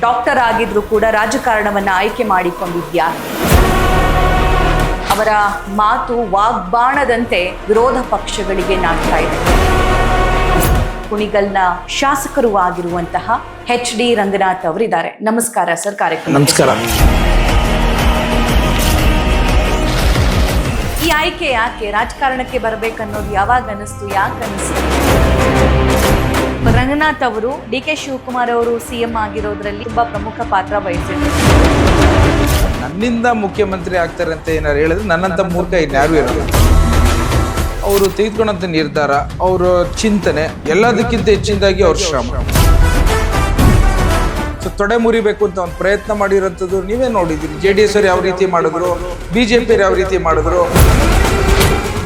Doctor ಆಗಿದ್ರು ಕೂಡ ರಾಜಕಾರಣವನ್ನ ಆಯ್ಕೆ ಮಾಡಿಕೊಂಡಿದ್ಯಾ? ಅವರ ಮಾತು ವಾಗ್ಬಾಣದಂತೆ ವಿರೋಧ ಪಕ್ಷಗಳಿಗೆ ನಾಟ್ತಾ ಇದೆ. ಕುಣಿಗಲ್ನ ಶಾಸಕರು ಆಗಿರುವಂತಹ ಎಚ್ ಡಿ ರಂಗನಾಥ್ ಅವರಿದ್ದಾರೆ. ನಮಸ್ಕಾರ ಸರ್, ಕಾರ್ಯಕ್ರಮ. ನಮಸ್ಕಾರ. ಈ ಆಯ್ಕೆ ಯಾಕೆ ರಾಜಕಾರಣಕ್ಕೆ ಬರ್ಬೇಕನ್ನೋದು ಯಾವಾಗ ಅನಿಸ್ತು, ಯಾಕೆ ಅನಿಸ್ತು? ರಂಗನಾಥ್ ಅವರು ಡಿ ಕೆ ಶಿವಕುಮಾರ್ ಅವರು ಸಿಎಂ ಆಗಿರೋದ್ರಲ್ಲಿ ತುಂಬಾ ಪ್ರಮುಖ ಪಾತ್ರ ವಹಿಸಿದ್ರು. ನನ್ನಿಂದ ಮುಖ್ಯಮಂತ್ರಿ ಆಗ್ತಾರೆ ಅಂತ ಏನಾರು ಹೇಳಿದ್ರೆ ನನ್ನಂತ ಮೂರ್ಖ ಇನ್ಯಾರು ಇರಲ್ಲ. ಅವರು ತೆಗೆದುಕೊಂಡಂತ ನಿರ್ಧಾರ, ಅವರ ಚಿಂತನೆ ಎಲ್ಲದಕ್ಕಿಂತ ಹೆಚ್ಚಿನದಾಗಿ ಅವ್ರ ಶ್ರಮ. ತೊಡೆ ಮುರಿಬೇಕು ಅಂತ ಒಂದು ಪ್ರಯತ್ನ ಮಾಡಿರೋಂಥದ್ದು ನೀವೇ ನೋಡಿದ್ದೀರಿ. JDS ಅವ್ರು ಯಾವ ರೀತಿ ಮಾಡಿದ್ರು, BJP ಯಾವ ರೀತಿ ಮಾಡಿದ್ರು.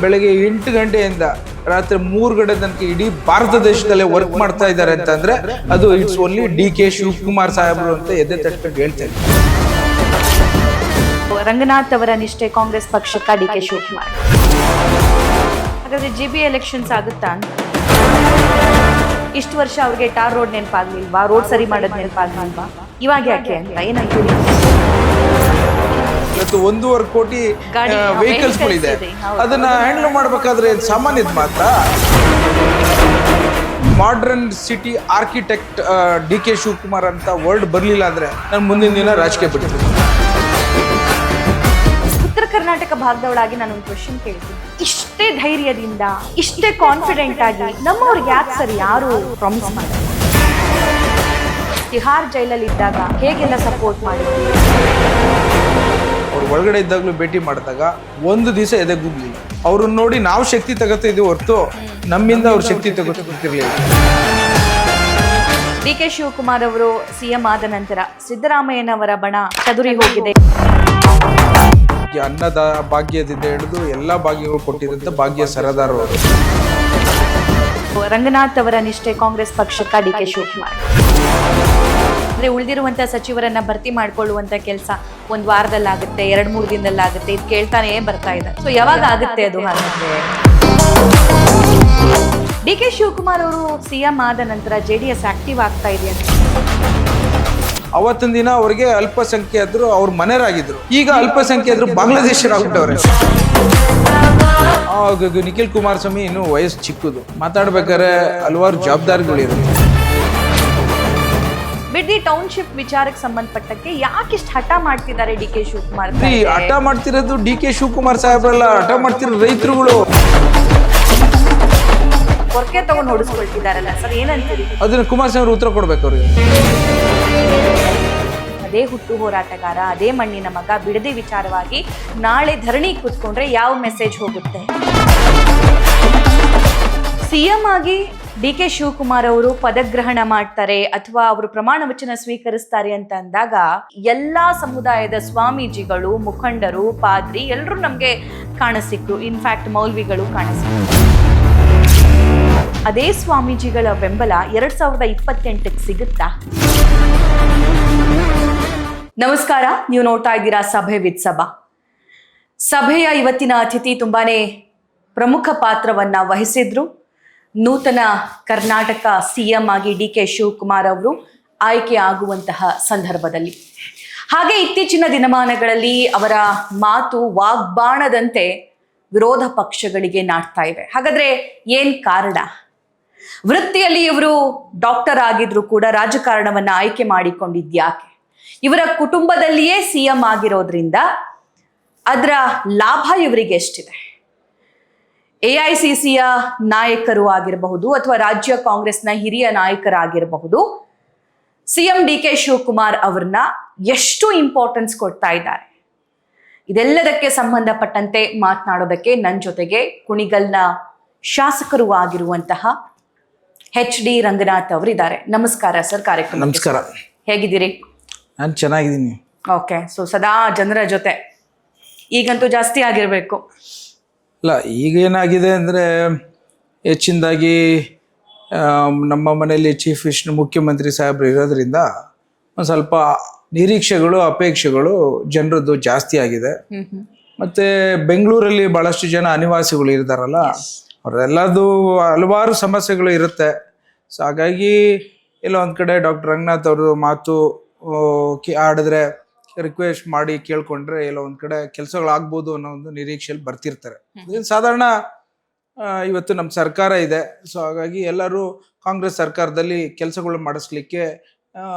ಬೆಳಗ್ಗೆ 8 ಗಂಟೆಯಿಂದ ರಾತ್ರಿ 3 ಗಂಟೆ ತನಕ ಇಡೀ ಭಾರತ ದೇಶದಲ್ಲೇ ವರ್ಕ್ ಮಾಡ್ತಾ ಇದ್ದಾರೆ ಅಂತಂದ್ರೆ ಅದು it's only D K Shivakumar ಸಾಹೇಬರು ಅಂತ ಎದೆ ತಟ್ಕೊಂಡು ಹೇಳ್ತೇನೆ. ರಂಗನಾಥ್ ಅವರ ನಿಷ್ಠೆ ಕಾಂಗ್ರೆಸ್ ಪಕ್ಷಕ್ಕ ಡಿ ಕೆ ಶಿವಕುಮಾರ್. ಹಾಗಾದ್ರೆ GB ಎಲೆಕ್ಷನ್ಸ್ ಆಗುತ್ತಾ ಅಂತ? ಇಷ್ಟು ವರ್ಷ ಅವ್ರಿಗೆ ಟಾರ್ ರೋಡ್ ನೆನಪಾಗ್ಲಿಲ್ವಾ? ರೋಡ್ ಸರಿ ಮಾಡೋದ್ ನೆನಪಾಗ್ಲಿಲ್ವಾ? ಇವಾಗ ಯಾಕೆ ಅಂತ ಏನಾಯ್ತು? ಇವತ್ತು 1.5 ಕೋಟಿ ವೆಹಿಕಲ್ಸ್ಗಳಿದೆ. ಅದನ್ನ ಹ್ಯಾಂಡಲ್ ಮಾಡ್ಬೇಕಾದ್ರೆ ಸಾಮಾನ್ಯದ ಮಾತ್ರ. Modern city architect D K Shivakumar ಅಂತ ವರ್ಡ್ ಬರಲಿಲ್ಲ ಅಂದ್ರೆ ನಾನು ಮುಂದಿನ ದಿನ ರಾಜಕೀಯ ಬಿಡ್ತೀನಿ. ಉತ್ತರ ಕರ್ನಾಟಕ ಭಾಗದವಳಾಗಿ ನಾನು ಒಂದು ಕ್ವೆಶ್ಚನ್ ಕೇಳ್ತೀನಿ. ಇಷ್ಟೇ ಧೈರ್ಯದಿಂದ, ಇಷ್ಟೇ ಕಾನ್ಫಿಡೆಂಟ್ ಆಗಿ ನಮ್ಮವ್ರಿಗೆ ಯಾಕೆ ಸರ್ ಯಾರು ಪ್ರಾಮಿಸ್ ಮಾಡಿದ್ರು? ತಿಹಾರ್ ಜೈಲಲ್ಲಿ ಇದ್ದಾಗ ಹೇಗೆಲ್ಲ ಸಪೋರ್ಟ್ ಮಾಡಿದ್ರು? ಅವ್ರು ಒಳಗಡೆ ಇದ್ದಾಗಲೂ ಭೇಟಿ ಮಾಡಿದಾಗ ಒಂದು ದಿವಸ ಎದೆಗುಗ್ಲಿಲ್ಲ. ಅವ್ರನ್ನ ನೋಡಿ ನಾವು ಶಕ್ತಿ ತಗೋತಾ ಇದೀವಿ ಹೊರತು ನಮ್ಮಿಂದ ಅವ್ರ ಶಕ್ತಿ ತಗೋತಿರ್ಲಿಲ್ಲ. ಡಿ ಕೆ ಶಿವಕುಮಾರ್ ಅವರು ಸಿಎಂ ಆದ ನಂತರ ಸಿದ್ದರಾಮಯ್ಯನವರ ಬಣ ಚದುರಿ ಹೋಗಿದೆ. ಅನ್ನದ ಭಾಗ್ಯದಿಂದ ಹಿಡಿದು ಎಲ್ಲ ಭಾಗ್ಯಗಳು ಕೊಟ್ಟಿದ್ದಂತ ಭಾಗ್ಯ ಸರದಾರ್ ಅವರು. ರಂಗನಾಥ್ ಅವರ ನಿಷ್ಠೆ ಕಾಂಗ್ರೆಸ್ ಪಕ್ಷಕ್ಕ ಡಿ ಕೆ ಶಿವಕುಮಾರ್. ಅಂದ್ರೆ ಉಳಿದಿರುವಂತ ಸಚಿವರನ್ನ ಭರ್ತಿ ಮಾಡ್ಕೊಳ್ಳುವಂತ ಕೆಲಸ 1 ವಾರದಲ್ಲಾಗುತ್ತೆ, 2-3 ದಿನದಲ್ಲಾಗುತ್ತೆ. ಇದು ಕೇಳ್ತಾನೆ ಬರ್ತಾ ಇದೆ. ಸೊ ಯಾವಾಗ ಆಗುತ್ತೆ ಅದು? ಹಾಗಾದ್ರೆ ಡಿ ಕೆ ಶಿವಕುಮಾರ್ ಅವರು ಸಿಎಂ ಆದ ನಂತರ JDS ಆಕ್ಟಿವ್ ಆಗ್ತಾ ಇದೆ ಅಂತ. ಅವತ್ತಿನ ದಿನ ಅವ್ರಿಗೆ ಅಲ್ಪಸಂಖ್ಯಾತರು ಅವ್ರ ಮನೆಯರಾಗಿದ್ರು. ಈಗ ಅಲ್ಪಸಂಖ್ಯಾತರು ಬಾಂಗ್ಲಾದೇಶರಾಗ್ಬಿಟ್ಟವ್ರೆ. ನಿಖಿಲ್ ಕುಮಾರಸ್ವಾಮಿ ಇನ್ನು ವಯಸ್ಸು ಚಿಕ್ಕದು, ಮಾತಾಡ್ಬೇಕಾದ್ರೆ ಹಲವಾರು ಜವಾಬ್ದಾರಿಗಳಿರುತ್ತೆ. ಬಿಡ್ದಿ ಟೌನ್ಶಿಪ್ ವಿಚಾರಕ್ಕೆ ಸಂಬಂಧಪಟ್ಟಕ್ಕೆ ಯಾಕಿಷ್ಟು ಹಠ ಮಾಡ್ತಿದ್ದಾರೆ ಡಿ ಕೆ ಶಿವಕುಮಾರ್? ಹಠ ಮಾಡ್ತಿರೋದು ಡಿ ಕೆ ಶಿವಕುಮಾರ್ ಸಾಹೇಬ್ರಲ್ಲ, ಹಠ ಮಾಡ್ತಿರೋ ರೈತರುಗಳು. ಹೊರಕೆ ತಗೊಂಡು ಹೊಡಿಸ್ಕೊಳ್ತಿದಾರಲ್ಲ ಸರ್, ಏನಂತೀರಿ? ಅದನ್ನ ಕುಮಾರಸ್ವಾಮಿ ಉತ್ತರ ಕೊಡ್ಬೇಕು ಅವ್ರಿಗೆ. ಅದೇ ಹುಟ್ಟು ಹೋರಾಟಗಾರ, ಅದೇ ಮಣ್ಣಿನ ಮಗ ಬಿಡದಿ ವಿಚಾರವಾಗಿ ನಾಳೆ ಧರಣಿ ಕೂತ್ಕೊಂಡ್ರೆ ಯಾವ ಮೆಸೇಜ್ ಹೋಗುತ್ತೆ? ಸಿಎಂ ಆಗಿ ಡಿ ಕೆ ಶಿವಕುಮಾರ್ ಅವರು ಪದಗ್ರಹಣ ಮಾಡ್ತಾರೆ ಅಥವಾ ಅವರು ಪ್ರಮಾಣ ವಚನ ಸ್ವೀಕರಿಸ್ತಾರೆ ಅಂತ ಅಂದಾಗ ಎಲ್ಲಾ ಸಮುದಾಯದ ಸ್ವಾಮೀಜಿಗಳು, ಮುಖಂಡರು, ಪಾದ್ರಿ ಎಲ್ಲರೂ ನಮ್ಗೆ ಕಾಣಸಿಕ್ರು. ಇನ್ಫ್ಯಾಕ್ಟ್ ಮೌಲ್ವಿಗಳು ಕಾಣಸಿಕ್ರು. ಅದೇ ಸ್ವಾಮೀಜಿಗಳ ಬೆಂಬಲ 2028ಕ್ಕೆ ಸಿಗುತ್ತಾ? ನಮಸ್ಕಾರ, ನೀವು ನೋಡ್ತಾ ಇದ್ದೀರಾ ಸಭೆ ವಿತ್ ಸಭಾ. ಸಭೆಯ ಇವತ್ತಿನ ಅತಿಥಿ ತುಂಬಾನೇ ಪ್ರಮುಖ ಪಾತ್ರವನ್ನ ವಹಿಸಿದ್ರು. ನೂತನ ಕರ್ನಾಟಕ ಸಿಎಂ ಆಗಿ ಡಿ ಕೆ ಶಿವಕುಮಾರ್ ಅವರು ಆಯ್ಕೆ ಆಗುವಂತಹ ಸಂದರ್ಭದಲ್ಲಿ, ಹಾಗೆ ಇತ್ತೀಚಿನ ದಿನಮಾನಗಳಲ್ಲಿ ಅವರ ಮಾತು ವಾಗ್ಬಾಣದಂತೆ ವಿರೋಧ ಪಕ್ಷಗಳಿಗೆ ನಾಟ್ತಾ ಇವೆ. ಹಾಗಾದ್ರೆ ಏನ್ ಕಾರಣ? ವೃತ್ತಿಯಲ್ಲಿ ಇವರು ಡಾಕ್ಟರ್ ಆಗಿದ್ರು ಕೂಡ ರಾಜಕಾರಣವನ್ನ ಆಯ್ಕೆ ಮಾಡಿಕೊಂಡಿದ್ಯಾಕೆ? ಇವರ ಕುಟುಂಬದಲ್ಲಿಯೇ ಸಿಎಂ ಆಗಿರೋದ್ರಿಂದ ಅದರ ಲಾಭ ಇವರಿಗೆ ಎಷ್ಟಿದೆ? AICCಯ ನಾಯಕರು ಆಗಿರಬಹುದು ಅಥವಾ ರಾಜ್ಯ ಕಾಂಗ್ರೆಸ್ನ ಹಿರಿಯ ನಾಯಕರಾಗಿರಬಹುದು, ಸಿಎಂ ಡಿ ಕೆ ಶಿವಕುಮಾರ್ ಅವ್ರನ್ನ ಎಷ್ಟು ಇಂಪಾರ್ಟೆನ್ಸ್ ಕೊಡ್ತಾ ಇದ್ದಾರೆ? ಇದೆಲ್ಲದಕ್ಕೆ ಸಂಬಂಧಪಟ್ಟಂತೆ ಮಾತನಾಡೋದಕ್ಕೆ ನನ್ನ ಜೊತೆಗೆ ಕುಣಿಗಲ್ನ ಶಾಸಕರು ಆಗಿರುವಂತಹ ಎಚ್ ಡಿ ರಂಗನಾಥ್ ಅವರಿದ್ದಾರೆ. ನಮಸ್ಕಾರ ಸರ್, ಕಾರ್ಯಕ್ರಮ. ನಮಸ್ಕಾರ. ಹೇಗಿದ್ದೀರಿ? ನಾನು ಚೆನ್ನಾಗಿದ್ದೀನಿ. ಓಕೆ. ಸೊ ಸದಾ ಜನರ ಜೊತೆ, ಈಗಂತೂ ಜಾಸ್ತಿ ಆಗಿರಬೇಕು. ಇಲ್ಲ, ಈಗೇನಾಗಿದೆ ಅಂದರೆ ಹೆಚ್ಚಿನದಾಗಿ ನಮ್ಮ ಮನೆಯಲ್ಲಿ ಚೀಫ್ ಮುಖ್ಯಮಂತ್ರಿ ಸಾಹೇಬರು ಇರೋದ್ರಿಂದ ಒಂದು ಸ್ವಲ್ಪ ನಿರೀಕ್ಷೆಗಳು, ಅಪೇಕ್ಷೆಗಳು ಜನರದ್ದು ಜಾಸ್ತಿ ಆಗಿದೆ. ಮತ್ತು ಬೆಂಗಳೂರಲ್ಲಿ ಭಾಳಷ್ಟು ಜನ ಅನಿವಾಸಿಗಳು ಇರ್ತಾರಲ್ಲ, ಅವರೆಲ್ಲದು ಹಲವಾರು ಸಮಸ್ಯೆಗಳು ಇರುತ್ತೆ. ಸೊ ಹಾಗಾಗಿ ಎಲ್ಲ ಒಂದು ಕಡೆ ಡಾಕ್ಟರ್ ರಂಗನಾಥ್ ಅವ್ರ ಮಾತು ಆಡಿದ್ರೆ ರಿಕ್ವೆಸ್ಟ್ ಮಾಡಿ ಕೇಳ್ಕೊಂಡ್ರೆ ಎಲ್ಲೋ ಒಂದ್ ಕಡೆ ಕೆಲಸಗಳಾಗ್ಬೋದು ಅನ್ನೋ ಒಂದು ನಿರೀಕ್ಷೆಯಲ್ಲಿ ಬರ್ತಿರ್ತಾರೆ. ಇದೇನ್ ಸಾಧಾರಣ ಇವತ್ತು ನಮ್ಮ ಸರ್ಕಾರ ಇದೆ. ಸೊ ಹಾಗಾಗಿ ಎಲ್ಲರೂ ಕಾಂಗ್ರೆಸ್ ಸರ್ಕಾರದಲ್ಲಿ ಕೆಲಸಗಳು ಮಾಡಿಸ್ಲಿಕ್ಕೆ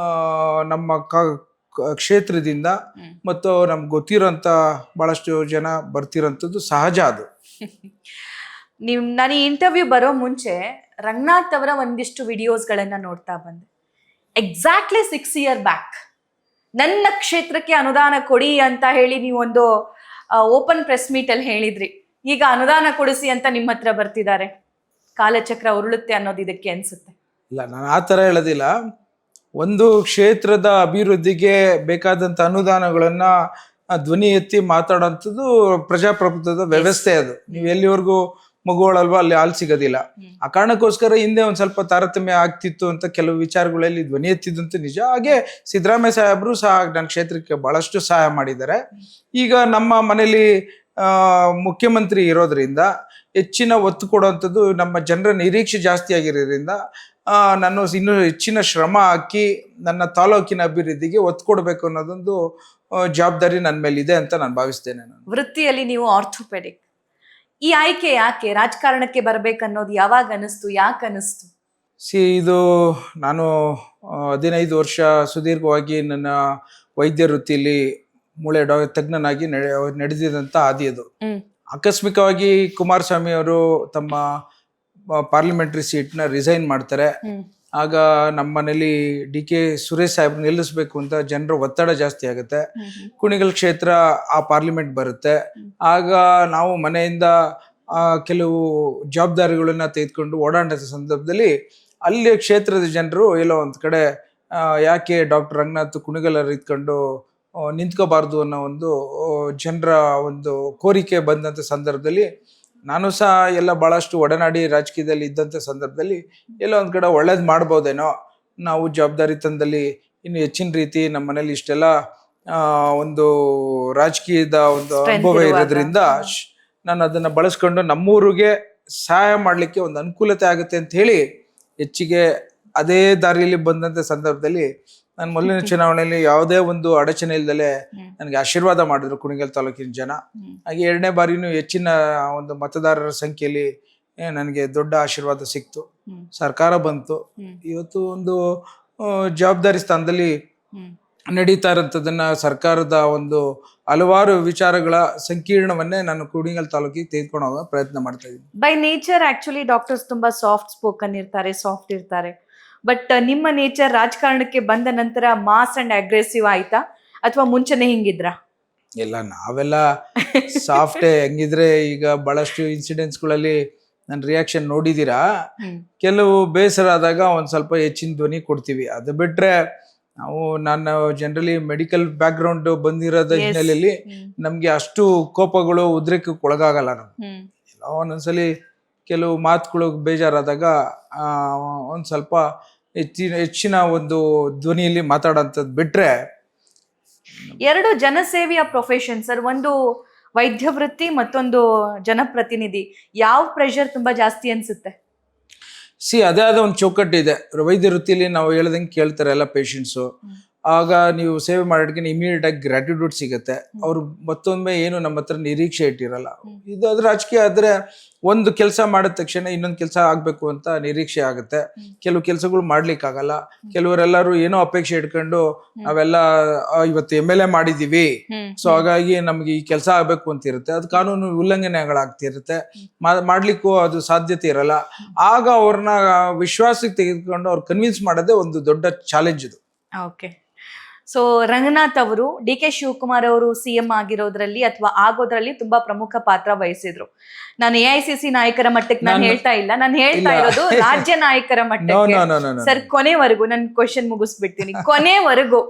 ನಮ್ಮ ಕ್ಷೇತ್ರದಿಂದ ಮತ್ತು ನಮ್ಗೆ ಗೊತ್ತಿರೋಂಥ ಬಹಳಷ್ಟು ಜನ ಬರ್ತಿರೋಂಥದ್ದು ಸಹಜ. ಅದು ನಾನು ಈ ಇಂಟರ್ವ್ಯೂ ಬರೋ ಮುಂಚೆ ರಂಗನಾಥ್ ಅವರ ಒಂದಿಷ್ಟು ವಿಡಿಯೋಸ್ಗಳನ್ನ ನೋಡ್ತಾ ಬಂದೆ. ಎಕ್ಸಾಕ್ಟ್ಲಿ 6 years ಬ್ಯಾಕ್ ನನ್ನ ಕ್ಷೇತ್ರಕ್ಕೆ ಅನುದಾನ ಕೊಡಿ ಅಂತ ಹೇಳಿ ನೀವೊಂದು ಓಪನ್ ಪ್ರೆಸ್ ಮೀಟ್ ಅಲ್ಲಿ ಹೇಳಿದ್ರಿ. ಈಗ ಅನುದಾನ ಕೊಡಿಸಿ ಅಂತ ನಿಮ್ಮ ಹತ್ರ ಬರ್ತಿದ್ದಾರೆ. ಕಾಲಚಕ್ರ ಉರುಳುತ್ತೆ ಅನ್ನೋದು ಇದಕ್ಕೆ ಅನ್ಸುತ್ತೆ. ಇಲ್ಲ, ನಾನು ಆ ಥರ ಹೇಳೋದಿಲ್ಲ. ಒಂದು ಕ್ಷೇತ್ರದ ಅಭಿವೃದ್ಧಿಗೆ ಬೇಕಾದಂಥ ಅನುದಾನಗಳನ್ನ ಧ್ವನಿ ಎತ್ತಿ ಮಾತಾಡೋಂಥದ್ದು ಪ್ರಜಾಪ್ರಭುತ್ವದ ವ್ಯವಸ್ಥೆ. ಅದು ನೀವು ಎಲ್ಲಿವರೆಗೂ ಮಗುವಳಲ್ವಾ ಅಲ್ಲಿ ಹಾಲು ಸಿಗೋದಿಲ್ಲ. ಆ ಕಾರಣಕ್ಕೋಸ್ಕರ ಹಿಂದೆ ಒಂದ್ ಸ್ವಲ್ಪ ತಾರತಮ್ಯ ಆಗ್ತಿತ್ತು ಅಂತ ಕೆಲವು ವಿಚಾರಗಳಲ್ಲಿ ಧ್ವನಿ ಎತ್ತಿದ್ದಂತೂ ನಿಜ. ಹಾಗೆ ಸಿದ್ದರಾಮಯ್ಯ ಸಾಹೇಬರು ಸಹ ನನ್ನ ಕ್ಷೇತ್ರಕ್ಕೆ ಬಹಳಷ್ಟು ಸಹಾಯ ಮಾಡಿದ್ದಾರೆ. ಈಗ ನಮ್ಮ ಮನೇಲಿ ಮುಖ್ಯಮಂತ್ರಿ ಇರೋದ್ರಿಂದ ಹೆಚ್ಚಿನ ಒತ್ತು ಕೊಡುವಂಥದ್ದು ನಮ್ಮ ಜನರ ನಿರೀಕ್ಷೆ ಜಾಸ್ತಿ ಆಗಿರೋದ್ರಿಂದ ನಾನು ಇನ್ನೂ ಹೆಚ್ಚಿನ ಶ್ರಮ ಹಾಕಿ ನನ್ನ ತಾಲೂಕಿನ ಅಭಿವೃದ್ಧಿಗೆ ಒತ್ತು ಕೊಡಬೇಕು ಅನ್ನೋದೊಂದು ಜವಾಬ್ದಾರಿ ನನ್ನ ಮೇಲೆ ಇದೆ ಅಂತ ನಾನು ಭಾವಿಸ್ತೇನೆ. ವೃತ್ತಿಯಲ್ಲಿ ನೀವು ಆರ್ಥೋಪೆಡಿಕ್, ಈ ಆಯ್ಕೆ ಯಾಕೆ ರಾಜಕಾರಣಕ್ಕೆ ಬರ್ಬೇಕನ್ನೋದು ಯಾವಾಗ ಅನಿಸ್ತು, ಯಾಕೆ ಅನಿಸ್ತು? ಇದು ನಾನು 15 ವರ್ಷ ಸುದೀರ್ಘವಾಗಿ ನನ್ನ ವೈದ್ಯ ವೃತ್ತಿಯಲ್ಲಿ ಮೂಳೆ ತಜ್ಞನಾಗಿ ನಡೆದಿದಂತ ಹಾದಿ ಅದು. ಆಕಸ್ಮಿಕವಾಗಿ ಕುಮಾರಸ್ವಾಮಿ ಅವರು ತಮ್ಮ ಪಾರ್ಲಿಮೆಂಟರಿ ಸೀಟ್ನ ರಿಸೈನ್ ಮಾಡ್ತಾರೆ. ಆಗ ನಮ್ಮ ಮನೇಲಿ DK ಸುರೇಶ್ ಸಾಹೇಬ್ರು ನಿಲ್ಲಿಸ್ಬೇಕು ಅಂತ ಜನರ ಒತ್ತಡ ಜಾಸ್ತಿ ಆಗುತ್ತೆ. ಕುಣಿಗಲ್ ಕ್ಷೇತ್ರ ಆ ಪಾರ್ಲಿಮೆಂಟ್ ಬರುತ್ತೆ. ಆಗ ನಾವು ಮನೆಯಿಂದ ಕೆಲವು ಜವಾಬ್ದಾರಿಗಳನ್ನ ತೆಗೆದುಕೊಂಡು ಓಡಾಡೋ ಸಂದರ್ಭದಲ್ಲಿ ಅಲ್ಲಿ ಕ್ಷೇತ್ರದ ಜನರು ಎಲ್ಲೋ ಒಂದ್ ಕಡೆ ಯಾಕೆ ಡಾಕ್ಟರ್ ರಂಗನಾಥ್ ಕುಣಿಗಲ್ ಇದ್ಕೊಂಡು ನಿಂತ್ಕೋಬಾರ್ದು ಅನ್ನೋ ಒಂದು ಜನರ ಒಂದು ಕೋರಿಕೆ ಬಂದಂಥ ಸಂದರ್ಭದಲ್ಲಿ ನಾನು ಸಹ ಎಲ್ಲ ಭಾಳಷ್ಟು ಒಡನಾಡಿ ರಾಜಕೀಯದಲ್ಲಿ ಇದ್ದಂಥ ಸಂದರ್ಭದಲ್ಲಿ ಎಲ್ಲ ಒಂದು ಕಡೆ ಒಳ್ಳೇದು ಮಾಡ್ಬೋದೇನೋ, ನಾವು ಜವಾಬ್ದಾರಿ ತಂದಲ್ಲಿ ಇನ್ನು ಹೆಚ್ಚಿನ ರೀತಿ ನಮ್ಮ ಮನೇಲಿ ಇಷ್ಟೆಲ್ಲ ಒಂದು ರಾಜಕೀಯದ ಒಂದು ಅನುಭವ ಇರೋದ್ರಿಂದ ನಾನು ಅದನ್ನು ಬಳಸ್ಕೊಂಡು ನಮ್ಮೂರಿಗೆ ಸಹಾಯ ಮಾಡಲಿಕ್ಕೆ ಒಂದು ಅನುಕೂಲತೆ ಆಗುತ್ತೆ ಅಂತ ಹೇಳಿ ಹೆಚ್ಚಿಗೆ ಅದೇ ದಾರಿಯಲ್ಲಿ ಬಂದಂಥ ಸಂದರ್ಭದಲ್ಲಿ ನಾನು ಮೊದಲನೇ ಚುನಾವಣೆಯಲ್ಲಿ ಯಾವುದೇ ಒಂದು ಅಡಚಣೆ ಇಲ್ದಲೆ ನನಗೆ ಆಶೀರ್ವಾದ ಮಾಡಿದ್ರು ಕುಣಿಗಲ್ ತಾಲೂಕಿನ ಜನ. ಹಾಗೆ 2ನೇ ಬಾರಿನೂ ಹೆಚ್ಚಿನ ಒಂದು ಮತದಾರರ ಸಂಖ್ಯೆಯಲ್ಲಿ ನನಗೆ ದೊಡ್ಡ ಆಶೀರ್ವಾದ ಸಿಕ್ತು. ಸರ್ಕಾರ ಬಂತು. ಇವತ್ತು ಒಂದು ಜವಾಬ್ದಾರಿ ಸ್ಥಾನದಲ್ಲಿ ನಡೀತಾ ಇರೋಂಥದ್ದನ್ನ ಸರ್ಕಾರದ ಒಂದು ಹಲವಾರು ವಿಚಾರಗಳ ಸಂಕೀರ್ಣವನ್ನೇ ನಾನು ಕುಣಿಗಲ್ ತಾಲೂಕಿಗೆ ತೆಗೆದುಕೊಂಡು ಹೋಗೋ ಪ್ರಯತ್ನ ಮಾಡ್ತಾ ಇದ್ದೀನಿ. ಬೈ ನೇಚರ್ ಆಕ್ಚುಲಿ ಡಾಕ್ಟರ್ಸ್ ತುಂಬಾ ಸಾಫ್ಟ್ ಸ್ಪೋಕನ್ ಇರ್ತಾರೆ, ಸಾಫ್ಟ್ ಇರ್ತಾರೆ. ಬಟ್ ನಿಮ್ಮ ನೇಚರ್ ರಾಜಕಾರಣಕ್ಕೆ ಬಂದ ನಂತರ ಮಾಸ್ ಅಂಡ್ ಅಗ್ರೆಸಿವ್ ಆಯ್ತಾ ಅಥವಾ ಮುಂಚೆನೆ ಹಿಂಗಿದ್ರ? ಇಲ್ಲ, ನಾವೆಲ್ಲ ಸಾಫ್ಟೇ. ಹೆಂಗಿದ್ರೆ ಈಗ ಬಹಳಷ್ಟು ಇನ್ಸಿಡೆಂಟ್ಸ್ಗಳಲ್ಲಿ ನನ್ನ ರಿಯಾಕ್ಷನ್ ನೋಡಿದೀರಾ. ಕೆಲವು ಬೇಸರ ಆದಾಗ ಒಂದ್ ಸ್ವಲ್ಪ ಹೆಚ್ಚಿನ ಧ್ವನಿ ಕೊಡ್ತೀವಿ. ಅದು ಬಿಟ್ರೆ ನಾನು ಜನರಲಿ ಮೆಡಿಕಲ್ ಬ್ಯಾಕ್ ಗ್ರೌಂಡ್ ಬಂದಿರೋದ ಹಿನ್ನೆಲೆಯಲ್ಲಿ ನಮ್ಗೆ ಅಷ್ಟು ಕೋಪಗಳು ಉದ್ರೇಕಕ್ಕೆ ಒಳಗಾಗಲ್ಲ. ನಾವು ಒಂದೊಂದ್ಸಲಿ ಕೆಲವು ಮಾತುಗಳು ಬೇಜಾರಾದಾಗ ಒಂದ್ ಸ್ವಲ್ಪ ಹೆಚ್ಚಿನ ಒಂದು ಧ್ವನಿಯಲ್ಲಿ ಮಾತಾಡೋಂಥದ್ದು ಬಿಟ್ರೆ. 2 ಜನಸೇವೆಯ ಪ್ರೊಫೆಷನ್ ಸರ್, ಒಂದು ವೈದ್ಯ ವೃತ್ತಿ ಮತ್ತೊಂದು ಜನಪ್ರತಿನಿಧಿ. ಯಾವ ಪ್ರೆಷರ್ ತುಂಬಾ ಜಾಸ್ತಿ ಅನ್ಸುತ್ತೆ? ಅದೇ ಆದ ಒಂದು ಚೌಕಟ್ಟಿದೆ. ವೈದ್ಯ ವೃತ್ತಿಲಿ ನಾವು ಹೇಳ್ದಂಗೆ ಕೇಳ್ತಾರೆ ಎಲ್ಲ ಪೇಷಂಟ್ಸು. ಆಗ ನೀವು ಸೇವೆ ಮಾಡೋದಕ್ಕೆ ಇಮಿಡಿಯೇಟ್ ಆಗಿ ಗ್ರಾಟಿಟ್ಯೂಡ್ ಸಿಗುತ್ತೆ. ಅವ್ರು ಮತ್ತೊಮ್ಮೆ ಏನು ನಮ್ಮ ಹತ್ರ ನಿರೀಕ್ಷೆ ಇಟ್ಟಿರಲ್ಲ. ಇದಾದ್ರೆ ರಾಜಕೀಯ ಆದ್ರೆ ಒಂದು ಕೆಲಸ ಮಾಡಿದ ತಕ್ಷಣ ಇನ್ನೊಂದು ಕೆಲಸ ಆಗ್ಬೇಕು ಅಂತ ನಿರೀಕ್ಷೆ ಆಗುತ್ತೆ. ಕೆಲವು ಕೆಲಸಗಳು ಮಾಡ್ಲಿಕ್ಕೆ ಆಗಲ್ಲ. ಕೆಲವರೆಲ್ಲರೂ ಏನೋ ಅಪೇಕ್ಷೆ ಇಟ್ಕೊಂಡು ನಾವೆಲ್ಲ ಇವತ್ತು MLA ಮಾಡಿದೀವಿ, ಸೊ ಹಾಗಾಗಿ ನಮ್ಗೆ ಈ ಕೆಲಸ ಆಗ್ಬೇಕು ಅಂತ ಇರುತ್ತೆ. ಅದು ಕಾನೂನು ಉಲ್ಲಂಘನೆಗಳಾಗ್ತಿರುತ್ತೆ. ಮಾಡ್ಲಿಕ್ಕೂ ಅದು ಸಾಧ್ಯತೆ ಇರಲ್ಲ. ಆಗ ಅವ್ರನ್ನ ವಿಶ್ವಾಸಕ್ಕೆ ತೆಗೆದುಕೊಂಡು ಅವ್ರು ಕನ್ವಿನ್ಸ್ ಮಾಡೋದೇ ಒಂದು ದೊಡ್ಡ ಚಾಲೆಂಜ್ ಇದು. ಓಕೆ, ಸೊ ರಂಗನಾಥ್ ಅವರು DK ಶಿವಕುಮಾರ್ ಅವರು CM ಆಗಿರೋದ್ರಲ್ಲಿ ಅಥವಾ ಆಗೋದ್ರಲ್ಲಿ ತುಂಬಾ ಪ್ರಮುಖ ಪಾತ್ರ ವಹಿಸಿದ್ರು. ನಾನು AICC ನಾಯಕರ ಮಟ್ಟಕ್ಕೆ ನಾನು ಹೇಳ್ತಾ ಇಲ್ಲ, ನಾನು ಹೇಳ್ತಾ ಇರೋದು ರಾಜ್ಯ ನಾಯಕರ ಮಟ್ಟಕ್ಕೆ. ಸರ್, ಕೊನೆವರೆಗೂ ನನ್ನ ಕ್ವಶನ್ ಮುಗಿಸ್ಬಿಡ್ತೀನಿ. ಕೊನೆವರೆಗೂ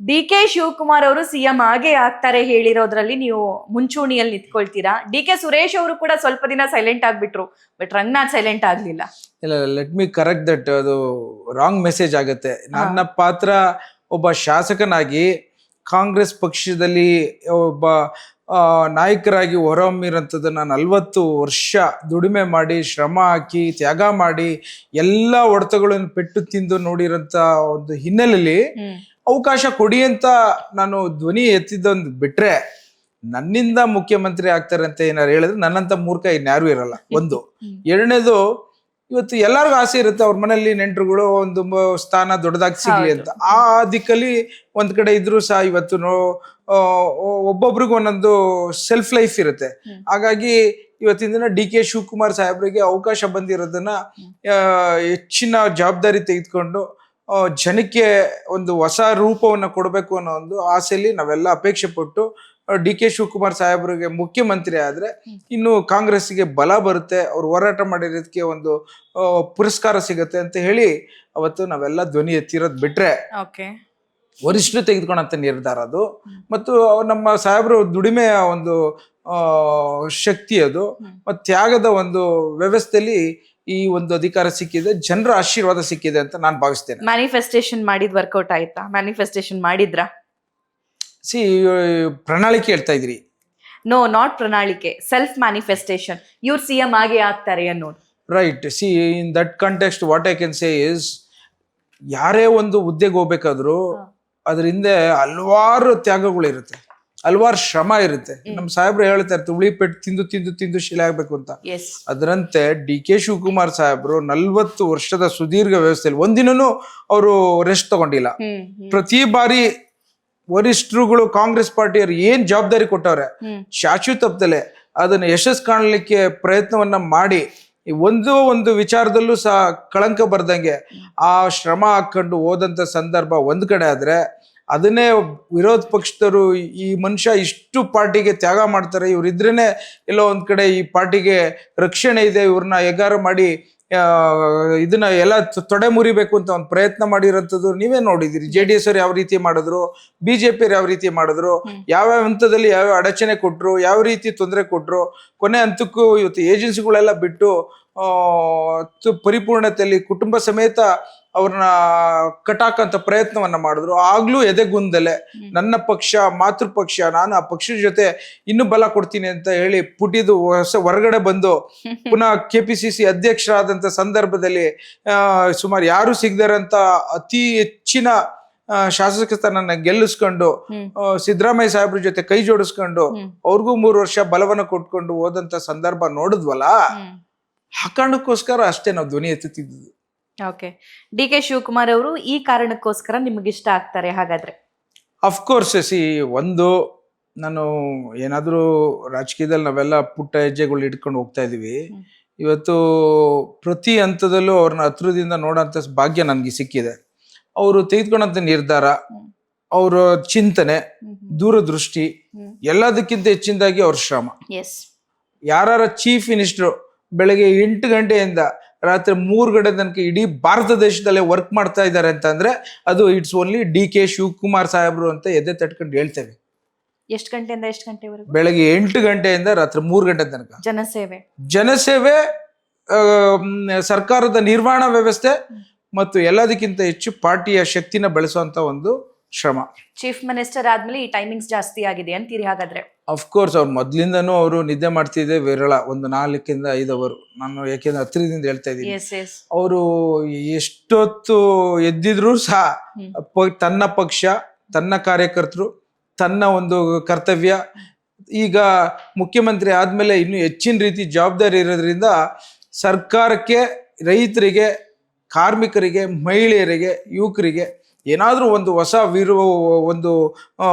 DK ಶಿವಕುಮಾರ್ ಅವರು CM ಆಗೇ ಆಗ್ತಾರೆ ಹೇಳಿರೋದ್ರಲ್ಲಿ ನೀವು ಮುಂಚೂಣಿಯಲ್ಲಿ ನಿಂತ್ಕೊಳ್ತೀರಾ? DK ಸುರೇಶ್ ಅವರು ಕೂಡ ಸ್ವಲ್ಪ ದಿನ ಸೈಲೆಂಟ್ ಆಗ್ಬಿಟ್ರು, ಬಟ್ ರಂಗನಾಥ್ ಸೈಲೆಂಟ್ ಆಗ್ಲಿಲ್ಲ. ಇಲ್ಲ, ಲೆಟ್ ಮಿ ಕರೆಕ್ಟ್ ದಟ್. ಅದು ರಾಂಗ್ ಮೆಸೇಜ್ ಆಗುತ್ತೆ. ನನ್ನ ಪಾತ್ರ ಒಬ್ಬ ಶಾಸಕನಾಗಿ ಕಾಂಗ್ರೆಸ್ ಪಕ್ಷದಲ್ಲಿ ಒಬ್ಬ ನಾಯಕರಾಗಿ ಹೊರಹೊಮ್ಮಿರೋಂಥದ್ದನ್ನ 40 ವರ್ಷ ದುಡಿಮೆ ಮಾಡಿ, ಶ್ರಮ ಹಾಕಿ, ತ್ಯಾಗ ಮಾಡಿ, ಎಲ್ಲ ಹೊಡೆತಗಳನ್ನು ಪೆಟ್ಟು ತಿಂದು ನೋಡಿರೋಂಥ ಒಂದು ಹಿನ್ನೆಲೆಯಲ್ಲಿ ಅವಕಾಶ ಕೊಡಿ ಅಂತ ನಾನು ಧ್ವನಿ ಎತ್ತಿದ್ದೊಂದು ಬಿಟ್ರೆ, ನನ್ನಿಂದ ಮುಖ್ಯಮಂತ್ರಿ ಆಗ್ತಾರೆ ಅಂತ ಏನಾರು ಹೇಳಿದ್ರೆ ನನ್ನಂತ ಮೂರ್ಖ ಇನ್ಯಾರು ಇರಲ್ಲ. ಒಂದು. ಎರಡನೇದು, ಇವತ್ತು ಎಲ್ಲರಿಗೂ ಆಸೆ ಇರುತ್ತೆ ಅವ್ರ ಮನೆಯಲ್ಲಿ ನೆಂಟರುಗಳು ಒಂದು ಸ್ಥಾನ ದೊಡ್ಡದಾಗಿ ಸಿಗ್ಲಿ ಅಂತ. ಆ ದಿಕ್ಕಲ್ಲಿ ಒಂದ್ ಕಡೆ ಇದ್ರು ಸಹ ಇವತ್ತು ಒಬ್ಬೊಬ್ರಿಗೂ ಒಂದೊಂದು ಸೆಲ್ಫ್ ಲೈಫ್ ಇರುತ್ತೆ. ಹಾಗಾಗಿ ಇವತ್ತಿನ ದಿನ ಡಿ.ಕೆ. ಶಿವಕುಮಾರ್ ಸಾಹೇಬ್ರಿಗೆ ಅವಕಾಶ ಬಂದಿರೋದನ್ನ ಹೆಚ್ಚಿನ ಜವಾಬ್ದಾರಿ ತೆಗೆದುಕೊಂಡು ಜನಕ್ಕೆ ಒಂದು ಹೊಸ ರೂಪವನ್ನ ಕೊಡಬೇಕು ಅನ್ನೋ ಒಂದು ಆಸೆಯಲ್ಲಿ ನಾವೆಲ್ಲ ಅಪೇಕ್ಷೆ ಪಟ್ಟು ಡಿ.ಕೆ. ಶಿವಕುಮಾರ್ ಸಾಹೇಬ್ರಿಗೆ ಮುಖ್ಯಮಂತ್ರಿ ಆದ್ರೆ ಇನ್ನು ಕಾಂಗ್ರೆಸ್ಗೆ ಬಲ ಬರುತ್ತೆ, ಅವ್ರು ಹೋರಾಟ ಮಾಡಿರೋದಕ್ಕೆ ಒಂದು ಪುರಸ್ಕಾರ ಸಿಗತ್ತೆ ಅಂತ ಹೇಳಿ ಅವತ್ತು ನಾವೆಲ್ಲ ಧ್ವನಿ ಎತ್ತಿರೋದ್ ಬಿಟ್ರೆ, ವರಿಷ್ಠರು ತೆಗೆದುಕೊಂಡಂತ ನಿರ್ಧಾರ ಅದು. ಮತ್ತು ನಮ್ಮ ಸಾಹೇಬ್ರು ದುಡಿಮೆಯ ಒಂದು ಶಕ್ತಿ ಅದು, ಮತ್ತು ತ್ಯಾಗದ ಒಂದು ವ್ಯವಸ್ಥೆಯಲ್ಲಿ ಈ ಒಂದು ಅಧಿಕಾರ ಸಿಕ್ಕಿದೆ, ಜನರ ಆಶೀರ್ವಾದ ಸಿಕ್ಕಿದೆ ಅಂತ ನಾನು ಭಾವಿಸ್ತೇನೆ. ಮ್ಯಾನಿಫೆಸ್ಟೇಷನ್ ಮಾಡಿದ್ ವರ್ಕೌಟ್ ಆಯ್ತಾ? ಮ್ಯಾನಿಫೆಸ್ಟೇಷನ್ ಮಾಡಿದ್ರಾ? ಪ್ರಣಾಳಿಕೆ ಹೇಳ್ತಾ ಇದ್ರಿ? ನೋ, ನಾಟ್ ಪ್ರಣಾಳಿಕೆ, ಸೆಲ್ಫ್ ಮ್ಯಾನಿಫೆಸ್ಟೇಷನ್. ಇವ್ರು ಸಿಎಂ ಆಗೇ ಆಗ್ತಾರೆ ಅನ್ನೋದು. Right. In that context what I can say is, ಯಾರೇ ಒಂದು ಹುದ್ದೆಗೆ ಹೋಗ್ಬೇಕಾದ್ರು ಅದ್ರ ಹಿಂದೆ ಹಲವಾರು ತ್ಯಾಗಗಳಿರುತ್ತೆ, ಹಲವಾರು ಶ್ರಮ ಇರುತ್ತೆ. ನಮ್ಮ ಸಾಹೇಬ್ರು ಹೇಳ್ತಾ ಇರ್ತಾರೆ ಉಳಿ ಪೆಟ್ಟು ತಿಂದು ತಿಂದು ತಿಂದು ಶಿಲೆ ಆಗ್ಬೇಕು ಅಂತ. ಅದರಂತೆ ಡಿ.ಕೆ. ಶಿವಕುಮಾರ್ ಸಾಹೇಬ್ರು 40 ವರ್ಷದ ಸುದೀರ್ಘ ವ್ಯವಸ್ಥೆಯಲ್ಲಿ ಒಂದಿನೂ ಅವರು ರೆಸ್ಟ್ ತಗೊಂಡಿಲ್ಲ. ಪ್ರತಿ ಬಾರಿ ವರಿಷ್ಠರುಗಳು ಕಾಂಗ್ರೆಸ್ ಪಾರ್ಟಿಯವರು ಏನ್ ಜವಾಬ್ದಾರಿ ಕೊಟ್ಟವ್ರೆ ಶಾಶ್ವತಪ್ತಲೆ ಅದನ್ನ ಯಶಸ್ಸು ಕಾಣಲಿಕ್ಕೆ ಪ್ರಯತ್ನವನ್ನ ಮಾಡಿ ಒಂದು ವಿಚಾರದಲ್ಲೂ ಸಹ ಕಳಂಕ ಬರ್ದಂಗೆ ಆ ಶ್ರಮ ಹಾಕೊಂಡು ಹೋದಂತ ಸಂದರ್ಭ ಒಂದ್ ಕಡೆ ಆದ್ರೆ, ಅದನ್ನೇ ವಿರೋಧ ಪಕ್ಷದವರು ಈ ಮನುಷ್ಯ ಇಷ್ಟು ಪಾರ್ಟಿಗೆ ತ್ಯಾಗ ಮಾಡ್ತಾರೆ, ಇವ್ರಿದ್ರೇನೆ ಎಲ್ಲೋ ಒಂದ್ ಕಡೆ ಈ ಪಾರ್ಟಿಗೆ ರಕ್ಷಣೆ ಇದೆ, ಇವ್ರನ್ನ ಹೆಗಾರ ಮಾಡಿ ಇದನ್ನ ಎಲ್ಲ ತೊಡೆ ಮುರಿಬೇಕು ಅಂತ ಒಂದು ಪ್ರಯತ್ನ ಮಾಡಿರೋಂಥದ್ದು ನೀವೇ ನೋಡಿದಿರಿ. JDS ಅವ್ರು ಯಾವ ರೀತಿ ಮಾಡಿದ್ರು, BJP ಅವ್ರು ಯಾವ ರೀತಿ ಮಾಡಿದ್ರು, ಯಾವ್ಯಾವ ಹಂತದಲ್ಲಿ ಯಾವ್ಯಾವ ಅಡಚಣೆ ಕೊಟ್ರು, ಯಾವ ರೀತಿ ತೊಂದರೆ ಕೊಟ್ರು, ಕೊನೆ ಹಂತಕ್ಕೂ ಇವತ್ತು ಏಜೆನ್ಸಿಗಳೆಲ್ಲ ಬಿಟ್ಟು ಪರಿಪೂರ್ಣತೆಯಲ್ಲಿ ಕುಟುಂಬ ಸಮೇತ ಅವ್ರನ್ನ ಕಟಾಕಂತ ಪ್ರಯತ್ನವನ್ನ ಮಾಡಿದ್ರು. ಆಗ್ಲೂ ಎದೆಗುಂದಲೆ ನನ್ನ ಪಕ್ಷ ಮಾತೃಪಕ್ಷ, ನಾನು ಆ ಪಕ್ಷದ ಜೊತೆ ಇನ್ನೂ ಬಲ ಕೊಡ್ತೀನಿ ಅಂತ ಹೇಳಿ ಪುಟಿದು ಹೊರಗಡೆ ಬಂದು ಪುನಃ KPCC ಅಧ್ಯಕ್ಷರಾದಂತ ಸಂದರ್ಭದಲ್ಲಿ ಸುಮಾರು ಯಾರು ಸಿಗದಾರಂತ ಅತಿ ಹೆಚ್ಚಿನ ಶಾಸಕ ಸ್ಥಾನನ ಗೆಲ್ಲಿಸ್ಕೊಂಡು ಸಿದ್ದರಾಮಯ್ಯ ಸಾಹೇಬ್ರ ಜೊತೆ ಕೈ ಜೋಡಿಸ್ಕೊಂಡು ಅವ್ರಿಗೂ 3 ವರ್ಷ ಬಲವನ್ನ ಕೊಟ್ಕೊಂಡು ಹೋದಂತ ಸಂದರ್ಭ ನೋಡಿದ್ವಲ್ಲ. ಆ ಕಾರಣಕ್ಕೋಸ್ಕರ ಅಷ್ಟೇ ನಾವು ಧ್ವನಿ ಎತ್ತುತ್ತಿದ್ದು. ಓಕೆ, ಡಿ.ಕೆ. ಶಿವಕುಮಾರ್ ಅವರು ಈ ಕಾರಣಕ್ಕೋಸ್ಕರ ನಿಮ್ಗೆ ಇಷ್ಟ ಆಗ್ತಾರೆ ಹಾಗಾದ್ರೆ? ಅಫ್ಕೋರ್ಸ್. ಒಂದು, ನಾನು ಏನಾದ್ರೂ ರಾಜಕೀಯದಲ್ಲಿ ನಾವೆಲ್ಲ ಪುಟ್ಟ ಹೆಜ್ಜೆಗಳು ಇಟ್ಕೊಂಡು ಹೋಗ್ತಾ ಇದೀವಿ. ಇವತ್ತು ಪ್ರತಿ ಹಂತದಲ್ಲೂ ಅವ್ರನ್ನ ಹತ್ರದಿಂದ ನೋಡೋಂಥ ಭಾಗ್ಯ ನನ್ಗೆ ಸಿಕ್ಕಿದೆ. ಅವರು ತೆಗೆದುಕೊಂಡಂತ ನಿರ್ಧಾರ, ಅವರ ಚಿಂತನೆ, ದೂರದೃಷ್ಟಿ, ಎಲ್ಲದಕ್ಕಿಂತ ಹೆಚ್ಚಿನದಾಗಿ ಅವ್ರ ಶ್ರಮ. ಯಾರ ಚೀಫ್ ಮಿನಿಸ್ಟರ್ ಬೆಳಗ್ಗೆ 8 ಗಂಟೆಯಿಂದ ರಾತ್ರಿ 3 ಗಂಟೆ ತನಕ ಇಡೀ ಭಾರತ ದೇಶದಲ್ಲೇ ವರ್ಕ್ ಮಾಡ್ತಾ ಇದ್ದಾರೆ ಅಂತಂದ್ರೆ ಅದು ಇಟ್ಸ್ ಓನ್ಲಿ ಡಿ.ಕೆ. ಶಿವಕುಮಾರ್ ಸಾಹೇಬ್ರು ಅಂತ ಎದೆ ತಟ್ಕೊಂಡು ಹೇಳ್ತೇವೆ. ಎಷ್ಟು ಗಂಟೆಯಿಂದ ಎಷ್ಟು ಗಂಟೆವರೆಗೂ? ಬೆಳಗ್ಗೆ 8 ಗಂಟೆಯಿಂದ ರಾತ್ರಿ 3 ಗಂಟೆ ತನಕ ಜನಸೇವೆ, ಸರ್ಕಾರದ ನಿರ್ವಹಣಾ ವ್ಯವಸ್ಥೆ ಮತ್ತು ಎಲ್ಲದಕ್ಕಿಂತ ಹೆಚ್ಚು ಪಾರ್ಟಿಯ ಶಕ್ತಿನ ಬೆಳೆಸುವಂತ ಒಂದು ಶ್ರಮ. ಚೀಫ್ ಮಿನಿಸ್ಟರ್ ಆದ್ಮೇಲೆ ಈ ಟೈಮಿಂಗ್ಸ್ ಜಾಸ್ತಿ ಆಗಿದೆ ಅಂತೀರಿ ಹಾಗಾದ್ರೆ? ಅಫ್ಕೋರ್ಸ್. ಅವ್ರು ಮೊದ್ಲಿಂದನೂ ಅವರು ನಿದ್ದೆ ಮಾಡ್ತಿದ್ದೆ ವಿರಳ, ಒಂದು 4 ರಿಂದ 5 ಅವರು. ನಾನು ಯಾಕೆಂದ್ರೆ ಹತ್ತಿರದಿಂದ ಹೇಳ್ತಾ ಇದ್ದೀನಿ, ಅವರು ಎಷ್ಟೊತ್ತು ಎದ್ದಿದ್ರು ಸಹ ತನ್ನ ಪಕ್ಷ, ತನ್ನ ಕಾರ್ಯಕರ್ತರು, ತನ್ನ ಒಂದು ಕರ್ತವ್ಯ, ಈಗ ಮುಖ್ಯಮಂತ್ರಿ ಆದ್ಮೇಲೆ ಇನ್ನು ಹೆಚ್ಚಿನ ರೀತಿ ಜವಾಬ್ದಾರಿ ಇರೋದ್ರಿಂದ ಸರ್ಕಾರಕ್ಕೆ, ರೈತರಿಗೆ, ಕಾರ್ಮಿಕರಿಗೆ, ಮಹಿಳೆಯರಿಗೆ, ಯುವಕರಿಗೆ ಏನಾದ್ರೂ ಒಂದು ಒಂದು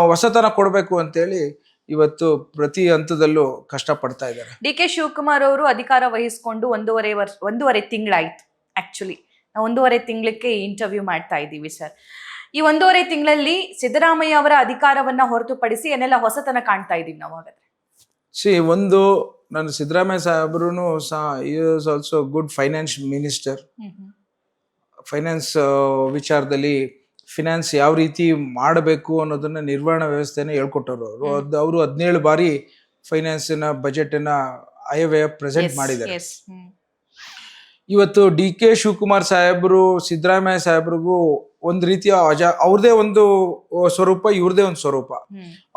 ಹೊಸತನ ಕೊಡಬೇಕು ಅಂತೇಳಿ ಇವತ್ತು ಪ್ರತಿ ಹಂತದಲ್ಲೂ ಕಷ್ಟಪಡ್ತಾ ಇದ್ದಾರೆ. ಡಿ.ಕೆ. ಶಿವಕುಮಾರ್ ಅವರು ಅಧಿಕಾರ ವಹಿಸ್ಕೊಂಡು 1.5 ತಿಂಗಳಾಯ್ತು. ಆಕ್ಚುಲಿ ನಾವು 1.5 ತಿಂಗಳಕ್ಕೆ ಇಂಟರ್ವ್ಯೂ ಮಾಡ್ತಾ ಇದ್ದೀವಿ ಸರ್. ಈ 1.5 ತಿಂಗಳಲ್ಲಿ ಸಿದ್ದರಾಮಯ್ಯ ಅವರ ಅಧಿಕಾರವನ್ನ ಹೊರತುಪಡಿಸಿ ಏನೆಲ್ಲ ಹೊಸತನ ಕಾಣ್ತಾ ಇದೀವಿ ನಾವು ಹಾಗಾದ್ರೆ? ಒಂದು, ನಾನು ಸಿದ್ದರಾಮಯ್ಯ ಸಾಹೇಬ್ರು ಸಹ is also good finance minister. Finance ವಿಚಾರದಲ್ಲಿ ಫಿನಾನ್ಸ್ ಯಾವ ರೀತಿ ಮಾಡಬೇಕು ಅನ್ನೋದನ್ನ ನಿರ್ವಹಣಾ ವ್ಯವಸ್ಥೆನ ಹೇಳ್ಕೊಟ್ಟರು ಅವರು. 17 ಬಾರಿ ಫೈನಾನ್ಸಿನ ಬಜೆಟ್ನ ಆಯವ್ಯಯ ಪ್ರೆಸೆಂಟ್ ಮಾಡಿದ್ದಾರೆ. ಇವತ್ತು ಡಿ.ಕೆ. ಶಿವಕುಮಾರ್ ಸಾಹೇಬರು ಸಿದ್ದರಾಮಯ್ಯ ಸಾಹೇಬ್ರಿಗೂ ಒಂದು ರೀತಿಯ ಅವ್ರದೇ ಒಂದು ಸ್ವರೂಪ, ಇವ್ರದೇ ಒಂದು ಸ್ವರೂಪ.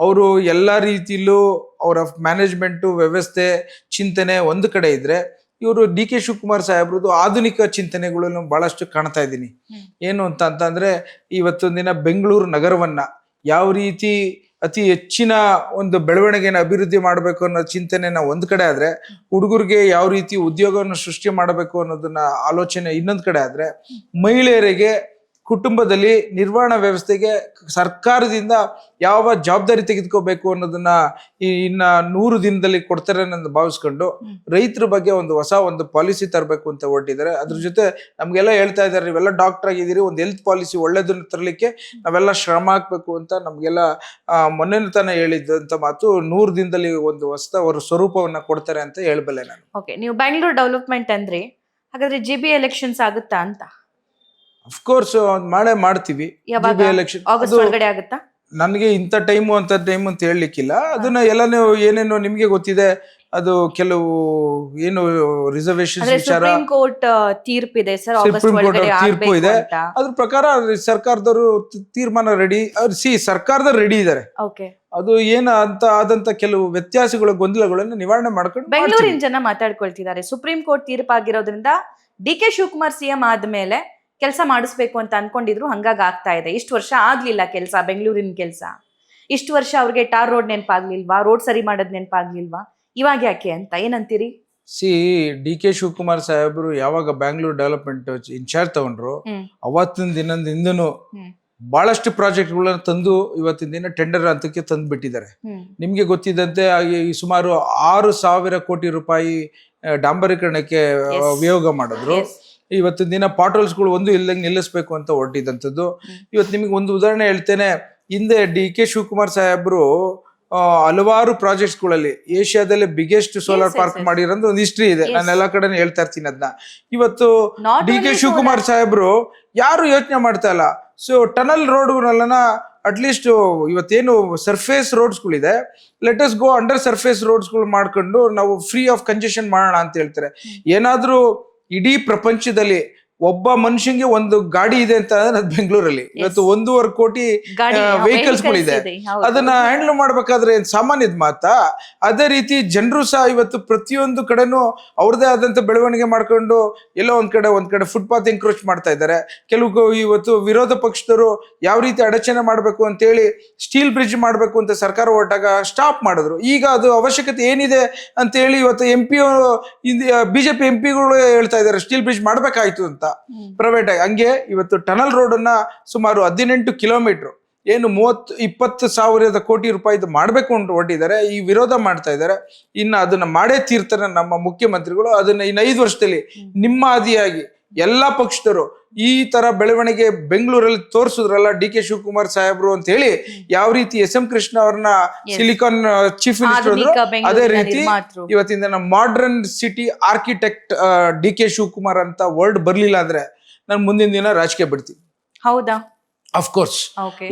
ಅವರು ಎಲ್ಲ ರೀತಿಲೂ ಅವರ ಮ್ಯಾನೇಜ್ಮೆಂಟು, ವ್ಯವಸ್ಥೆ, ಚಿಂತನೆ ಒಂದು ಕಡೆ ಇದ್ರೆ, ಇವರು ಡಿ ಕೆ ಶಿವಕುಮಾರ್ ಸಾಹೇಬ್ರದ್ದು ಆಧುನಿಕ ಚಿಂತನೆಗಳನ್ನು ಬಹಳಷ್ಟು ಕಾಣ್ತಾ ಇದ್ದೀನಿ. ಏನು ಅಂತಂದ್ರೆ ಇವತ್ತೊಂದು ದಿನ ಬೆಂಗಳೂರು ನಗರವನ್ನ ಯಾವ ರೀತಿ ಅತಿ ಹೆಚ್ಚಿನ ಒಂದು ಬೆಳವಣಿಗೆನ ಅಭಿವೃದ್ಧಿ ಮಾಡಬೇಕು ಅನ್ನೋ ಚಿಂತನೆನ ಒಂದ್ ಕಡೆ ಆದ್ರೆ, ಹುಡುಗರಿಗೆ ಯಾವ ರೀತಿ ಉದ್ಯೋಗವನ್ನು ಸೃಷ್ಟಿ ಮಾಡಬೇಕು ಅನ್ನೋದನ್ನ ಆಲೋಚನೆ ಇನ್ನೊಂದ್ ಕಡೆ ಆದ್ರೆ, ಮಹಿಳೆಯರಿಗೆ ಕುಟುಂಬದಲ್ಲಿ ನಿರ್ವಹಣಾ ವ್ಯವಸ್ಥೆಗೆ ಸರ್ಕಾರದಿಂದ ಯಾವ ಜವಾಬ್ದಾರಿ ತೆಗೆದುಕೋಬೇಕು ಅನ್ನೋದನ್ನ ಇನ್ನ 100 ದಿನದಲ್ಲಿ ಕೊಡ್ತಾರೆ ಅನ್ನೋದು ಭಾವಿಸ್ಕೊಂಡು ರೈತರ ಬಗ್ಗೆ ಒಂದು ಪಾಲಿಸಿ ತರಬೇಕು ಅಂತ ಹೊರಟಿದ್ದಾರೆ. ಅದ್ರ ಜೊತೆ ನಮ್ಗೆಲ್ಲ ಹೇಳ್ತಾ ಇದ್ದಾರೆ, ನೀವೆಲ್ಲ ಡಾಕ್ಟರ್ ಆಗಿದ್ದೀರಿ, ಒಂದು ಹೆಲ್ತ್ ಪಾಲಿಸಿ ಒಳ್ಳೇದನ್ನ ತರಲಿಕ್ಕೆ ನಾವೆಲ್ಲ ಶ್ರಮ ಹಾಕ್ಬೇಕು ಅಂತ ನಮ್ಗೆಲ್ಲ ಮೊನ್ನೆ ತಾನೇ ಹೇಳಿದ್ದಂತ ಮಾತು. 100 ದಿನದಲ್ಲಿ ಒಂದು ಹೊಸ ಸ್ವರೂಪವನ್ನ ಕೊಡ್ತಾರೆ ಅಂತ ಹೇಳಬಲ್ಲೆ ನಾನು. ಓಕೆ, ನೀವು ಬ್ಯಾಂಗ್ಳೂರ್ ಡೆವಲಪ್ಮೆಂಟ್ ಅಂದ್ರೆ ಹಾಗಾದ್ರೆ GB ಎಲೆಕ್ಷನ್ಸ್ ಆಗುತ್ತಾ ಅಂತ? ಅಫ್ಕೋರ್ಸ್ ಮಾಡ್ತೀವಿ. ಆಗಸ್ಟ್ ಒಳಗಡೆ ಆಗುತ್ತಾ? ನನಗೆ ಇಂಥ ಟೈಮು ಅಂತ ಹೇಳಲಿಕ್ಕಿಲ್ಲ. ಅದನ್ನ ಎಲ್ಲಾನು ಏನೇನೋ ನಿಮ್ಗೆ ಗೊತ್ತಿದೆ. ಅದು ಕೆಲವು ಏನು ರಿಸರ್ವೇಶನ್ ವಿಚಾರ, ಸುಪ್ರೀಂ ಕೋರ್ಟ್ ತೀರ್ಪಿದೆ ಸರ್, ಸುಪ್ರೀಂ ಕೋರ್ಟ್ ತೀರ್ಪು ಇದೆ. ಅದ್ರ ಪ್ರಕಾರ ಸರ್ಕಾರದವರು ತೀರ್ಮಾನ ರೆಡಿ, ಸರ್ಕಾರದವ್ರು ರೆಡಿ ಇದ್ದಾರೆ. ಅದು ಆದಂತ ಕೆಲವು ವ್ಯತ್ಯಾಸಗಳು, ಗೊಂದಲಗಳನ್ನು ನಿವಾರಣೆ ಮಾಡ್ಕೊಂಡು ಬೆಂಗಳೂರಿನ ಜನ ಮಾತಾಡ್ಕೊಳ್ತಿದ್ದಾರೆ. ಸುಪ್ರೀಂ ಕೋರ್ಟ್ ತೀರ್ಪಾಗಿರೋದ್ರಿಂದ DK ಶಿವಕುಮಾರ್ CM ಆದ್ಮೇಲೆ ಕೆಲಸ ಮಾಡಿಸ್ಬೇಕು ಅಂತ ಅನ್ಕೊಂಡಿದ್ರು, ಹಂಗಾಗಿ ಆಗ್ತಾ ಇದೆ. ಇಷ್ಟು ವರ್ಷ ಆಗ್ಲಿಲ್ಲ ಕೆಲಸ, ಬೆಂಗಳೂರಿನ ಕೆಲಸ. ಇಷ್ಟು ವರ್ಷ ಅವ್ರಿಗೆ ಟಾರ್ ರೋಡ್ ನೆನಪಾಗ್ಲಿಲ್ವಾ, ರೋಡ್ ಸರಿ ಮಾಡೋದ್ ನೆನಪಾಗ್ಲಿಲ್ವಾ, ಇವಾಗ ಯಾಕೆ ಅಂತ ಏನಂತೀರಿ? DK ಶಿವಕುಮಾರ್ ಸಾಹೇಬರು ಯಾವಾಗ ಬ್ಯಾಂಗ್ಳೂರ್ ಡೆವಲಪ್ಮೆಂಟ್ ಇನ್ಚಾರ್ಜ್ ತಗೊಂಡ್ರು, ಅವತ್ತಿನ ದಿನದಿಂದನೂ ಬಹಳಷ್ಟು ಪ್ರಾಜೆಕ್ಟ್ಗಳನ್ನ ತಂದು ಇವತ್ತಿನ ದಿನ ಟೆಂಡರ್ ಹಂತಕ್ಕೆ ತಂದು ಬಿಟ್ಟಿದ್ದಾರೆ. ನಿಮ್ಗೆ ಗೊತ್ತಿದ್ದಂತೆ ಸುಮಾರು 6,000 ಕೋಟಿ ರೂಪಾಯಿ ಡಾಂಬರೀಕರಣಕ್ಕೆ ವಿಯೋಗ ಮಾಡಿದ್ರು. ಇವತ್ತಿನ ದಿನ ಪಾಟೋಲ್ಸ್ಗಳು ಒಂದು ಇಲ್ಲದಂಗೆ ನಿಲ್ಲಿಸ್ಬೇಕು ಅಂತ ಹೊರಟಿದ್ದಂಥದ್ದು. ಇವತ್ತು ನಿಮಗೆ ಒಂದು ಉದಾಹರಣೆ ಹೇಳ್ತೇನೆ. ಹಿಂದೆ DK ಶಿವಕುಮಾರ್ ಸಾಹೇಬ್ರು ಹಲವಾರು ಪ್ರಾಜೆಕ್ಟ್ಸ್ಗಳಲ್ಲಿ ಏಷ್ಯಾದಲ್ಲೇ ಬಿಗ್ಗೆಸ್ಟ್ ಸೋಲಾರ್ ಪಾರ್ಕ್ ಮಾಡಿರೋದು ಒಂದು ಹಿಸ್ಟ್ರಿ ಇದೆ. ನಾನು ಎಲ್ಲಾ ಕಡೆ ಹೇಳ್ತಾ ಇರ್ತೀನಿ ಅದನ್ನ. ಇವತ್ತು DK ಶಿವಕುಮಾರ್ ಸಾಹೇಬ್ರು ಯಾರು ಯೋಚನೆ ಮಾಡ್ತಾ ಇಲ್ಲ. ಸೊ ಟನಲ್ ರೋಡ್ಗಳನ್ನ ಅಟ್ಲೀಸ್ಟ್ ಇವತ್ತೇನು ಸರ್ಫೇಸ್ ರೋಡ್ಸ್ಗಳಿದೆ, let us go under surface ರೋಡ್ಸ್ಗಳು ಮಾಡ್ಕೊಂಡು ನಾವು ಫ್ರೀ ಆಫ್ ಕಂಜೆಷನ್ ಮಾಡೋಣ ಅಂತ ಹೇಳ್ತಾರೆ. ಏನಾದ್ರೂ ಇಡೀ ಪ್ರಪಂಚದಲ್ಲಿ ಒಬ್ಬ ಮನುಷ್ಯಂಗೆ ಒಂದು ಗಾಡಿ ಇದೆ ಅಂತ ಅಂದ್ರೆ ಅದು ಬೆಂಗಳೂರಲ್ಲಿ. ಇವತ್ತು 1.5 ಕೋಟಿ ವೆಹಿಕಲ್ಸ್ ಗಳಿದೆ. ಅದನ್ನ ಹ್ಯಾಂಡಲ್ ಮಾಡ್ಬೇಕಾದ್ರೆ ಏನ್ ಸಾಮಾನ್ಯದ ಮಾತಾ? ಅದೇ ರೀತಿ ಜನರು ಸಹ ಇವತ್ತು ಪ್ರತಿಯೊಂದು ಕಡೆನೂ ಅವ್ರದೇ ಆದಂತ ಬೆಳವಣಿಗೆ ಮಾಡ್ಕೊಂಡು ಎಲ್ಲೋ ಒಂದ್ ಕಡೆ ಫುಟ್ಪಾತ್ ಎಂಕ್ರೋಚ್ ಮಾಡ್ತಾ ಇದ್ದಾರೆ. ಕೆಲವು ಇವತ್ತು ವಿರೋಧ ಪಕ್ಷದವರು ಯಾವ ರೀತಿ ಅಡಚಣೆ ಮಾಡ್ಬೇಕು ಅಂತ ಹೇಳಿ ಸ್ಟೀಲ್ ಬ್ರಿಡ್ಜ್ ಮಾಡ್ಬೇಕು ಅಂತ ಸರ್ಕಾರ ಹೊರಟಾಗ ಸ್ಟಾಪ್ ಮಾಡಿದ್ರು. ಈಗ ಅದು ಅವಶ್ಯಕತೆ ಏನಿದೆ ಅಂತ ಹೇಳಿ ಇವತ್ತು BJP MP ಗಳು ಹೇಳ್ತಾ ಇದ್ದಾರೆ ಸ್ಟೀಲ್ ಬ್ರಿಡ್ಜ್ ಮಾಡ್ಬೇಕಾಯ್ತು ಅಂತ ಪ್ರೈವೇಟ್ ಆಗಿ. ಹಂಗೆ ಇವತ್ತು ಟನಲ್ ರೋಡ್ ಅನ್ನ ಸುಮಾರು 18 ಕಿಲೋಮೀಟರ್ ಏನು 20 ಸಾವಿರದ ಕೋಟಿ ರೂಪಾಯಿದು ಮಾಡ್ಬೇಕು ಅಂತ ಹೊರಟಿದ್ದಾರೆ. ಈ ವಿರೋಧ ಮಾಡ್ತಾ ಇದ್ದಾರೆ. ಇನ್ನು ಅದನ್ನ ಮಾಡೇ ತೀರ್ತಾರೆ ನಮ್ಮ ಮುಖ್ಯಮಂತ್ರಿಗಳು. ಅದನ್ನ ಇನ್ನು 5 ವರ್ಷದಲ್ಲಿ ನಿಮ್ಮ ಆದಿಯಾಗಿ ಎಲ್ಲಾ ಪಕ್ಷದವರು ಈ ತರ ಬೆಳವಣಿಗೆ ಬೆಂಗಳೂರಲ್ಲಿ ತೋರಿಸಿದ್ರಲ್ಲ DK ಶಿವಕುಮಾರ್ ಸಾಹೇಬ್ರು ಅಂತ ಹೇಳಿ, ಯಾವ ರೀತಿ SM ಕೃಷ್ಣ ಅವ್ರನ್ನ ಸಿಲಿಕಾನ್ ಚೀಫ್ ಮಿನಿಸ್ಟರ್ ಅಂದ್ರು, ಅದೇ ರೀತಿ ಇವತ್ತಿನ ನಮ್ಮ modern city architect DK Shivakumar ಅಂತ ವರ್ಡ್ ಬರ್ಲಿಲ್ಲ ಅಂದ್ರೆ ನಾನು ಮುಂದಿನ ದಿನ ರಾಜಕೀಯ ಬಿಡ್ತೀನಿ. ಹೌದಾ? ಅಫ್ಕೋರ್ಸ್.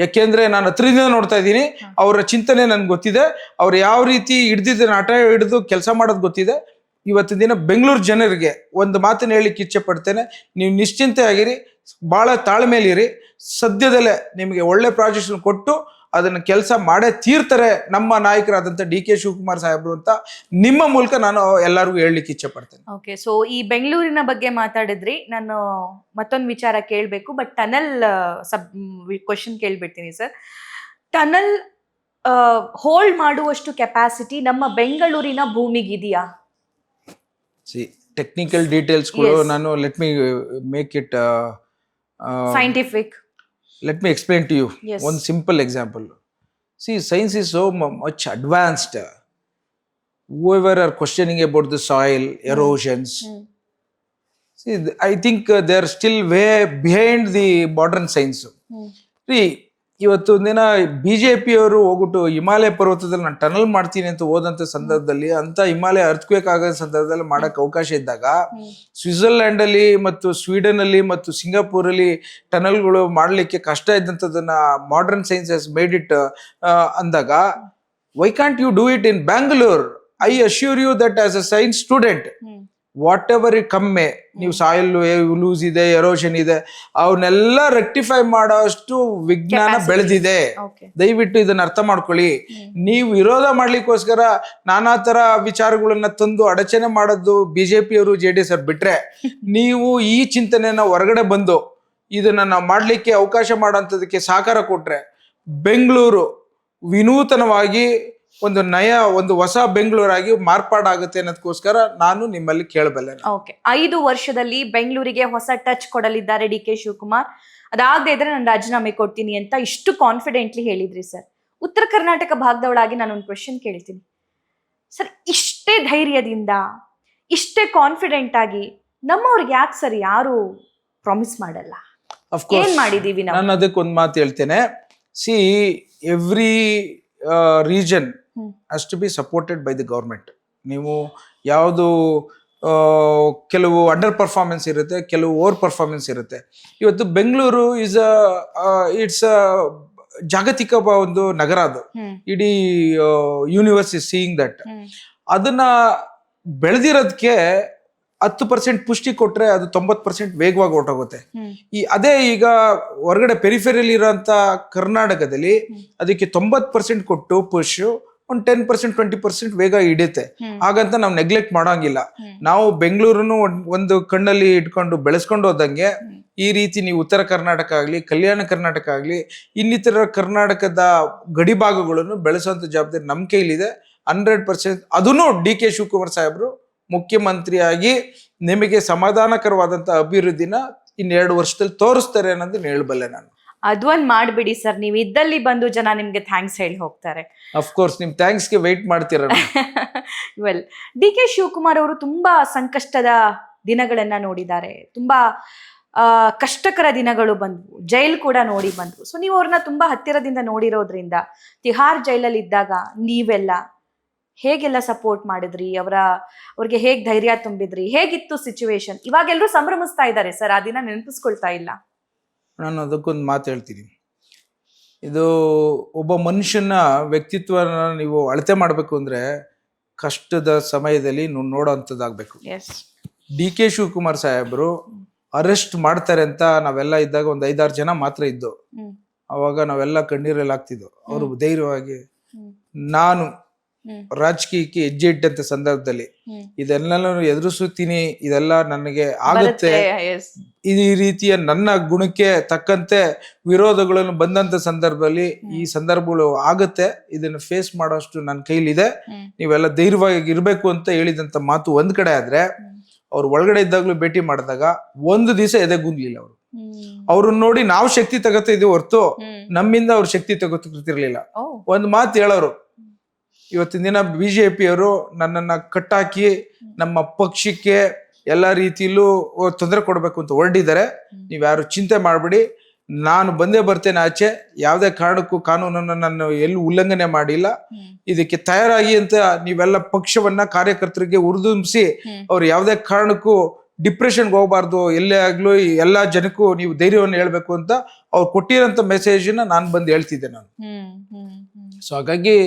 ಯಾಕೆಂದ್ರೆ ನಾನು ಹತ್ರದಿಂದ ನೋಡ್ತಾ ಇದ್ದೀನಿ. ಅವರ ಚಿಂತನೆ ನನ್ಗೆ ಗೊತ್ತಿದೆ. ಅವ್ರು ಯಾವ ರೀತಿ ಹಿಡಿದು ಕೆಲಸ ಮಾಡೋದು ಗೊತ್ತಿದೆ. ಇವತ್ತಿನ ದಿನ ಬೆಂಗಳೂರು ಜನರಿಗೆ ಒಂದು ಮಾತನ್ನ ಹೇಳಿಕ್ಕೆ ಇಚ್ಛೆ ಪಡ್ತೇನೆ. ನೀವು ನಿಶ್ಚಿಂತೆ ಆಗಿರಿ, ಬಹಳ ತಾಳ್ಮೇಲಿರಿ. ಸದ್ಯದಲ್ಲೇ ನಿಮಗೆ ಒಳ್ಳೆ ಪ್ರಾಜೆಕ್ಟ್ ಕೊಟ್ಟು ಅದನ್ನ ಕೆಲಸ ಮಾಡೇ ತೀರ್ತಾರೆ ನಮ್ಮ ನಾಯಕರಾದಂತ DK ಶಿವಕುಮಾರ್ ಸಾಹೇಬ್ರು ಅಂತ ನಿಮ್ಮ ಮೂಲಕ ನಾನು ಎಲ್ಲರಿಗೂ ಹೇಳಲಿಕ್ಕೆ ಇಚ್ಛೆ ಪಡ್ತೇನೆ. ಓಕೆ, ಸೊ ಈ ಬೆಂಗಳೂರಿನ ಬಗ್ಗೆ ಮಾತಾಡಿದ್ರಿ. ನಾನು ಮತ್ತೊಂದು ವಿಚಾರ ಕೇಳಬೇಕು, ಬಟ್ ಟನಲ್ ಕ್ವಶನ್ ಕೇಳ್ಬಿಡ್ತೀನಿ ಸರ್. ಟನಲ್ ಹೋಲ್ಡ್ ಮಾಡುವಷ್ಟು ಕೆಪಾಸಿಟಿ ನಮ್ಮ ಬೆಂಗಳೂರಿನ ಭೂಮಿಗಿದೆಯಾ? ಟೆಕ್ನಿಕಲ್ ಡೀಟೇಲ್ಸ್ಗಳು ನಾನು let me make it scientific. Let me explain to you one simple example. See, science is so much advanced. Whoever are questioning about the soil, erosions, see, I think they are still way behind the modern science. See, ಇವತ್ತು ದಿನ BJP ಅವರು ಹೋಗ್ಬಿಟ್ಟು ಹಿಮಾಲಯ ಪರ್ವತದಲ್ಲಿ ನಾನು tunnel ಮಾಡ್ತೀನಿ ಅಂತ ಹೋದಂತ ಸಂದರ್ಭದಲ್ಲಿ, ಅಂತ ಹಿಮಾಲಯ ಅರ್ಥಕ್ವೇಕ್ ಆಗೋ ಸಂದರ್ಭದಲ್ಲಿ ಮಾಡಕ್ ಅವಕಾಶ ಇದ್ದಾಗ, ಸ್ವಿಟ್ಜರ್ಲ್ಯಾಂಡ್ ಅಲ್ಲಿ ಮತ್ತು ಸ್ವೀಡನ್ ಅಲ್ಲಿ ಮತ್ತು ಸಿಂಗಾಪುರ್ ಅಲ್ಲಿ ಟನಲ್ಗಳು ಮಾಡ್ಲಿಕ್ಕೆ ಕಷ್ಟ ಇದ್ದಂಥದನ್ನ modern science has made it ಅಂದಾಗ, why can't you do it in Bangalore? I assure you that as a science student, whatever ಕಮ್ಮಿ ನೀವು ಸಾಯಿಲ್ ಲೂಸ್ ಇದೆ, ಎರೋಷನ್ ಇದೆ, ಅವನ್ನೆಲ್ಲ ರೆಕ್ಟಿಫೈ ಮಾಡೋಷ್ಟು ವಿಜ್ಞಾನ ಬೆಳೆದಿದೆ. ದಯವಿಟ್ಟು ಇದನ್ನ ಅರ್ಥ ಮಾಡ್ಕೊಳ್ಳಿ. ನೀವು ವಿರೋಧ ಮಾಡ್ಲಿಕ್ಕೋಸ್ಕರ ನಾನಾ ತರ ವಿಚಾರಗಳನ್ನ ತಂದು ಅಡಚಣೆ ಮಾಡೋದು ಬಿಜೆಪಿಯವರು JDS ಅವ್ರು ಬಿಟ್ರೆ, ನೀವು ಈ ಚಿಂತನೆಯನ್ನ ಹೊರಗಡೆ ಬಂದು ಇದನ್ನ ನಾವು ಮಾಡ್ಲಿಕ್ಕೆ ಅವಕಾಶ ಮಾಡೋಂಥದಕ್ಕೆ ಸಹಕಾರ ಕೊಟ್ರೆ, ಬೆಂಗಳೂರು ವಿನೂತನವಾಗಿ ಒಂದು ಹೊಸ ಬೆಂಗಳೂರಾಗಿ ಮಾರ್ಪಾಡಾಗುತ್ತೆ ಅನ್ನೋದಕ್ಕೋಸ್ಕರ ನಾನು ನಿಮ್ಮಲ್ಲಿ ಕೇಳಬಲ್ಲೆ. ಓಕೆ, 5 ವರ್ಷದಲ್ಲಿ ಬೆಂಗಳೂರಿಗೆ ಹೊಸ ಟಚ್ ಕೊಡಲಿದ್ದಾರೆ DK ಶಿವಕುಮಾರ್. ಅದಾಗದೇ ಇದ್ರೆ ನಾನು ರಾಜೀನಾಮೆ ಕೊಡ್ತೀನಿ ಅಂತ ಇಷ್ಟು ಕಾನ್ಫಿಡೆಂಟ್ಲಿ ಹೇಳಿದ್ರಿ ಸರ್. ಉತ್ತರ ಕರ್ನಾಟಕ ಭಾಗದವಳಾಗಿ ನಾನು ಒಂದು ಕ್ವೆಶನ್ ಕೇಳ್ತೀನಿ ಸರ್. ಇಷ್ಟೇ ಧೈರ್ಯದಿಂದ, ಇಷ್ಟೇ ಕಾನ್ಫಿಡೆಂಟ್ ಆಗಿ ನಮ್ಮವ್ರಿಗೆ ಯಾಕೆ ಸರ್ ಯಾರು ಪ್ರಾಮಿಸ್ ಮಾಡಲ್ಲ? ಏನ್ ಮಾಡಿದೀವಿ ನಾವು? ನಾನು ಅದಕ್ಕೊಂದು ಮಾತು ಹೇಳ್ತೇನೆ. C, every region has to be supported by the government. ನೀವು ಯಾವುದು ಕೆಲವು ಅಂಡರ್ ಪರ್ಫಾರ್ಮೆನ್ಸ್ ಇರುತ್ತೆ, ಕೆಲವು ಓವರ್ ಪರ್ಫಾರ್ಮೆನ್ಸ್ ಇರುತ್ತೆ. ಇವತ್ತು ಬೆಂಗಳೂರು ಇಟ್ಸ್ ಜಾಗತಿಕ ಒಂದು ನಗರ. ಅದು ಇಡೀ ಯೂನಿವರ್ಸ್ ಇಸ್ ಸೀಯಿಂಗ್ ದಟ್. ಅದನ್ನ ಬೆಳೆದಿರೋದಕ್ಕೆ 10% ಪುಷ್ಟಿ ಕೊಟ್ರೆ ಅದು 90% ವೇಗವಾಗಿ ಹೊರಟೋಗುತ್ತೆ. ಅದೇ ಈಗ ಹೊರಗಡೆ ಪೆರಿಫೆರಿಯಲ್ಲಿ ಇರೋಂಥ ಕರ್ನಾಟಕದಲ್ಲಿ ಅದಕ್ಕೆ 90% ಕೊಟ್ಟು ಪುಷ್ ಒಂದು 10% 20% ವೇಗ ಹಿಡಿಯುತ್ತೆ. ಹಾಗಂತ ನಾವು ನೆಗ್ಲೆಕ್ಟ್ ಮಾಡೋಂಗಿಲ್ಲ. ನಾವು ಬೆಂಗಳೂರನ್ನು ಒಂದು ಕಣ್ಣಲ್ಲಿ ಇಟ್ಕೊಂಡು ಬೆಳೆಸ್ಕೊಂಡು ಹೋದಂಗೆ ಈ ರೀತಿ ನೀವು ಉತ್ತರ ಕರ್ನಾಟಕ ಆಗ್ಲಿ, ಕಲ್ಯಾಣ ಕರ್ನಾಟಕ ಆಗ್ಲಿ, ಇನ್ನಿತರ ಕರ್ನಾಟಕದ ಗಡಿ ಭಾಗಗಳನ್ನು ಬೆಳೆಸುವಂತ ಜವಾಬ್ದಾರಿ ನಮ್ಮ ಕೈಲಿದೆ 100%. ಅದನ್ನು DK ಶಿವಕುಮಾರ್ ಸಾಹೇಬ್ರು ಮುಖ್ಯಮಂತ್ರಿಯಾಗಿ ನಿಮಗೆ ಸಮಾಧಾನಕರವಾದಂತ ಅಭಿವೃದ್ಧಿನ 2 ವರ್ಷದಲ್ಲಿ ತೋರಿಸ್ತಾರೆ ಅನ್ನೋದನ್ನ ಹೇಳಬಲ್ಲೆ ನಾನು. ಅದೊಂದು ಮಾಡ್ಬಿಡಿ ಸರ್, ನೀವು ಇದ್ದಲ್ಲಿ ಬಂದು ಜನ ನಿಮ್ಗೆ ಥ್ಯಾಂಕ್ಸ್ ಹೇಳಿ ಹೋಗ್ತಾರೆ. ಅಫ್ಕೋರ್ಸ್ ನಿಮ್ ಥ್ಯಾಂಕ್ಸ್ಗೆ ವೆಯ್ಟ್ ಮಾಡ್ತೀರ. ವೆಲ್, DK ಶಿವಕುಮಾರ್ ಅವರು ತುಂಬಾ ಸಂಕಷ್ಟದ ದಿನಗಳನ್ನ ನೋಡಿದ್ದಾರೆ, ತುಂಬಾ ಕಷ್ಟಕರ ದಿನಗಳು ಬಂದ್ವು, ಜೈಲ್ ಕೂಡ ನೋಡಿ ಬಂದ್ವು. ಸೊ ನೀವು ಅವ್ರನ್ನ ತುಂಬಾ ಹತ್ತಿರದಿಂದ ನೋಡಿರೋದ್ರಿಂದ ತಿಹಾರ್ ಜೈಲಲ್ಲಿ ಇದ್ದಾಗ ನೀವೆಲ್ಲ ಹೇಗೆಲ್ಲ ಸಪೋರ್ಟ್ ಮಾಡಿದ್ರಿ, ಅವ್ರಿಗೆ ಹೇಗ್ ಧೈರ್ಯ ತುಂಬಿದ್ರಿ, ಹೇಗಿತ್ತು ಸಿಚುವೇಶನ್? ಇವಾಗೆಲ್ಲರೂ ಸಂಭ್ರಮಿಸ್ತಾ ಇದ್ದಾರೆ ಸರ್, ಆ ದಿನ ನೆನಪಿಸ್ಕೊಳ್ತಾ ಇಲ್ಲ. ನಾನು ಅದಕ್ಕೊಂದು ಮಾತು ಹೇಳ್ತೀನಿ. ಇದು ಒಬ್ಬ ಮನುಷ್ಯನ ವ್ಯಕ್ತಿತ್ವನ ನೀವು ಅಳತೆ ಮಾಡಬೇಕು ಅಂದ್ರೆ ಕಷ್ಟದ ಸಮಯದಲ್ಲಿ ನೋಡೋ ಅಂಥದ್ದಾಗಬೇಕು. DK ಶಿವಕುಮಾರ್ ಸಾಹೇಬರು ಅರೆಸ್ಟ್ ಮಾಡ್ತಾರೆ ಅಂತ ನಾವೆಲ್ಲ ಇದ್ದಾಗ ಒಂದು 5-6 ಜನ ಮಾತ್ರ ಇದ್ದು, ಅವಾಗ ನಾವೆಲ್ಲ ಕಣ್ಣೀರಲ್ಲಿ ಆಗ್ತಿದ್ವು. ಅವರು ಧೈರ್ಯವಾಗಿ, ನಾನು ರಾಜಕೀಯಕ್ಕೆ ಹೆಜ್ಜೆ ಇಟ್ಟಂತ ಸಂದರ್ಭದಲ್ಲಿ ಇದೆಲ್ಲ ಎದುರಿಸುತ್ತೀನಿ, ಇದೆಲ್ಲ ನನಗೆ ಆಗುತ್ತೆ, ಈ ರೀತಿಯ ನನ್ನ ಗುಣಕ್ಕೆ ತಕ್ಕಂತೆ ವಿರೋಧಗಳನ್ನು ಬಂದಂತ ಸಂದರ್ಭದಲ್ಲಿ ಈ ಸಂದರ್ಭಗಳು ಆಗುತ್ತೆ, ಇದನ್ನ ಫೇಸ್ ಮಾಡೋಷ್ಟು ನನ್ನ ಕೈಲಿದೆ, ನೀವೆಲ್ಲ ಧೈರ್ಯವಾಗಿ ಇರ್ಬೇಕು ಅಂತ ಹೇಳಿದಂತ ಮಾತು ಒಂದ್ ಕಡೆ ಆದ್ರೆ, ಅವ್ರು ಒಳಗಡೆ ಇದ್ದಾಗ್ಲೂ ಭೇಟಿ ಮಾಡಿದಾಗ ಒಂದು ದಿವಸ ಎದೆಗುಂದ್ಲಿಲ್ಲ. ಅವ್ರನ್ನ ನೋಡಿ ನಾವು ಶಕ್ತಿ ತಗೋತಾ ಇದೀವಿ ಹೊರ್ತು ನಮ್ಮಿಂದ ಅವ್ರ ಶಕ್ತಿ ತಗೋತಿರ್ಲಿಲ್ಲ. ಒಂದ್ ಮಾತು ಹೇಳೋರು, ಇವತ್ತಿನ ದಿನ ಬಿಜೆಪಿಯವರು ನನ್ನನ್ನ ಕಟ್ಟಾಕಿ ನಮ್ಮ ಪಕ್ಷಕ್ಕೆ ಎಲ್ಲಾ ರೀತಿಯಲ್ಲೂ ತೊಂದರೆ ಕೊಡ್ಬೇಕು ಅಂತ ಹೊರಡಿದ್ದಾರೆ. ನೀವ್ಯಾರು ಚಿಂತೆ ಮಾಡ್ಬಿಡಿ, ನಾನು ಬಂದೇ ಬರ್ತೇನೆ ಆಚೆ, ಯಾವುದೇ ಕಾರಣಕ್ಕೂ ಕಾನೂನನ್ನು ನಾನು ಎಲ್ಲೂ ಉಲ್ಲಂಘನೆ ಮಾಡಿಲ್ಲ, ಇದಕ್ಕೆ ತಯಾರಾಗಿ ಅಂತ ನೀವೆಲ್ಲ ಪಕ್ಷವನ್ನ ಕಾರ್ಯಕರ್ತರಿಗೆ ಉರಿದುಂಬಿಸಿ ಅವ್ರು ಯಾವುದೇ ಕಾರಣಕ್ಕೂ ಡಿಪ್ರೆಷನ್ಗೆ ಹೋಗ್ಬಾರ್ದು, ಎಲ್ಲೇ ಆಗ್ಲೂ ಎಲ್ಲಾ ಜನಕ್ಕೂ ನೀವು ಧೈರ್ಯವನ್ನು ಹೇಳ್ಬೇಕು ಅಂತ ಅವ್ರು ಕೊಟ್ಟಿರೋಂಥ ಮೆಸೇಜ್ನ ನಾನು ಬಂದು ಹೇಳ್ತಿದ್ದೆ ನಾನು. ಸೊ ಹಾಗಾಗಿ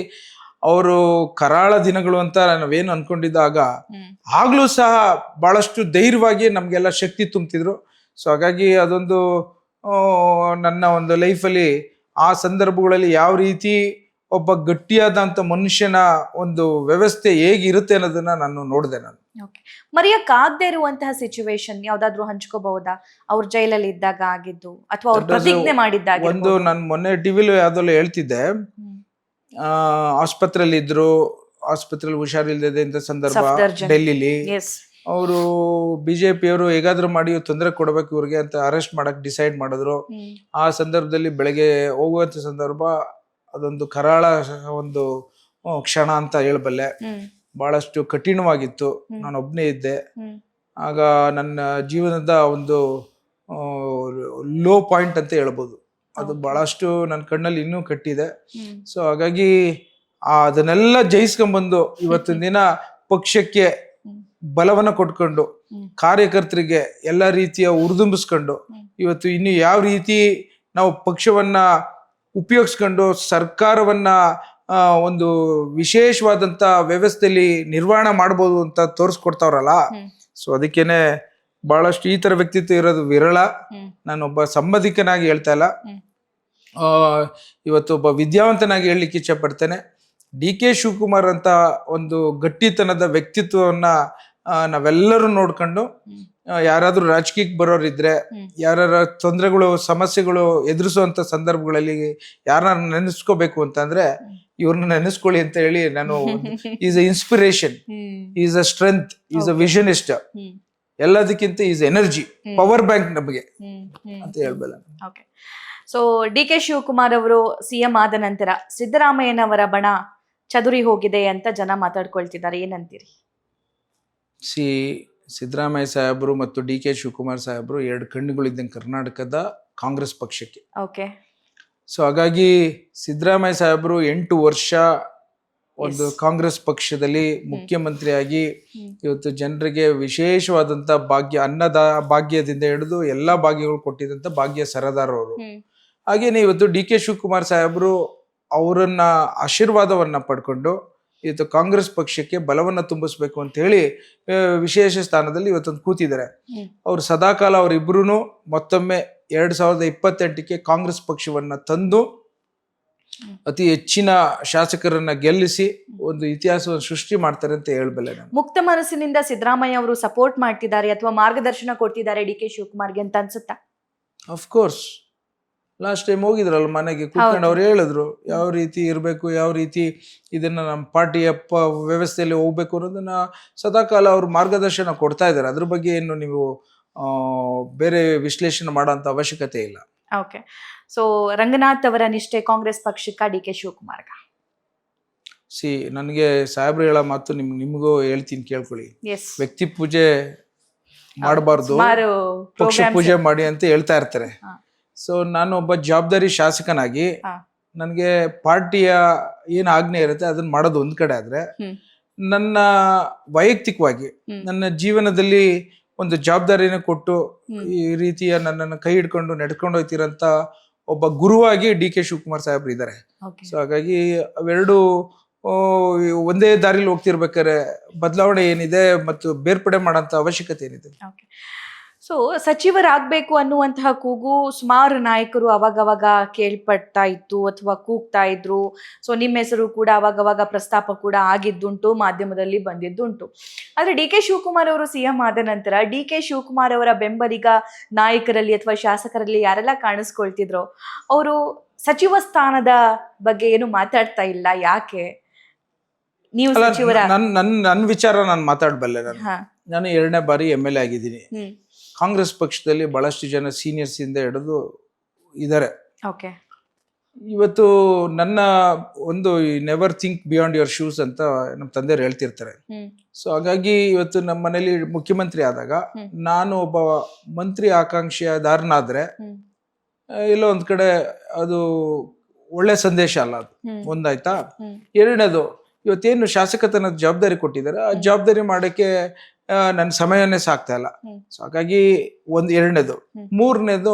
ಅವರು ಕರಾಳ ದಿನಗಳು ಅಂತ ನಾವೇನು ಅನ್ಕೊಂಡಿದ್ದಾಗ ಆಗ್ಲೂ ಸಹ ಬಹಳಷ್ಟು ಧೈರ್ಯವಾಗಿ ನಮ್ಗೆಲ್ಲ ಶಕ್ತಿ ತುಂಬ್ತಿದ್ರು. ಸೊ ಹಾಗಾಗಿ ಅದೊಂದು ನನ್ನ ಒಂದು ಲೈಫಲ್ಲಿ ಆ ಸಂದರ್ಭಗಳಲ್ಲಿ ಯಾವ ರೀತಿ ಒಬ್ಬ ಗಟ್ಟಿಯಾದಂತ ಮನುಷ್ಯನ ಒಂದು ವ್ಯವಸ್ಥೆ ಹೇಗಿರುತ್ತೆ ಅನ್ನೋದನ್ನ ನಾನು ನೋಡಿದೆ. ನಾನು ಮರೆಯಕ್ಕಾಗದೇ ಇರುವಂತಹ ಸಿಚುವೇಶನ್ ಯಾವ್ದಾದ್ರು ಹಂಚ್ಕೋಬಹುದಾ? ಅವ್ರ ಜೈಲಲ್ಲಿ ಇದ್ದಾಗ ಆಗಿದ್ದು ಅಥವಾ ಅವ್ರ ಪ್ರತಿಜ್ಞೆ ಮಾಡಿದ್ದಾಗ? ಒಂದು ನಾನು ಮೊನ್ನೆ ಟಿವಿಲಿ ಯಾವ್ದಲ್ಲ ಹೇಳ್ತಿದ್ದೆ, ಆಸ್ಪತ್ರೆಯಲ್ಲಿ ಇದ್ರು, ಆಸ್ಪತ್ರೆಯಲ್ಲಿ ಹುಷಾರಿಲ್ಲದೆ ಇಂಥ ಸಂದರ್ಭ ಡೆಲ್ಲಿಲಿ ಅವರು ಬಿಜೆಪಿಯವರು ಹೇಗಾದ್ರೂ ಮಾಡಿ ತೊಂದರೆ ಕೊಡ್ಬೇಕು ಇವ್ರಿಗೆ ಅಂತ ಅರೆಸ್ಟ್ ಮಾಡಕ್ ಡಿಸೈಡ್ ಮಾಡಿದ್ರು. ಆ ಸಂದರ್ಭದಲ್ಲಿ ಬೆಳಗ್ಗೆ ಹೋಗುವಂತ ಸಂದರ್ಭ ಅದೊಂದು ಕರಾಳ ಒಂದು ಕ್ಷಣ ಅಂತ ಹೇಳಬಲ್ಲೆ. ಬಹಳಷ್ಟು ಕಠಿಣವಾಗಿತ್ತು. ನಾನು ಒಬ್ನೇ ಇದ್ದೆ ಆಗ. ನನ್ನ ಜೀವನದ ಒಂದು ಲೋ ಪಾಯಿಂಟ್ ಅಂತ ಹೇಳ್ಬೋದು. ಅದು ಬಹಳಷ್ಟು ನನ್ನ ಕಣ್ಣಲ್ಲಿ ಇನ್ನೂ ಕಟ್ಟಿದೆ. ಸೊ ಹಾಗಾಗಿ ಅದನ್ನೆಲ್ಲ ಜಯಿಸ್ಕೊಂಡ್ಬಂದು ಇವತ್ತಿನ ದಿನ ಪಕ್ಷಕ್ಕೆ ಬಲವನ್ನ ಕೊಟ್ಕೊಂಡು, ಕಾರ್ಯಕರ್ತರಿಗೆ ಎಲ್ಲ ರೀತಿಯ ಉರಿದುಂಬಿಸ್ಕೊಂಡು, ಇವತ್ತು ಇನ್ನು ಯಾವ ರೀತಿ ನಾವು ಪಕ್ಷವನ್ನ ಉಪಯೋಗಿಸ್ಕೊಂಡು ಸರ್ಕಾರವನ್ನ ಒಂದು ವಿಶೇಷವಾದಂತ ವ್ಯವಸ್ಥೆಯಲ್ಲಿ ನಿರ್ವಹಣೆ ಮಾಡ್ಬೋದು ಅಂತ ತೋರಿಸ್ಕೊಡ್ತಾವ್ರಲ್ಲ. ಸೊ ಅದಕ್ಕೇನೆ ಬಹಳಷ್ಟು ಈ ತರ ವ್ಯಕ್ತಿತ್ವ ಇರೋದು ವಿರಳ. ಹ್ಮ್. ನಾನೊಬ್ಬ ಸಂಬಂಧಿಕನಾಗಿ ಹೇಳ್ತಾ ಇಲ್ಲ, ಹ್ಮ್. ಇವತ್ತು ಒಬ್ಬ ವಿದ್ಯಾವಂತನಾಗಿ ಹೇಳಲಿಕ್ಕೆ ಇಚ್ಛೆ ಪಡ್ತೇನೆ. ಡಿ ಕೆ ಶಿವಕುಮಾರ್ ಅಂತ ಒಂದು ಗಟ್ಟಿತನದ ವ್ಯಕ್ತಿತ್ವವನ್ನ ನಾವೆಲ್ಲರೂ ನೋಡ್ಕೊಂಡು ಯಾರಾದ್ರೂ ರಾಜಕೀಯಕ್ಕೆ ಬರೋರಿದ್ರೆ, ಯಾರ ತೊಂದರೆಗಳು ಸಮಸ್ಯೆಗಳು ಎದುರಿಸುವಂತ ಸಂದರ್ಭಗಳಲ್ಲಿ ಯಾರನ್ನ ನೆನೆಸ್ಕೋಬೇಕು ಅಂತಂದ್ರೆ ಇವ್ರನ್ನ ನೆನೆಸ್ಕೊಳ್ಳಿ ಅಂತ ಹೇಳಿ ನಾನು is a inspiration, is a strength, is a visionist, ಎಲ್ಲದಕ್ಕಿಂತ ಈಸ್ ಎನರ್ಜಿ, ಪವರ್ ಬ್ಯಾಂಕ್ ನಮಗೆ ಅಂತ ಹೇಳ್ಬೇಡ. Okay. So D K Shivakumar ಅವರು ಸಿಎಂ ಆದ ನಂತರ ಸಿದ್ದರಾಮಯ್ಯನವರ ಬಣ ಚದುರಿ ಹೋಗಿದೆ ಅಂತ ಜನ ಮಾತಾಡ್ಕೊಳ್ತಿದ್ದಾರೆ, ಏನಂತೀರಿ? ಸಿದ್ದರಾಮಯ್ಯ ಸಾಹೇಬರು ಮತ್ತು ಡಿ ಕೆ ಶಿವಕುಮಾರ್ ಸಾಹೇಬರು ಎರಡು ಕಣ್ಣುಗಳಿದ್ದಂಗೆ ಕರ್ನಾಟಕದ ಕಾಂಗ್ರೆಸ್ ಪಕ್ಷಕ್ಕೆ. ಓಕೆ. ಸೊ ಹಾಗಾಗಿ ಸಿದ್ದರಾಮಯ್ಯ ಸಾಹೇಬರು 8 ವರ್ಷ ಒಂದು ಕಾಂಗ್ರೆಸ್ ಪಕ್ಷದಲ್ಲಿ ಮುಖ್ಯಮಂತ್ರಿಯಾಗಿ ಇವತ್ತು ಜನರಿಗೆ ವಿಶೇಷವಾದಂತ ಭಾಗ್ಯ, ಅನ್ನದ ಭಾಗ್ಯದಿಂದ ಹಿಡಿದು ಎಲ್ಲಾ ಭಾಗ್ಯಗಳು ಕೊಟ್ಟಿದಂತ ಭಾಗ್ಯ ಸರದಾರ್ ಅವರು. ಹಾಗೇನೆ ಇವತ್ತು ಡಿ ಕೆ ಶಿವಕುಮಾರ್ ಸಾಹೇಬರು ಅವರನ್ನ ಆಶೀರ್ವಾದವನ್ನ ಪಡ್ಕೊಂಡು ಇವತ್ತು ಕಾಂಗ್ರೆಸ್ ಪಕ್ಷಕ್ಕೆ ಬಲವನ್ನ ತುಂಬಿಸ್ಬೇಕು ಅಂತ ಹೇಳಿ ವಿಶೇಷ ಸ್ಥಾನದಲ್ಲಿ ಇವತ್ತೊಂದು ಕೂತಿದ್ದಾರೆ. ಅವ್ರು ಸದಾಕಾಲ ಅವರಿಬ್ರು ಮತ್ತೊಮ್ಮೆ 2028ಕ್ಕೆ ಕಾಂಗ್ರೆಸ್ ಪಕ್ಷವನ್ನ ತಂದು ಅತಿ ಹೆಚ್ಚಿನ ಶಾಸಕರನ್ನ ಗೆಲ್ಲಿಸಿ ಒಂದು ಇತಿಹಾಸವನ್ನು ಸೃಷ್ಟಿ ಮಾಡ್ತಾರೆ ಅಂತ ಹೇಳ್ಬಲ್ಲೆ ನಾನು. ಮುಕ್ತ ಮನಸ್ಸಿನಿಂದ ಸಿದ್ದರಾಮಯ್ಯ ಅವರು ಸಪೋರ್ಟ್ ಮಾಡ್ತಿದ್ದಾರೆ ಅಥವಾ ಮಾರ್ಗದರ್ಶನ ಕೊಡ್ತಿದ್ದಾರೆ ಡಿ ಕೆ ಶಿವಕುಮಾರ್ಗೆ ಅಂತ ಅನ್ಸುತ್ತಾ? ಅಫ್ಕೋರ್ಸ್, ಲಾಸ್ಟ್ ಟೈಮ್ ಹೋಗಿದ್ರಲ್ಲ ಮನೆಗೆ ಕೂತ್ಕೊಂಡು ಅವ್ರು ಹೇಳಿದ್ರು ಯಾವ ರೀತಿ ಇರಬೇಕು, ಯಾವ ರೀತಿ ಇದನ್ನ ನಮ್ಮ ಪಾರ್ಟಿಯ ವ್ಯವಸ್ಥೆಯಲ್ಲಿ ಹೋಗ್ಬೇಕು ಅನ್ನೋದನ್ನ ಸದಾಕಾಲ ಅವ್ರು ಮಾರ್ಗದರ್ಶನ ಕೊಡ್ತಾ ಇದ್ದಾರೆ. ಅದ್ರ ಬಗ್ಗೆ ಏನು ನೀವು ಬೇರೆ ವಿಶ್ಲೇಷಣೆ ಮಾಡೋಂಥ ಅವಶ್ಯಕತೆ ಇಲ್ಲ. ಓಕೆ. ಸೊ ರಂಗನಾಥ್ ಅವರ ನಿಷ್ಠೆ ಕಾಂಗ್ರೆಸ್ ಪಕ್ಷಕ್ಕ, ಡಿ ಕೆ ಶಿವಕುಮಾರ್ಗ? ನನಗೆ ಸಾಹೇಬ್ರು ಹೇಳೋ ಮಾತು ನಿಮಗೂ ಹೇಳ್ತೀನಿ, ಕೇಳ್ಕೊಳ್ಳಿ. ವ್ಯಕ್ತಿ ಪೂಜೆ ಮಾಡಬಾರ್ದು, ಪಕ್ಷ ಪೂಜೆ ಮಾಡಿ ಅಂತ ಹೇಳ್ತಾ ಇರ್ತಾರೆ. ಸೊ ನಾನು ಒಬ್ಬ ಜವಾಬ್ದಾರಿ ಶಾಸಕನಾಗಿ ನನಗೆ ಪಾರ್ಟಿಯ ಏನ್ ಆಜ್ಞೆ ಇರುತ್ತೆ ಅದನ್ನ ಮಾಡೋದು ಒಂದ್ ಕಡೆ ಆದ್ರೆ, ನನ್ನ ವೈಯಕ್ತಿಕವಾಗಿ ನನ್ನ ಜೀವನದಲ್ಲಿ ಒಂದು ಜವಾಬ್ದಾರಿನ ಕೊಟ್ಟು ಈ ರೀತಿಯ ನನ್ನನ್ನು ಕೈ ಹಿಡ್ಕೊಂಡು ನಡ್ಕೊಂಡು ಹೋಗ್ತಿರಂತ ಒಬ್ಬ ಗುರುವಾಗಿ ಡಿ ಕೆ ಶಿವಕುಮಾರ್ ಸಾಹೇಬ್ರು ಇದ್ದಾರೆ. ಸೊ ಹಾಗಾಗಿ ಅವೆರಡು ಒಂದೇ ದಾರಿಲಿ ಹೋಗ್ತಿರ್ಬೇಕಾದ್ರೆ ಬದಲಾವಣೆ ಏನಿದೆ ಮತ್ತು ಬೇರ್ಪಡೆ ಮಾಡೋಂಥ ಅವಶ್ಯಕತೆ ಏನಿದೆ. ಸೊ ಸಚಿವರಾಗಬೇಕು ಅನ್ನುವಂತಹ ಕೂಗು ಸುಮಾರು ನಾಯಕರು ಅವಾಗವಾಗ ಕೇಳ್ಪಡ್ತಾ ಇತ್ತು ಅಥವಾ ಕೂಗ್ತಾ ಇದ್ರು. ಸೊ ನಿಮ್ಮ ಹೆಸರು ಕೂಡ ಅವಾಗವಾಗ ಪ್ರಸ್ತಾಪ ಕೂಡ ಆಗಿದ್ದುಂಟು, ಮಾಧ್ಯಮದಲ್ಲಿ ಬಂದಿದ್ದುಂಟು. ಆದ್ರೆ ಡಿ ಕೆ ಶಿವಕುಮಾರ್ ಅವರು ಸಿಎಂ ಆದ ನಂತರ ಡಿ ಕೆ ಶಿವಕುಮಾರ್ ಅವರ ಬೆಂಬಲಿಗ ನಾಯಕರಲ್ಲಿ ಅಥವಾ ಶಾಸಕರಲ್ಲಿ ಯಾರೆಲ್ಲ ಕಾಣಿಸ್ಕೊಳ್ತಿದ್ರು ಅವರು ಸಚಿವ ಸ್ಥಾನದ ಬಗ್ಗೆ ಏನು ಮಾತಾಡ್ತಾ ಇಲ್ಲ, ಯಾಕೆ? ನೀವು ಸಚಿವರ ನನ್ನ ವಿಚಾರ ನಾನು ಮಾತಾಡಬಲ್ಲೆ. ನಾನು 2ನೇ ಬಾರಿ MLA ಆಗಿದ್ದೀನಿ. ಕಾಂಗ್ರೆಸ್ ಪಕ್ಷದಲ್ಲಿ ಬಹಳಷ್ಟು ಜನ ಸೀನಿಯರ್ಸ್ ಇಂದ ಹಿಡಿದು ಇದ್ದಾರೆ. ಇವತ್ತು ನನ್ನ ಒಂದು never think beyond your shoes ಅಂತ ನಮ್ಮ ತಂದೆಯವರು ಹೇಳ್ತಿರ್ತಾರೆ. ಸೊ ಹಾಗಾಗಿ ಇವತ್ತು ನಮ್ಮ ಮನೇಲಿ ಮುಖ್ಯಮಂತ್ರಿ ಆದಾಗ ನಾನು ಒಬ್ಬ ಮಂತ್ರಿ ಆಕಾಂಕ್ಷಿಯಾದಾರನಾದ್ರೆ ಎಲ್ಲೋ ಒಂದ್ ಕಡೆ ಅದು ಒಳ್ಳೆ ಸಂದೇಶ ಅಲ್ಲ. ಅದು ಒಂದಾಯ್ತಾ. ಎರಡನೇದು, ಇವತ್ತೇನು ಶಾಸಕತನದ ಜವಾಬ್ದಾರಿ ಕೊಟ್ಟಿದ್ದಾರೆ ಆ ಜವಾಬ್ದಾರಿ ಮಾಡಕ್ಕೆ ನನ್ನ ಸಮಯವನ್ನೇ ಸಾಕ್ತಾ ಇಲ್ಲ. ಸೊ ಹಾಗಾಗಿ ಎರಡನೇದು. ಮೂರನೇದು,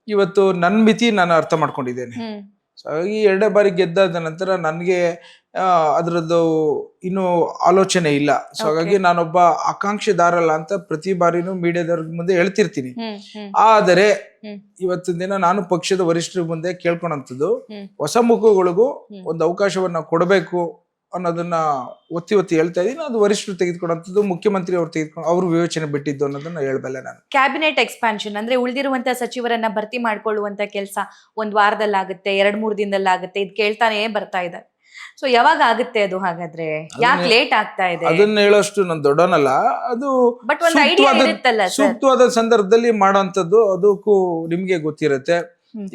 ಇವತ್ತು ನನ್ನ ಮಿತಿ ನಾನು ಅರ್ಥ ಮಾಡ್ಕೊಂಡಿದ್ದೇನೆ. ಸೊ ಹಾಗಾಗಿ 2ನೇ ಬಾರಿ ಗೆದ್ದಾದ ನಂತರ ನನಗೆ ಅದರದ್ದು ಇನ್ನೂ ಆಲೋಚನೆ ಇಲ್ಲ. ಸೊ ಹಾಗಾಗಿ ನಾನೊಬ್ಬ ಆಕಾಂಕ್ಷಿದಾರಲ್ಲ ಅಂತ ಪ್ರತಿ ಬಾರಿನೂ ಮೀಡಿಯಾದವ್ರ ಮುಂದೆ ಹೇಳ್ತಿರ್ತೀನಿ. ಆದರೆ ಇವತ್ತಿನ ದಿನ ನಾನು ಪಕ್ಷದ ವರಿಷ್ಠರ ಮುಂದೆ ಕೇಳ್ಕೊಳಂಥದ್ದು, ಹೊಸ ಮುಖಗಳಿಗೂ ಒಂದು ಅವಕಾಶವನ್ನ ಕೊಡಬೇಕು ಅನ್ನೋದನ್ನ ಒತ್ತಿ ಹೇಳ್ತಾ ಇದೀನಿ. ಅದು ವರಿಷ್ಠರು ತೆಗೆದುಕೊಂಡಂಥದ್ದು, ಮುಖ್ಯಮಂತ್ರಿ ಅವರು ಅವ್ರ ವಿವೇಚನೆ ಬಿಟ್ಟಿದ್ದು ಅನ್ನೋದನ್ನ ಹೇಳ್ಬಲ್ಲೆ ನಾನು. ಕ್ಯಾಬಿನೆಟ್ ಎಕ್ಸ್ಪಾನ್ಷನ್ ಅಂದ್ರೆ ಉಳಿದಿರುವಂತ ಸಚಿವರನ್ನ ಭರ್ತಿ ಮಾಡ್ಕೊಳ್ಳುವಂತ ಕೆಲಸ 1 ವಾರದಲ್ಲಾಗುತ್ತೆ, 2-3 ದಿನದಲ್ಲಾಗುತ್ತೆ, ಇದು ಕೇಳ್ತಾನೆ ಬರ್ತಾ ಇದೆ. ಸೊ ಯಾವಾಗ ಆಗುತ್ತೆ ಅದು? ಹಾಗಾದ್ರೆ ಯಾಕೆ ಲೇಟ್ ಆಗ್ತಾ ಇದೆ? ಅದನ್ನ ಹೇಳೋಷ್ಟು ನಾನು ದೊಡ್ಡವನಲ್ಲ. ಅದು ಬಟ್ ಒಂದು ಐಡಿಯಾ ಇರುತ್ತಲ್ಲ, ಸೂಕ್ತವಾದ ಸಂದರ್ಭದಲ್ಲಿ ಮಾಡೋಂಥದ್ದು ಅದಕ್ಕೂ ನಿಮ್ಗೆ ಗೊತ್ತಿರುತ್ತೆ.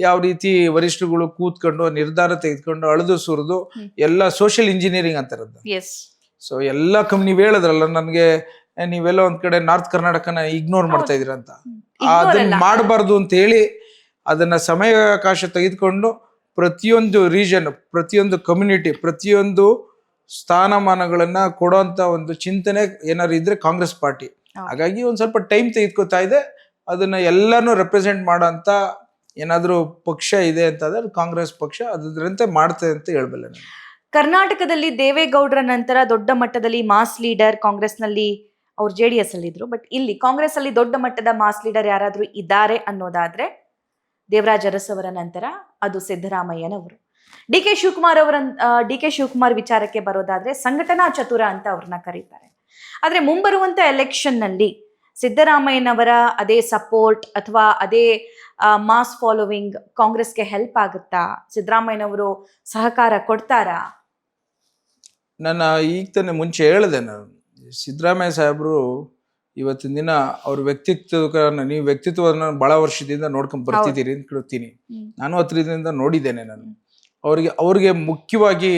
ಯಾವ ರೀತಿ ವರಿಷ್ಠಗಳು ಕೂತ್ಕೊಂಡು ನಿರ್ಧಾರ ತೆಗೆದುಕೊಂಡು ಅಳದು ಸುರಿದು ಎಲ್ಲ ಸೋಷಿಯಲ್ ಇಂಜಿನಿಯರಿಂಗ್ ಅಂತಾರದ್ದು. ಸೊ ಎಲ್ಲ ನೀವ್ ಹೇಳಿದ್ರಲ್ಲ ನನ್ಗೆ, ನೀವೆಲ್ಲ ಒಂದ್ ಕಡೆ ನಾರ್ತ್ ಕರ್ನಾಟಕನ ಇಗ್ನೋರ್ ಮಾಡ್ತಾ ಇದೀರ ಅಂತ. ಅದನ್ನ ಮಾಡಬಾರ್ದು ಅಂತ ಹೇಳಿ ಅದನ್ನ ಸಮಯಾವಕಾಶ ತೆಗೆದುಕೊಂಡು ಪ್ರತಿಯೊಂದು ರೀಜನ್, ಪ್ರತಿಯೊಂದು ಕಮ್ಯುನಿಟಿ, ಪ್ರತಿಯೊಂದು ಸ್ಥಾನಮಾನಗಳನ್ನ ಕೊಡುವಂತ ಒಂದು ಚಿಂತನೆ ಏನಾದ್ರು ಇದ್ರೆ ಕಾಂಗ್ರೆಸ್ ಪಾರ್ಟಿ. ಹಾಗಾಗಿ ಒಂದ್ ಸ್ವಲ್ಪ ಟೈಮ್ ತೆಗೆದುಕೊತಾ ಇದೆ. ಅದನ್ನ ಎಲ್ಲಾನು ರೆಪ್ರೆಸೆಂಟ್ ಮಾಡೋಂತ ಏನಾದ್ರೂ ಪಕ್ಷ ಇದೆ ಅಂತಂದ್ರೆ ಕಾಂಗ್ರೆಸ್ ಪಕ್ಷ ಅದರಂತೆ ಮಾಡ್ತದೆ ಅಂತ ಹೇಳ್ಬಲ್ಲೆ ನಾನು. ಕರ್ನಾಟಕದಲ್ಲಿ ದೇವೇಗೌಡರ ನಂತರ ದೊಡ್ಡ ಮಟ್ಟದಲ್ಲಿ ಮಾಸ್ ಲೀಡರ್ ಕಾಂಗ್ರೆಸ್ನಲ್ಲಿ ಅವ್ರು JDS ಅಲ್ಲಿ ಇದ್ರು. ಬಟ್ ಇಲ್ಲಿ ಕಾಂಗ್ರೆಸ್ ಅಲ್ಲಿ ದೊಡ್ಡ ಮಟ್ಟದ ಮಾಸ್ ಲೀಡರ್ ಯಾರಾದ್ರೂ ಇದ್ದಾರೆ ಅನ್ನೋದಾದ್ರೆ ದೇವರಾಜ ಅರಸ್ ಅವರ ನಂತರ ಅದು ಸಿದ್ದರಾಮಯ್ಯನವರು. ಡಿ ಕೆ ಶಿವಕುಮಾರ್ ವಿಚಾರಕ್ಕೆ ಬರೋದಾದ್ರೆ ಸಂಘಟನಾ ಚತುರ ಅಂತ ಅವ್ರನ್ನ ಕರೀತಾರೆ. ಆದ್ರೆ ಮುಂಬರುವಂತ ಎಲೆಕ್ಷನ್ ನಲ್ಲಿ ಸಿದ್ದರಾಮಯ್ಯನವರ ಅದೇ ಸಪೋರ್ಟ್ ಅಥವಾ ಅದೇ ಮಾಸ್ ಫಾಲೋವಿಂಗ್ ಕಾಂಗ್ರೆಸ್ಗೆ ಹೆಲ್ಪ್ ಆಗುತ್ತಾ? ಸಿದ್ದರಾಮಯ್ಯನವರು ಸಹಕಾರ ಕೊಡ್ತಾರಾ? ನಾನು ಈಗ ತಾನೇ ಮುಂಚೆ ಹೇಳಿದೆ, ನಾನು ಸಿದ್ದರಾಮಯ್ಯ ಸಾಹೇಬರು ಇವತ್ತಿನ ದಿನ ಅವ್ರ ನೀವು ವ್ಯಕ್ತಿತ್ವವನ್ನು ಬಹಳ ವರ್ಷದಿಂದ ನೋಡ್ಕೊಂಡ್ ಬರ್ತಿದ್ದೀರಿ ಅಂತ ಕೇಳ್ತೀನಿ. ನಾನು ಹತ್ರದಿಂದ ನೋಡಿದ್ದೇನೆ. ನಾನು ಅವ್ರಿಗೆ ಮುಖ್ಯವಾಗಿ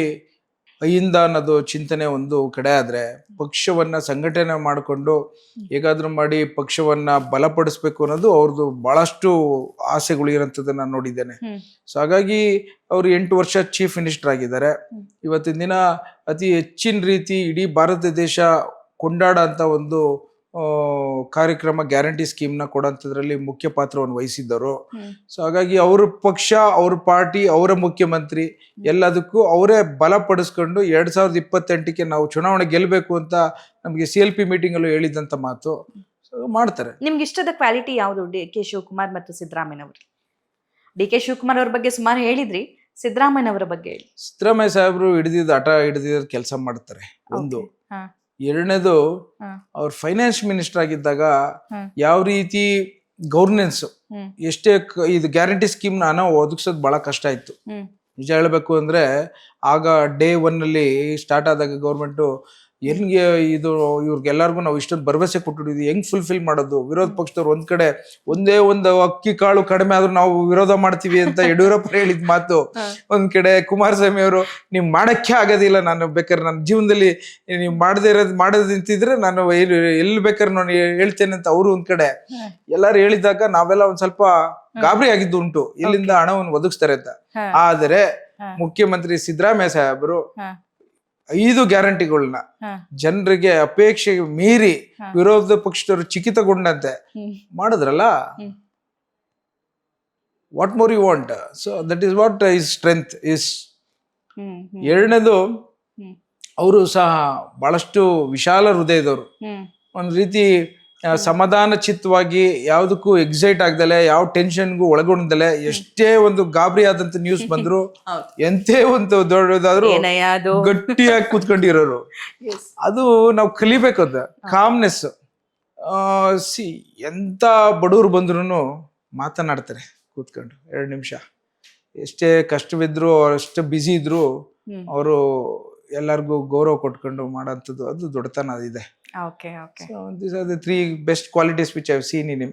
ಅಹಿಂದ ಅನ್ನೋದು ಚಿಂತನೆ ಒಂದು ಕಡೆ ಆದ್ರೆ, ಪಕ್ಷವನ್ನ ಸಂಘಟನೆ ಮಾಡಿಕೊಂಡು ಹೇಗಾದ್ರೂ ಮಾಡಿ ಪಕ್ಷವನ್ನ ಬಲಪಡಿಸ್ಬೇಕು ಅನ್ನೋದು ಅವ್ರದ್ದು ಬಹಳಷ್ಟು ಆಸೆಗಳು ಇರೋಂಥದ್ದನ್ನ ನಾನು ನೋಡಿದ್ದೇನೆ. ಸೊ ಹಾಗಾಗಿ ಅವ್ರು 8 ವರ್ಷ ಚೀಫ್ ಮಿನಿಸ್ಟರ್ ಆಗಿದ್ದಾರೆ. ಇವತ್ತಿನ ದಿನ ಅತಿ ಹೆಚ್ಚಿನ ರೀತಿ ಇಡೀ ಭಾರತ ದೇಶ ಕೊಂಡಾಡ ಅಂತ ಒಂದು ಕಾರ್ಯಕ್ರಮ ಗ್ಯಾರಂಟಿ ಸ್ಕೀಮ್ನ ಕೊಡೋಂಥದ್ರಲ್ಲಿ ಮುಖ್ಯ ಪಾತ್ರವನ್ನು ವಹಿಸಿದ್ದರು. ಸೊ ಹಾಗಾಗಿ ಅವ್ರ ಪಕ್ಷ, ಅವ್ರ ಪಾರ್ಟಿ, ಅವರ ಮುಖ್ಯಮಂತ್ರಿ ಎಲ್ಲದಕ್ಕೂ ಅವರೇ ಬಲಪಡಿಸ್ಕೊಂಡು 2028ಕ್ಕೆ ನಾವು ಚುನಾವಣೆ ಗೆಲ್ಲಬೇಕು ಅಂತ ನಮಗೆ CLP ಮೀಟಿಂಗ್ ಅಲ್ಲೂ ಹೇಳಿದಂತ ಮಾತು ಮಾಡ್ತಾರೆ. ನಿಮ್ಗೆ ಇಷ್ಟದ ಕ್ವಾಲಿಟಿ ಯಾವುದು DK ಶಿವಕುಮಾರ್ ಮತ್ತು ಸಿದ್ದರಾಮಯ್ಯನವರು? DK ಶಿವಕುಮಾರ್ ಅವ್ರ ಬಗ್ಗೆ ಸುಮಾರು ಹೇಳಿದ್ರಿ, ಸಿದ್ದರಾಮಯ್ಯನವರ ಬಗ್ಗೆ ಹೇಳಿ. ಸಿದ್ದರಾಮಯ್ಯ ಸಾಹೇಬರು ಹಿಡಿದಿದ್ದ ಕೆಲಸ ಮಾಡ್ತಾರೆ ಒಂದು. ಎರಡನೇದು, ಅವ್ರ ಫೈನಾನ್ಸ್ ಮಿನಿಸ್ಟರ್ ಆಗಿದ್ದಾಗ ಯಾವ ರೀತಿ ಗವರ್ನೆನ್ಸ್, ಎಷ್ಟೇ ಇದು ಗ್ಯಾರಂಟಿ ಸ್ಕೀಮ್ ಹಣ ಒದಗಿಸೋದು ಬಹಳ ಕಷ್ಟ ಇತ್ತು. ನಿಜ ಹೇಳ್ಬೇಕು ಅಂದ್ರೆ ಆಗ ಡೇ 1 ಅಲ್ಲಿ ಸ್ಟಾರ್ಟ್ ಆದಾಗ ಗೌರ್ಮೆಂಟ್ ಹೆಂಗೆ ಇದು ಇವ್ರಿಗೆಲ್ಲರಿಗೂ ನಾವು ಇಷ್ಟೊಂದು ಭರವಸೆ ಕೊಟ್ಟಿದ್ವಿ, ಹೆಂಗ್ ಫುಲ್ಫಿಲ್ ಮಾಡೋದು? ವಿರೋಧ ಪಕ್ಷದವ್ರು ಒಂದ್ ಕಡೆ ಒಂದೇ ಒಂದು ಅಕ್ಕಿ ಕಾಳು ಕಡಿಮೆ ಆದ್ರೂ ನಾವು ವಿರೋಧ ಮಾಡ್ತೀವಿ ಅಂತ ಯಡಿಯೂರಪ್ಪ ಹೇಳಿದ ಮಾತು, ಒಂದ್ ಕಡೆ ಕುಮಾರಸ್ವಾಮಿ ಅವರು ನೀವ್ ಮಾಡಕ್ಕೆ ಆಗೋದಿಲ್ಲ, ನಾನು ಬೇಕಾದ್ರೆ ನನ್ನ ಜೀವನದಲ್ಲಿ ನೀವು ಮಾಡೋದ್ ನಿಂತಿದ್ರೆ ನಾನು ಎಲ್ಲಿ ಬೇಕಾದ್ರೆ ನಾನು ಹೇಳ್ತೇನೆ ಅಂತ ಅವರು ಒಂದ್ ಕಡೆ ಎಲ್ಲಾರು ಹೇಳಿದಾಗ ನಾವೆಲ್ಲ ಒಂದ್ ಸ್ವಲ್ಪ ಗಾಬರಿ ಆಗಿದ್ದು ಉಂಟು, ಎಲ್ಲಿಂದ ಹಣವನ್ನು ಒದಗಿಸ್ತಾರೆ ಅಂತ. ಆದರೆ ಮುಖ್ಯಮಂತ್ರಿ ಸಿದ್ದರಾಮಯ್ಯ ಸಾಹೇಬರು 5 ಗ್ಯಾರಂಟಿಗಳನ್ನ ಜನರಿಗೆ ಅಪೇಕ್ಷೆಗೆ ಮೀರಿ ವಿರೋಧ ಪಕ್ಷದವರು ಚಿಕಿತಗೊಂಡಂತೆ ಮಾಡಿದ್ರಲ್ಲ. What more you want? So that is what is strength is. ಎರಡನೇದು, ಅವರು ಸಹ ಬಹಳಷ್ಟು ವಿಶಾಲ ಹೃದಯದವರು. ಒಂದ್ ರೀತಿ ಸಮಾಧಾನ ಚಿತ್ತವಾಗಿ ಯಾವುದಕ್ಕೂ ಎಕ್ಸೈಟ್ ಆಗ್ದಲೆ, ಯಾವ ಟೆನ್ಷನ್ಗೂ ಒಳಗೊಂಡಲೆ, ಎಷ್ಟೇ ಒಂದು ಗಾಬರಿ ಆದಂತ ನ್ಯೂಸ್ ಬಂದ್ರು ಎಂತೇ ಒಂದು ದೊಡ್ಡದಾದ್ರು ಗಟ್ಟಿಯಾಗಿ ಕೂತ್ಕೊಂಡಿರೋರು. ಅದು ನಾವು ಕಲಿಬೇಕು, ಅದ ಕಾಮ್ನೆಸ್. ಎಂತ ಬಡವರು ಬಂದ್ರು ಮಾತನಾಡ್ತಾರೆ ಕೂತ್ಕೊಂಡು 2 ನಿಮಿಷ. ಎಷ್ಟೇ ಕಷ್ಟವಿದ್ರು, ಅಷ್ಟೇ ಬ್ಯುಸಿ ಇದ್ರು, ಅವರು ಎಲ್ಲರಿಗೂ ಗೌರವ ಕೊಟ್ಕೊಂಡು ಮಾಡೋಂಥದ್ದು ಅದು ದೊಡ್ಡತನ ಅದಿದೆ. Okay. So these are the 3 best qualities which I have seen in him.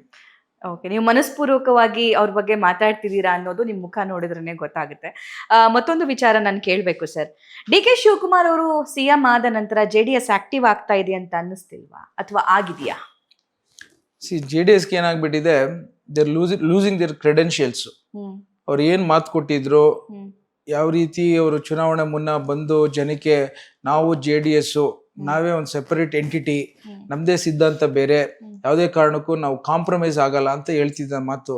Okay, ನೀವು ಮನಸ್ಪೂರ್ವಕವಾಗಿ ಅವ್ರ ಬಗ್ಗೆ ಮಾತಾಡ್ತಿದ್ದೀರಾ ಅನ್ನೋದು ನಿಮ್ ಮುಖ ನೋಡಿದ್ರೇನೆ ಗೊತ್ತಾಗುತ್ತೆ. ಮತ್ತೊಂದು ವಿಚಾರ ನಾನು ಕೇಳಬೇಕು ಸರ್. DK ಶಿವಕುಮಾರ್ ಅವರು CM ಆದ ನಂತರ JDS ಆಕ್ಟಿವ್ ಆಗ್ತಾ ಇದೆ ಅಂತ ಅನ್ನಿಸ್ತಿಲ್ವಾ, ಅಥವಾ ಆಗಿದೆಯಾ? JDSಗೆ ಏನಾಗ್ಬಿಟ್ಟಿದೆ, ದೇ ಲೂಸಿಂಗ್ ದೇರ್ ಕ್ರೆಡೆನ್ಶಿಯಲ್ಸ್. ಅವ್ರು ಏನ್ ಮಾತು ಕೊಟ್ಟಿದ್ರು, ಯಾವ ರೀತಿ ಅವರು ಚುನಾವಣೆ ಮುನ್ನ ಬಂದು ಜನಕ್ಕೆ ನಾವು JDS ನಾವೇ ಒಂದು ಸೆಪರೇಟ್ ಎಂಟಿಟಿ, ನಮ್ದೇ ಸಿದ್ಧಾಂತ ಬೇರೆ, ಯಾವುದೇ ಕಾರಣಕ್ಕೂ ನಾವು ಕಾಂಪ್ರಮೈಸ್ ಆಗಲ್ಲ ಅಂತ ಹೇಳ್ತಿದ್ದ ಮಾತು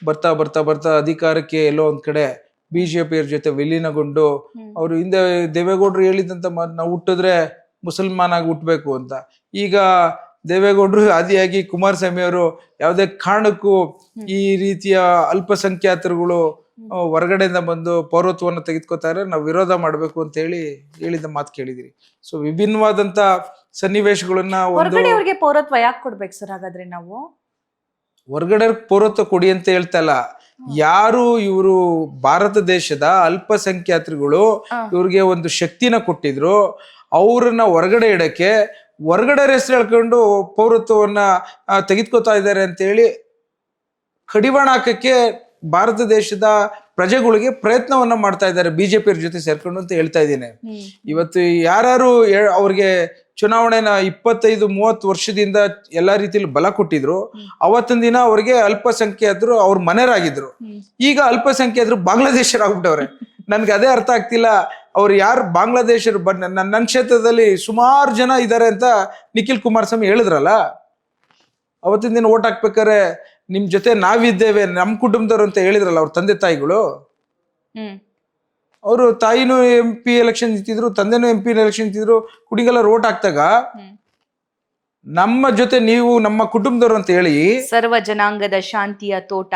ಬರ್ತಾ ಬರ್ತಾ ಬರ್ತಾ ಅಧಿಕಾರಕ್ಕೆ ಎಲ್ಲೋ ಒಂದ್ ಕಡೆ BJP ಜೊತೆ ವಿಲೀನಗೊಂಡು, ಅವರು ಹಿಂದೆ ದೇವೇಗೌಡರು ಹೇಳಿದಂತ ಮಾತು, ನಾವು ಹುಟ್ಟಿದ್ರೆ ಮುಸಲ್ಮಾನ್ ಆಗಿ ಹುಟ್ಟಬೇಕು ಅಂತ. ಈಗ ದೇವೇಗೌಡರು ಆದಿಯಾಗಿ ಕುಮಾರಸ್ವಾಮಿ ಅವರು ಯಾವುದೇ ಕಾರಣಕ್ಕೂ ಈ ರೀತಿಯ ಅಲ್ಪಸಂಖ್ಯಾತರುಗಳು ಹೊರಗಡೆಯಿಂದ ಬಂದು ಪೌರತ್ವವನ್ನು ತೆಗೆದುಕೊತಾರೆ, ನಾವು ವಿರೋಧ ಮಾಡಬೇಕು ಅಂತ ಹೇಳಿದ ಮಾತು ಕೇಳಿದಿರಿ. ಸೊ ವಿಭಿನ್ನವಾದಂತ ಸನ್ನಿವೇಶಗಳನ್ನ ಹೊರಗಡೆ ಪೌರತ್ವ ಯಾಕೆ ಕೊಡ್ಬೇಕು ಸರ್? ಹಾಗಾದ್ರೆ ನಾವು ಹೊರಗಡೆ ಪೌರತ್ವ ಕೊಡಿ ಅಂತ ಹೇಳ್ತಾ ಇಲ್ಲ. ಯಾರು ಇವರು ಭಾರತ ದೇಶದ ಅಲ್ಪಸಂಖ್ಯಾತರುಗಳು ಇವ್ರಿಗೆ ಒಂದು ಶಕ್ತಿನ ಕೊಟ್ಟಿದ್ರು, ಅವ್ರನ್ನ ಹೊರಗಡೆ ಇಡಕ್ಕೆ ಹೊರಗಡೆ ಹೆಸರು ಹೇಳ್ಕೊಂಡು ಪೌರತ್ವವನ್ನ ತೆಗೆದುಕೊತಾ ಇದ್ದಾರೆ ಅಂತ ಹೇಳಿ ಕಡಿವಾಣ ಹಾಕಕ್ಕೆ ಭಾರತ ದೇಶದ ಪ್ರಜೆಗಳಿಗೆ ಪ್ರಯತ್ನವನ್ನ ಮಾಡ್ತಾ ಇದ್ದಾರೆ BJP ಜೊತೆ ಸೇರ್ಕೊಂಡು ಅಂತ ಹೇಳ್ತಾ ಇದ್ದೀನಿ. ಇವತ್ತು ಯಾರು ಅವ್ರಿಗೆ ಚುನಾವಣೆನ 25-30 ವರ್ಷದಿಂದ ಎಲ್ಲಾ ರೀತಿಯಲ್ಲಿ ಬಲ ಕೊಟ್ಟಿದ್ರು, ಅವತ್ತಿನ ದಿನ ಅವ್ರಿಗೆ ಅಲ್ಪಸಂಖ್ಯಾತರು ಅವ್ರ ಮನೆಯರಾಗಿದ್ರು. ಈಗ ಅಲ್ಪಸಂಖ್ಯಾತರು ಬಾಂಗ್ಲಾದೇಶರಾಗ್ಬಿಟ್ಟವ್ರೆ. ನನ್ಗೆ ಅದೇ ಅರ್ಥ ಆಗ್ತಿಲ್ಲ, ಅವ್ರು ಯಾರು ಬಾಂಗ್ಲಾದೇಶರು ನನ್ನ ಕ್ಷೇತ್ರದಲ್ಲಿ ಸುಮಾರು ಜನ ಇದ್ದಾರೆ ಅಂತ ನಿಖಿಲ್ ಕುಮಾರಸ್ವಾಮಿ ಹೇಳಿದ್ರಲ್ಲ, ಅವತ್ತಿನ ದಿನ ಓಟ್ ಹಾಕ್ಬೇಕಾರೆ ನಿಮ್ ಜೊತೆ ನಾವಿದ್ದೇವೆ, ನಮ್ ಕುಟುಂಬದವ್ರು ಅಂತ ಹೇಳಿದ್ರಲ್ಲ ಅವ್ರ ತಂದೆ ತಾಯಿಗಳು. ಅವರು ತಾಯಿನೂ MP ಎಲೆಕ್ಷನ್ ನಿಂತಿದ್ರು, ತಂದೆನೂ MP ಎಲೆಕ್ಷನ್ ನಿಂತಿದ್ರು, ಕುಡಿಗೆಲ್ಲ ಓಟ್ ಹಾಕ್ದಾಗ ನಮ್ಮ ಜೊತೆ ನೀವು ನಮ್ಮ ಕುಟುಂಬದವ್ರು ಅಂತ ಹೇಳಿ ಸರ್ವ ಜನಾಂಗದ ಶಾಂತಿಯ ತೋಟ.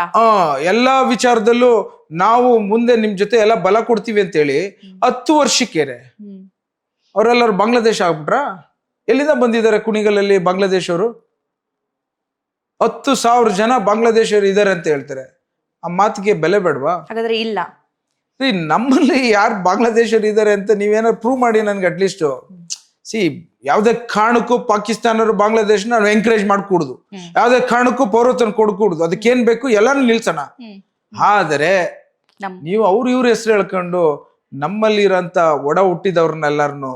ಎಲ್ಲಾ ವಿಚಾರದಲ್ಲೂ ನಾವು ಮುಂದೆ ನಿಮ್ ಜೊತೆ ಎಲ್ಲ ಬಲ ಕೊಡ್ತೀವಿ ಅಂತ ಹೇಳಿ 10 ವರ್ಷಕ್ಕೇನೆ ಅವರೆಲ್ಲರೂ ಬಾಂಗ್ಲಾದೇಶ ಆಗ್ಬಿಟ್ರ. ಎಲ್ಲಿಂದ ಬಂದಿದ್ದಾರೆ ಕುಣಿಗಲಲ್ಲಿ ಬಾಂಗ್ಲಾದೇಶ ಅವರು? 10,000 ಜನ ಬಾಂಗ್ಲಾದೇಶರು ಇದಾರೆ ಅಂತ ಹೇಳ್ತಾರೆ. ಆ ಮಾತಿಗೆ ಬೆಲೆ ಬೇಡವಾ? ಹಾಗಾದ್ರೆ ಇಲ್ಲ. ನಮ್ಮಲ್ಲಿ ಯಾರು ಬಾಂಗ್ಲಾದೇಶರು ಇದಾರೆ ಅಂತ ನೀವೇನಾದ್ರು ಪ್ರೂವ್ ಮಾಡಿ ನನ್ಗೆ ಅಟ್ಲೀಸ್ಟ್. ಯಾವ್ದೇ ಕಾರಣಕ್ಕೂ ಪಾಕಿಸ್ತಾನರು ಬಾಂಗ್ಲಾದೇಶನ ನಾವು ಎಂಕರೇಜ್ ಮಾಡ್ಕೂಡುದು, ಯಾವ್ದೇ ಕಾರಣಕ್ಕೂ ಪೌರತ್ವ ಕೊಡ್ಕೂಡುದು, ಅದಕ್ಕೇನ್ ಬೇಕು ಎಲ್ಲಾನು ನಿಲ್ಸೋಣ. ಆದರೆ ನೀವು ಇವ್ರ ಹೆಸರು ಹೇಳ್ಕೊಂಡು ನಮ್ಮಲ್ಲಿರೋಂಥ ಒಡ ಹುಟ್ಟಿದವ್ರನ್ನೆಲ್ಲಾರನು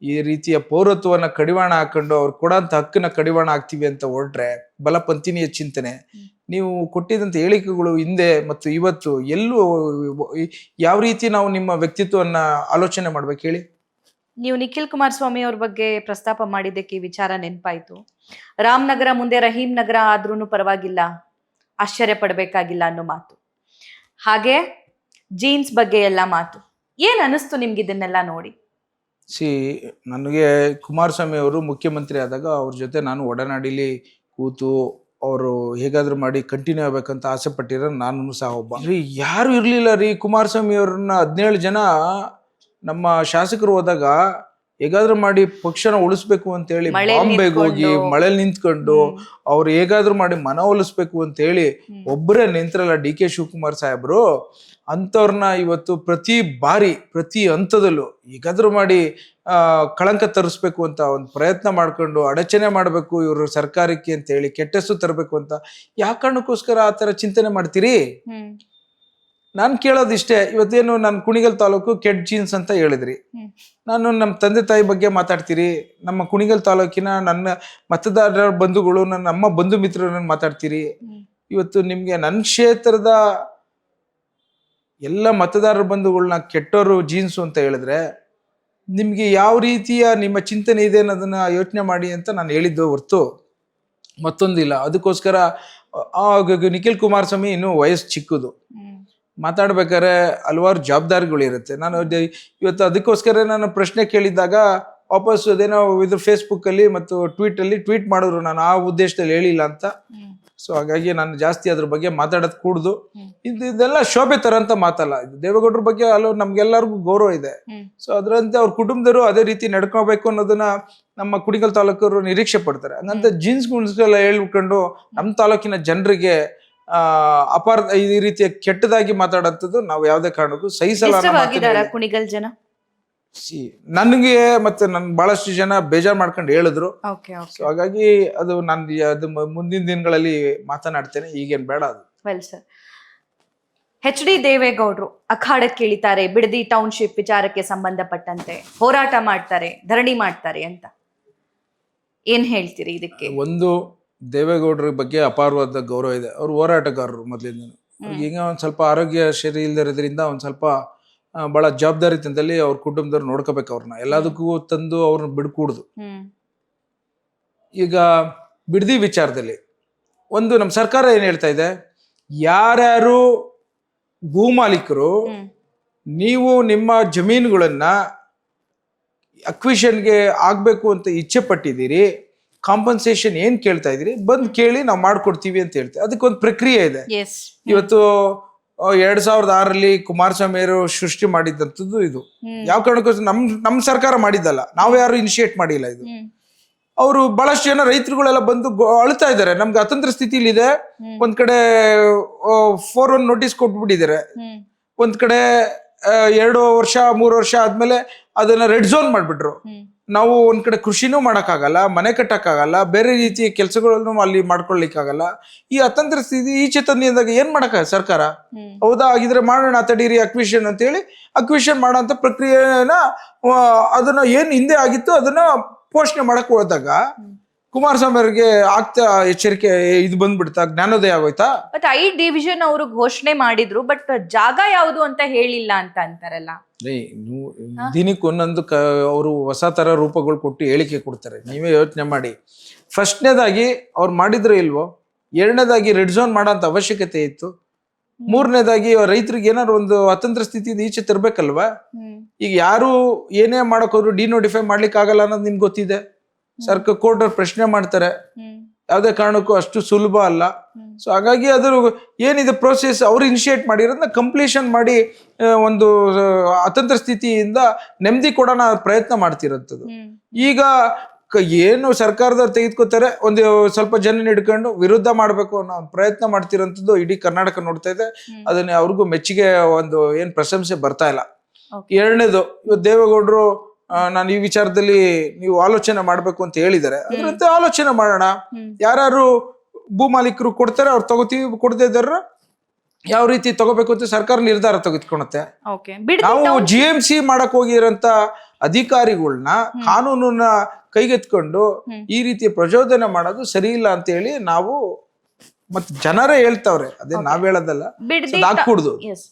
ಈ ರೀತಿಯ ಪೌರತ್ವನ ಕಡಿವಾಣ ಹಾಕೊಂಡು ಅವ್ರು ಕೊಡೋಂಥ ಹಕ್ಕನ್ನ ಕಡಿವಾಣ ಹಾಕ್ತಿವಿ ಅಂತ ಹೊರಟ್ರೆ ಬಲಪಂಥೀಯ ಚಿಂತನೆ. ನೀವು ಕೊಟ್ಟಿದಂತ ಹೇಳಿಕೆಗಳು ಹಿಂದೆ ಮತ್ತು ಇವತ್ತು ಎಲ್ಲೂ ಯಾವ ರೀತಿ ನಾವು ನಿಮ್ಮ ವ್ಯಕ್ತಿತ್ವವನ್ನ ಆಲೋಚನೆ ಮಾಡ್ಬೇಕು ಹೇಳಿ? ನೀವು ನಿಖಿಲ್ ಕುಮಾರಸ್ವಾಮಿ ಅವ್ರ ಬಗ್ಗೆ ಪ್ರಸ್ತಾಪ ಮಾಡಿದ್ದಕ್ಕೆ ಈ ವಿಚಾರ ನೆನಪಾಯ್ತು. ರಾಮನಗರ ಮುಂದೆ ರಹೀಂ ನಗರ ಆದ್ರೂ ಪರವಾಗಿಲ್ಲ, ಆಶ್ಚರ್ಯ ಪಡಬೇಕಾಗಿಲ್ಲ ಅನ್ನೋ ಮಾತು, ಹಾಗೆ ಜೀನ್ಸ್ ಬಗ್ಗೆ ಎಲ್ಲ ಮಾತು. ಏನ್ ಅನಿಸ್ತು ನಿಮ್ಗೆ ಇದನ್ನೆಲ್ಲ ನೋಡಿ? ನನಗೆ ಕುಮಾರಸ್ವಾಮಿ ಅವರು ಮುಖ್ಯಮಂತ್ರಿ ಆದಾಗ ಅವ್ರ ಜೊತೆ ನಾನು ಒಡನಾಡಿಲಿ ಕೂತು ಅವರು ಹೇಗಾದ್ರೂ ಮಾಡಿ ಕಂಟಿನ್ಯೂ ಆಗ್ಬೇಕಂತ ಆಸೆ ಪಟ್ಟಿರೋ ನಾನು ಸಹ ಒಬ್ಬ. ಯಾರು ಇರ್ಲಿಲ್ಲ ರೀ ಕುಮಾರಸ್ವಾಮಿ ಅವ್ರನ್ನ 17 ಜನ ನಮ್ಮ ಶಾಸಕರು ಹೋದಾಗ ಹೇಗಾದ್ರೂ ಮಾಡಿ ಪಕ್ಷನ ಉಳಿಸ್ಬೇಕು ಅಂತ ಹೇಳಿ ಬಾಂಬೆಗೆ ಹೋಗಿ ಮಳೆಲ್ ನಿಂತ್ಕೊಂಡು ಅವ್ರು ಹೇಗಾದ್ರೂ ಮಾಡಿ ಮನವೊಲಿಸ್ಬೇಕು ಅಂತ ಹೇಳಿ ಒಬ್ಬರೇ ನಿಂತ್ರಲ್ಲ DK ಶಿವಕುಮಾರ್ ಸಾಹೇಬ್ರು. ಅಂಥವ್ರನ್ನ ಇವತ್ತು ಪ್ರತಿ ಬಾರಿ ಪ್ರತಿ ಹಂತದಲ್ಲೂ ಹೇಗಾದ್ರೂ ಮಾಡಿ ಕಳಂಕ ತರಿಸ್ಬೇಕು ಅಂತ ಒಂದು ಪ್ರಯತ್ನ ಮಾಡ್ಕೊಂಡು ಅಡಚಣೆ ಮಾಡಬೇಕು ಇವರು ಸರ್ಕಾರಕ್ಕೆ ಅಂತ ಹೇಳಿ, ಕೆಟ್ಟ ಹೆಸರು ತರಬೇಕು ಅಂತ ಯಾವ ಕಾರಣಕ್ಕೋಸ್ಕರ ಆ ಥರ ಚಿಂತನೆ ಮಾಡ್ತೀರಿ? ನಾನು ಕೇಳೋದಿಷ್ಟೇ. ಇವತ್ತೇನು ನಾನು ಕುಣಿಗಲ್ ತಾಲೂಕು ಕೆಟ್ ಜೀನ್ಸ್ ಅಂತ ಹೇಳಿದ್ರಿ, ನಾನು ನಮ್ಮ ತಂದೆ ತಾಯಿ ಬಗ್ಗೆ ಮಾತಾಡ್ತೀರಿ, ನಮ್ಮ ಕುಣಿಗಲ್ ತಾಲೂಕಿನ ನನ್ನ ಮತದಾರರ ಬಂಧುಗಳು ನಮ್ಮ ಬಂಧು ಮಿತ್ರರನ್ನ ಮಾತಾಡ್ತೀರಿ. ಇವತ್ತು ನಿಮ್ಗೆ ನನ್ನ ಕ್ಷೇತ್ರದ ಎಲ್ಲ ಮತದಾರರ ಬಂಧುಗಳನ್ನ ಕೆಟ್ಟೋರು ಜೀನ್ಸು ಅಂತ ಹೇಳಿದ್ರೆ ನಿಮ್ಗೆ ಯಾವ ರೀತಿಯ ನಿಮ್ಮ ಚಿಂತನೆ ಇದೆ ಅನ್ನೋದನ್ನ ಯೋಚನೆ ಮಾಡಿ ಅಂತ ನಾನು ಹೇಳಿದ್ದು ಹೊರ್ತು ಮತ್ತೊಂದಿಲ್ಲ. ಅದಕ್ಕೋಸ್ಕರ ನಿಖಿಲ್ ಕುಮಾರಸ್ವಾಮಿ ಇನ್ನೂ ವಯಸ್ಸು ಚಿಕ್ಕದು, ಮಾತಾಡ್ಬೇಕಾದ್ರೆ ಹಲವಾರು ಜವಾಬ್ದಾರಿಗಳಿರುತ್ತೆ. ನಾನು ಇವತ್ತು ಅದಕ್ಕೋಸ್ಕರ ನಾನು ಪ್ರಶ್ನೆ ಕೇಳಿದ್ದಾಗ ವಾಪಸ್ ಅದೇನೋ ಇದು ಫೇಸ್ಬುಕ್ ಅಲ್ಲಿ ಮತ್ತು ಟ್ವೀಟ್ ಮಾಡಿದ್ರು, ನಾನು ಆ ಉದ್ದೇಶದಲ್ಲಿ ಹೇಳಿಲ್ಲ ಅಂತ. ಸೊ ಹಾಗಾಗಿ ನಾನು ಜಾಸ್ತಿ ಅದ್ರ ಬಗ್ಗೆ ಮಾತಾಡೋದು ಕೂಡುದು. ಇದೆಲ್ಲ ಶೋಭೆ ತರಂತ ಮಾತಲ್ಲ. ಇದು ದೇವೇಗೌಡರ ಬಗ್ಗೆ ನಮ್ಗೆಲ್ಲರಿಗೂ ಗೌರವ ಇದೆ. ಸೊ ಅದರಂತೆ ಅವ್ರ ಕುಟುಂಬದವರು ಅದೇ ರೀತಿ ನಡ್ಕೋಬೇಕು ಅನ್ನೋದನ್ನ ನಮ್ಮ ಕುಣಿಗಲ್ ತಾಲೂಕರು ನಿರೀಕ್ಷೆ ಪಡ್ತಾರೆ. ಹಂಗಂತ ಜೀನ್ಸ್ ಗುಣ್ಸ್ಗೆಲ್ಲ ಹೇಳ್ಕೊಂಡು ನಮ್ಮ ತಾಲೂಕಿನ ಜನರಿಗೆ ಈ ರೀತಿಯ ಕೆಟ್ಟದಾಗಿ ಮಾತಾಡೋಂಥದ್ದು ನಾವು ಯಾವ್ದೇ ಕಾರಣಕ್ಕೂ ಸಹಿಸಲ್ಲ. ಕುಣಿಗಲ್ ಜನ ನನಗೆ ಮತ್ತೆ ನನ್ ಬಹಳಷ್ಟು ಜನ ಬೇಜಾರ್ ಮಾಡ್ಕೊಂಡು ಹೇಳಿದ್ರು. ಸೊ ಹಾಗಾಗಿ ಅದು ಮುಂದಿನ ದಿನಗಳಲ್ಲಿ ಮಾತನಾಡ್ತೇನೆ, ಈಗೇನ್ ಬೇಡ ಅದು. ವೆಲ್ ಸರ್, HD ದೇವೇಗೌಡರು ಅಖಾಡಕ್ಕೆ ಇಳಿತಾರೆ ಬಿಡದಿ ಟೌನ್ಶಿಪ್ ವಿಚಾರಕ್ಕೆ ಸಂಬಂಧಪಟ್ಟಂತೆ, ಹೋರಾಟ ಮಾಡ್ತಾರೆ, ಧರಣಿ ಮಾಡ್ತಾರೆ ಅಂತ ಏನ್ ಹೇಳ್ತೀರಿ ಇದಕ್ಕೆ? ಒಂದು, ದೇವೇಗೌಡರ ಬಗ್ಗೆ ಅಪಾರವಾದ ಗೌರವ ಇದೆ. ಅವ್ರು ಹೋರಾಟಗಾರರು ಮೊದಲಿಂದ. ಈಗ ಒಂದ್ ಸ್ವಲ್ಪ ಆರೋಗ್ಯ ಸರಿ ಇಲ್ದಿರೋದ್ರಿಂದ ಒಂದ್ ಸ್ವಲ್ಪ ಬಹಳ ಜವಾಬ್ದಾರಿತನದಲ್ಲಿ ಅವ್ರ ಕುಟುಂಬದವ್ರು ನೋಡ್ಕೋಬೇಕು. ಅವ್ರನ್ನ ಎಲ್ಲದಕ್ಕೂ ತಂದು ಅವ್ರನ್ನ ಬಿಡ್ಕೂಡ್ದು. ಈಗ ಬಿಡದಿ ವಿಚಾರದಲ್ಲಿ ಒಂದು ನಮ್ಮ ಸರ್ಕಾರ ಏನ್ ಹೇಳ್ತಾ ಇದೆ, ಯಾರ್ಯಾರು ಭೂ ಮಾಲೀಕರು ನೀವು ನಿಮ್ಮ ಜಮೀನುಗಳನ್ನ ಅಕ್ವಿಷನ್ಗೆ ಆಗ್ಬೇಕು ಅಂತ ಇಚ್ಛೆ ಪಟ್ಟಿದ್ದೀರಿ, ಕಾಂಪನ್ಸೇಷನ್ ಏನ್ ಕೇಳ್ತಾ ಇದೀರಿ ಬಂದ್ ಕೇಳಿ ನಾವು ಮಾಡ್ಕೊಡ್ತೀವಿ ಅಂತ ಹೇಳ್ತೀವಿ. ಅದಕ್ಕೊಂದು ಪ್ರಕ್ರಿಯೆ ಇದೆ. ಇವತ್ತು 2006ರಲ್ಲಿ ಕುಮಾರಸ್ವಾಮಿ ಅವರು ಸೃಷ್ಟಿ ಮಾಡಿದಂಥದ್ದು ಇದು. ಯಾವ ಕಾರಣಕ್ಕೋಸ್ಕರ ನಮ್ ಸರ್ಕಾರ ಮಾಡಿದ್ದಲ್ಲ, ನಾವು ಯಾರು ಇನಿಶಿಯೇಟ್ ಮಾಡಿಲ್ಲ ಇದು. ಅವರು ಬಹಳಷ್ಟು ಜನ ರೈತರುಗಳೆಲ್ಲ ಬಂದು ಅಳ್ತಾ ಇದ್ದಾರೆ, ನಮ್ಗೆ ಅತಂತ್ರ ಸ್ಥಿತಿಲಿ ಇದೆ. ಒಂದ್ ಕಡೆ 4-1 ನೋಟಿಸ್ ಕೊಟ್ಬಿಟ್ಟಿದ್ದಾರೆ, ಒಂದ್ ಕಡೆ 2 ವರ್ಷ 3 ವರ್ಷ ಆದ್ಮೇಲೆ ಅದನ್ನ ರೆಡ್ ಝೋನ್ ಮಾಡ್ಬಿಟ್ರು. ನಾವು ಒಂದ್ ಕಡೆ ಕೃಷಿನೂ ಮಾಡಕ್ಕಾಗಲ್ಲ, ಮನೆ ಕಟ್ಟಕ್ಕಾಗಲ್ಲ, ಬೇರೆ ರೀತಿಯ ಕೆಲಸಗಳನ್ನು ಅಲ್ಲಿ ಮಾಡ್ಕೊಳ್ಲಿಕ್ಕಾಗಲ್ಲ. ಈ ಅತಂತ್ರ ಸ್ಥಿತಿ ಈಚೆ ತಂದಿದಾಗ ಏನ್ ಮಾಡಕ್ಕ ಸರ್ಕಾರ? ಹೌದಾ, ಆಗಿದ್ರೆ ಮಾಡೋಣ ತಡೀರಿ ಅಕ್ವಿಷನ್ ಅಂತ ಹೇಳಿ ಅಕ್ವಿಷನ್ ಮಾಡೋಂಥ ಪ್ರಕ್ರಿಯೆನ ಅದನ್ನ ಏನ್ ಹಿಂದೆ ಆಗಿತ್ತು ಅದನ್ನ ಪೋಷಣೆ ಮಾಡಕ್ ಹೋದಾಗ ಕುಮಾರಸ್ವಾಮಿ ಅವರಿಗೆ ಆಗ್ತಾ ಎಚ್ಚರಿಕೆ ಇದು ಬಂದ್ಬಿಡ್ತಾ, ಜ್ಞಾನೋದಯ ಆಗೋಯ್ತಾ? ಬಟ್ 5 ಡಿವಿಷನ್ ಅವರು ಘೋಷಣೆ ಮಾಡಿದ್ರು, ಬಟ್ ಜಾಗ ಯಾವುದು ಅಂತ ಹೇಳಿಲ್ಲ ಅಂತ ಅಂತಾರಲ್ಲ. ದಿನಕ್ಕೆ ಒಂದೊಂದು ಅವರು ಹೊಸ ತರ ರೂಪಗಳು ಕೊಟ್ಟು ಹೇಳಿಕೆ ಕೊಡ್ತಾರೆ. ನೀವೇ ಯೋಚನೆ ಮಾಡಿ. ಫಸ್ಟ್ನೇದಾಗಿ ಅವ್ರು ಮಾಡಿದ್ರು ಇಲ್ವೋ, ಎರಡನೇದಾಗಿ ರೆಡ್ ಝೋನ್ ಮಾಡೋಂಥ ಅವಶ್ಯಕತೆ ಇತ್ತು, ಮೂರನೇದಾಗಿ ರೈತರಿಗೆ ಏನಾದ್ರು ಒಂದು ಅತಂತ್ರ ಸ್ಥಿತಿಯಿಂದ ಈಚೆ ತರ್ಬೇಕಲ್ವಾ? ಈಗ ಯಾರು ಏನೇ ಮಾಡಕ್ ಹೋದ್ರು ಡಿನೋಟಿಫೈ ಮಾಡ್ಲಿಕ್ಕೆ ಆಗಲ್ಲ ಅನ್ನೋದು ನಿಮ್ಗೆ ಗೊತ್ತಿದೆ. ಕೋರ್ಟ್ ಅವ್ರು ಪ್ರಶ್ನೆ ಮಾಡ್ತಾರೆ. ಯಾವುದೇ ಕಾರಣಕ್ಕೂ ಅಷ್ಟು ಸುಲಭ ಅಲ್ಲ. ಸೊ ಹಾಗಾಗಿ ಅದ್ರ ಏನಿದೆ ಪ್ರೋಸೆಸ್ ಅವ್ರು ಇನಿಷಿಯೇಟ್ ಮಾಡಿರೋದನ್ನ ಕಂಪ್ಲೀಷನ್ ಮಾಡಿ ಒಂದು ಅತಂತ್ರ ಸ್ಥಿತಿಯಿಂದ ನೆಮ್ಮದಿ ಕೊಡೋಣ ಪ್ರಯತ್ನ ಮಾಡ್ತಿರೋಂಥದ್ದು. ಈಗ ಏನು ಸರ್ಕಾರದವ್ರು ತೆಗೆದುಕೋತಾರೆ, ಒಂದು ಸ್ವಲ್ಪ ಜನ ಹಿಡ್ಕೊಂಡು ವಿರುದ್ಧ ಮಾಡ್ಬೇಕು ಅನ್ನೋ ಒಂದು ಪ್ರಯತ್ನ ಮಾಡ್ತಿರೋಂಥದ್ದು ಇಡೀ ಕರ್ನಾಟಕ ನೋಡ್ತಾ ಇದೆ. ಅದನ್ನ ಅವ್ರಿಗೂ ಮೆಚ್ಚುಗೆ ಒಂದು ಏನ್ ಪ್ರಶಂಸೆ ಬರ್ತಾ ಇಲ್ಲ. ಎರಡನೇದು, ಇವತ್ತು ದೇವೇಗೌಡರು ನಾನು ಈ ವಿಚಾರದಲ್ಲಿ ನೀವು ಆಲೋಚನೆ ಮಾಡ್ಬೇಕು ಅಂತ ಹೇಳಿದ್ದಾರೆ, ಅದ್ರಂತೆ ಆಲೋಚನೆ ಮಾಡೋಣ. ಯಾರು ಭೂ ಮಾಲೀಕರು ಕೊಡ್ತಾರೆ ಅವ್ರು ತಗೋತೀವಿ, ಕೊಡದೇ ಇದ್ದಾರ ಯಾವ ರೀತಿ ತಗೋಬೇಕು ಅಂತ ಸರ್ಕಾರ ನಿರ್ಧಾರ ತೆಗೆದುಕೊಳುತ್ತೆ. ನಾವು GMC ಮಾಡಕ್ ಹೋಗಿರೋಂತ ಅಧಿಕಾರಿಗಳನ್ನ ಕಾನೂನನ್ನ ಕೈಗೆತ್ಕೊಂಡು ಈ ರೀತಿ ಪ್ರಚೋದನೆ ಮಾಡೋದು ಸರಿ ಇಲ್ಲ ಅಂತ ಹೇಳಿ ನಾವು ಮತ್ತೆ ಜನರೇ ಹೇಳ್ತಾವ್ರೆ, ಅದೇ ನಾವ್ ಹೇಳೋದಲ್ಲ.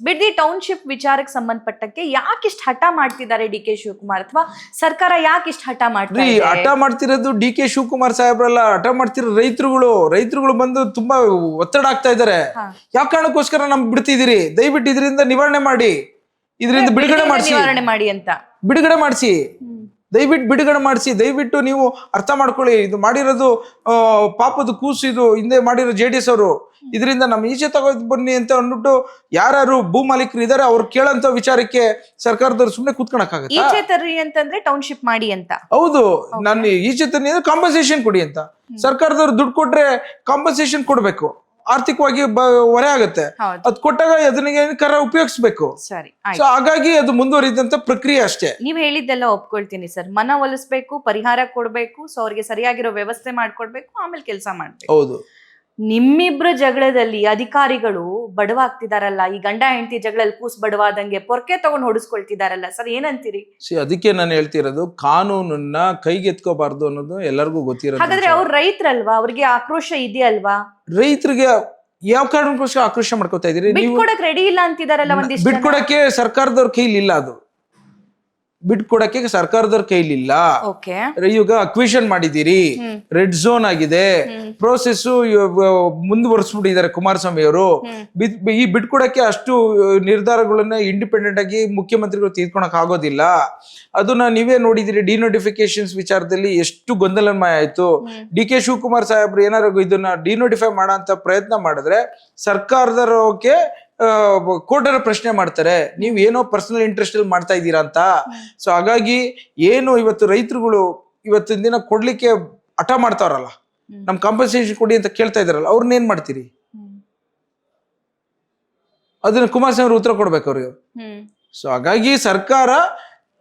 ಬಿಡ್ದಿ ಟೌನ್ಶಿಪ್ ವಿಚಾರಕ್ಕೆ ಸಂಬಂಧಪಟ್ಟಕ್ಕೆ ಯಾಕಿಷ್ಟು ಹಠ ಮಾಡ್ತಿದ್ದಾರೆ DK ಶಿವಕುಮಾರ್, ಅಥವಾ ಸರ್ಕಾರ ಯಾಕಿಷ್ಟು ಹಠ ಮಾಡ್ತಾರೆ? ಹಠ ಮಾಡ್ತಿರೋದು DK ಶಿವಕುಮಾರ್ ಸಾಹೇಬ್ರಲ್ಲ, ಹಠ ಮಾಡ್ತಿರೋ ರೈತರುಗಳು ಬಂದು ತುಂಬಾ ಒತ್ತಡ ಆಗ್ತಾ ಇದಾರೆ. ಯಾವ ಕಾರಣಕ್ಕೋಸ್ಕರ ನಮ್ಗೆ ಬಿಡ್ತಿದ್ದೀರಿ, ದಯವಿಟ್ಟು ಇದರಿಂದ ನಿವಾರಣೆ ಮಾಡಿ, ಇದರಿಂದ ಬಿಡುಗಡೆ ಮಾಡಿ ಅಂತ ಬಿಡುಗಡೆ ಮಾಡಿಸಿ, ದಯವಿಟ್ಟು ಬಿಡುಗಡೆ ಮಾಡಿಸಿ, ದಯವಿಟ್ಟು ನೀವು ಅರ್ಥ ಮಾಡ್ಕೊಳ್ಳಿ. ಇದು ಮಾಡಿರೋದು ಪಾಪದ ಕೂಸು, ಇದು ಹಿಂದೆ ಮಾಡಿರೋ JDS ಅವರು, ಇದರಿಂದ ನಮ್ಮ ಈಚೆ ತಗೋದ್ ಬನ್ನಿ ಅಂತ ಅಂದ್ಬಿಟ್ಟು ಯಾರು ಭೂ ಮಾಲೀಕರು ಇದಾರೆ ಅವ್ರು ಕೇಳಂತ ವಿಚಾರಕ್ಕೆ ಸರ್ಕಾರದವ್ರು ಸುಮ್ನೆ ಕೂತ್ಕೊಳಕ್ಕಾಗತ್ತೆ? ಈಚೆ ತರ್ರಿ ಅಂತಂದ್ರೆ ಟೌನ್ಶಿಪ್ ಮಾಡಿ ಅಂತ. ಹೌದು, ನಾನು ಈಚೆ ತನ್ನಿ ಅಂದ್ರೆ ಕಾಂಪನ್ಸೇಷನ್ ಕೊಡಿ ಅಂತ. ಸರ್ಕಾರದವ್ರು ದುಡ್ಡು ಕೊಟ್ರೆ ಕಾಂಪನ್ಸೇಷನ್ ಕೊಡ್ಬೇಕು, ಆರ್ಥಿಕವಾಗಿ ಹೊರೆ ಆಗುತ್ತೆ. ಅದ್ ಕೊಟ್ಟಾಗ ಅದನ್ನ ಉಪಯೋಗಿಸ್ಬೇಕು. ಸೊ ಹಾಗಾಗಿ ಅದು ಮುಂದುವರಿದಂತ ಪ್ರಕ್ರಿಯೆ ಅಷ್ಟೇ. ನೀವ್ ಹೇಳಿದ್ದೆಲ್ಲ ಒಪ್ಕೊಳ್ತೀನಿ ಸರ್, ಮನ ಒಲಿಸ್ಬೇಕು, ಪರಿಹಾರ ಕೊಡ್ಬೇಕು, ಸೊ ಅವ್ರಿಗೆ ಸರಿಯಾಗಿರೋ ವ್ಯವಸ್ಥೆ ಮಾಡ್ಕೊಡ್ಬೇಕು, ಆಮೇಲೆ ಕೆಲಸ ಮಾಡ್ಬೇಕು. ಹೌದು, ನಿಮ್ಮಿಬ್ರ ಜಗಳದಲ್ಲಿ ಅಧಿಕಾರಿಗಳು ಬಡವಾಗ್ತಿದಾರಲ್ಲ, ಈ ಗಂಡ ಹೆಂಡತಿ ಜಗಳಲ್ಲಿ ಕೂಸ್ ಬಡವಾದಂಗೆ ಪೊರ್ಕೆ ತಗೊಂಡು ಹೊಡಿಸ್ಕೊಳ್ತಿದಾರಲ್ಲ ಸರ್, ಏನಂತೀರಿ? ಅದಕ್ಕೆ ನಾನು ಹೇಳ್ತಿರೋದು, ಕಾನೂನನ್ನ ಕೈಗೆತ್ಕೋಬಾರ್ದು ಅನ್ನೋದು ಎಲ್ಲರಿಗೂ ಗೊತ್ತಿರೋದು. ಹಾಗಾದ್ರೆ ಅವ್ರು ರೈತರಲ್ವಾ, ಅವ್ರಿಗೆ ಆಕ್ರೋಶ ಇದೆಯಲ್ವಾ? ರೈತರಿಗೆ ಯಾವ ಕಾರಣಕ್ಕೋಸ್ಕರ ಆಕ್ರೋಶ ಮಾಡ್ಕೋತಾ ಇದೀರಿ? ಬಿಟ್ಕೊಡಕ್ ರೆಡಿ ಇಲ್ಲ ಅಂತಿದಾರಲ್ಲ ಒಂದಿಷ್ಟು. ಬಿಟ್ಕೊಡಕ್ಕೆ ಸರ್ಕಾರದವ್ರ ಕೈಲಿ ಇಲ್ಲ, ಅದು ಬಿಟ್ಕೊಡಕ್ಕೆ ಸರ್ಕಾರದವ್ರ ಕೈಲಿಲ್ಲ. ಈಗ ಅಕ್ವಿಷನ್ ಮಾಡಿದ್ದೀರಿ, ರೆಡ್ ಝೋನ್ ಆಗಿದೆ, ಪ್ರೋಸೆಸ್ ಮುಂದುವರಿಸ್ಬಿಟ್ಟಿದ್ದಾರೆ ಕುಮಾರಸ್ವಾಮಿ ಅವರು. ಈ ಬಿಟ್ಕೊಡಕ್ಕೆ ಅಷ್ಟು ನಿರ್ಧಾರಗಳನ್ನ ಇಂಡಿಪೆಂಡೆಂಟ್ ಆಗಿ ಮುಖ್ಯಮಂತ್ರಿಗಳು ತೆಗೆದುಕೊಳಕ್ ಆಗೋದಿಲ್ಲ. ಅದನ್ನ ನೀವೇ ನೋಡಿದಿರಿ, ಡಿನೋಟಿಫಿಕೇಶನ್ಸ್ ವಿಚಾರದಲ್ಲಿ ಎಷ್ಟು ಗೊಂದಲಮಯ ಆಯ್ತು. DK ಶಿವಕುಮಾರ್ ಸಾಹೇಬ್ರು ಏನಾರು ಇದನ್ನ ಡಿನೋಟಿಫೈ ಮಾಡೋ ಅಂತ ಪ್ರಯತ್ನ ಮಾಡಿದ್ರೆ ಸರ್ಕಾರದವ್ರಿಗೆ ಕೋರ್ಟರ ಪ್ರಶ್ನೆ ಮಾಡ್ತಾರೆ, ನೀವ್ ಏನೋ ಪರ್ಸನಲ್ ಇಂಟ್ರೆಸ್ಟ್ ಅಲ್ಲಿ ಮಾಡ್ತಾ ಇದ್ದೀರಾ ಅಂತ. ಸೊ ಹಾಗಾಗಿ ಏನು ಇವತ್ತು ರೈತರುಗಳು ಇವತ್ತಿನ ದಿನ ಕೊಡ್ಲಿಕ್ಕೆ ಹಠ ಮಾಡ್ತಾವ್ರಲ್ಲ, ನಮ್ ಕಾಂಪನ್ಸೇಷನ್ ಕೊಡಿ ಅಂತ ಕೇಳ್ತಾ ಇದಾರಲ್ಲ, ಅವ್ರನ್ನ ಏನ್ ಮಾಡ್ತೀರಿ? ಅದನ್ನ ಕುಮಾರಸ್ವಾಮಿ ಅವರು ಉತ್ತರ ಕೊಡ್ಬೇಕು ಅವ್ರಿಗೆ. ಸೊ ಹಾಗಾಗಿ ಸರ್ಕಾರ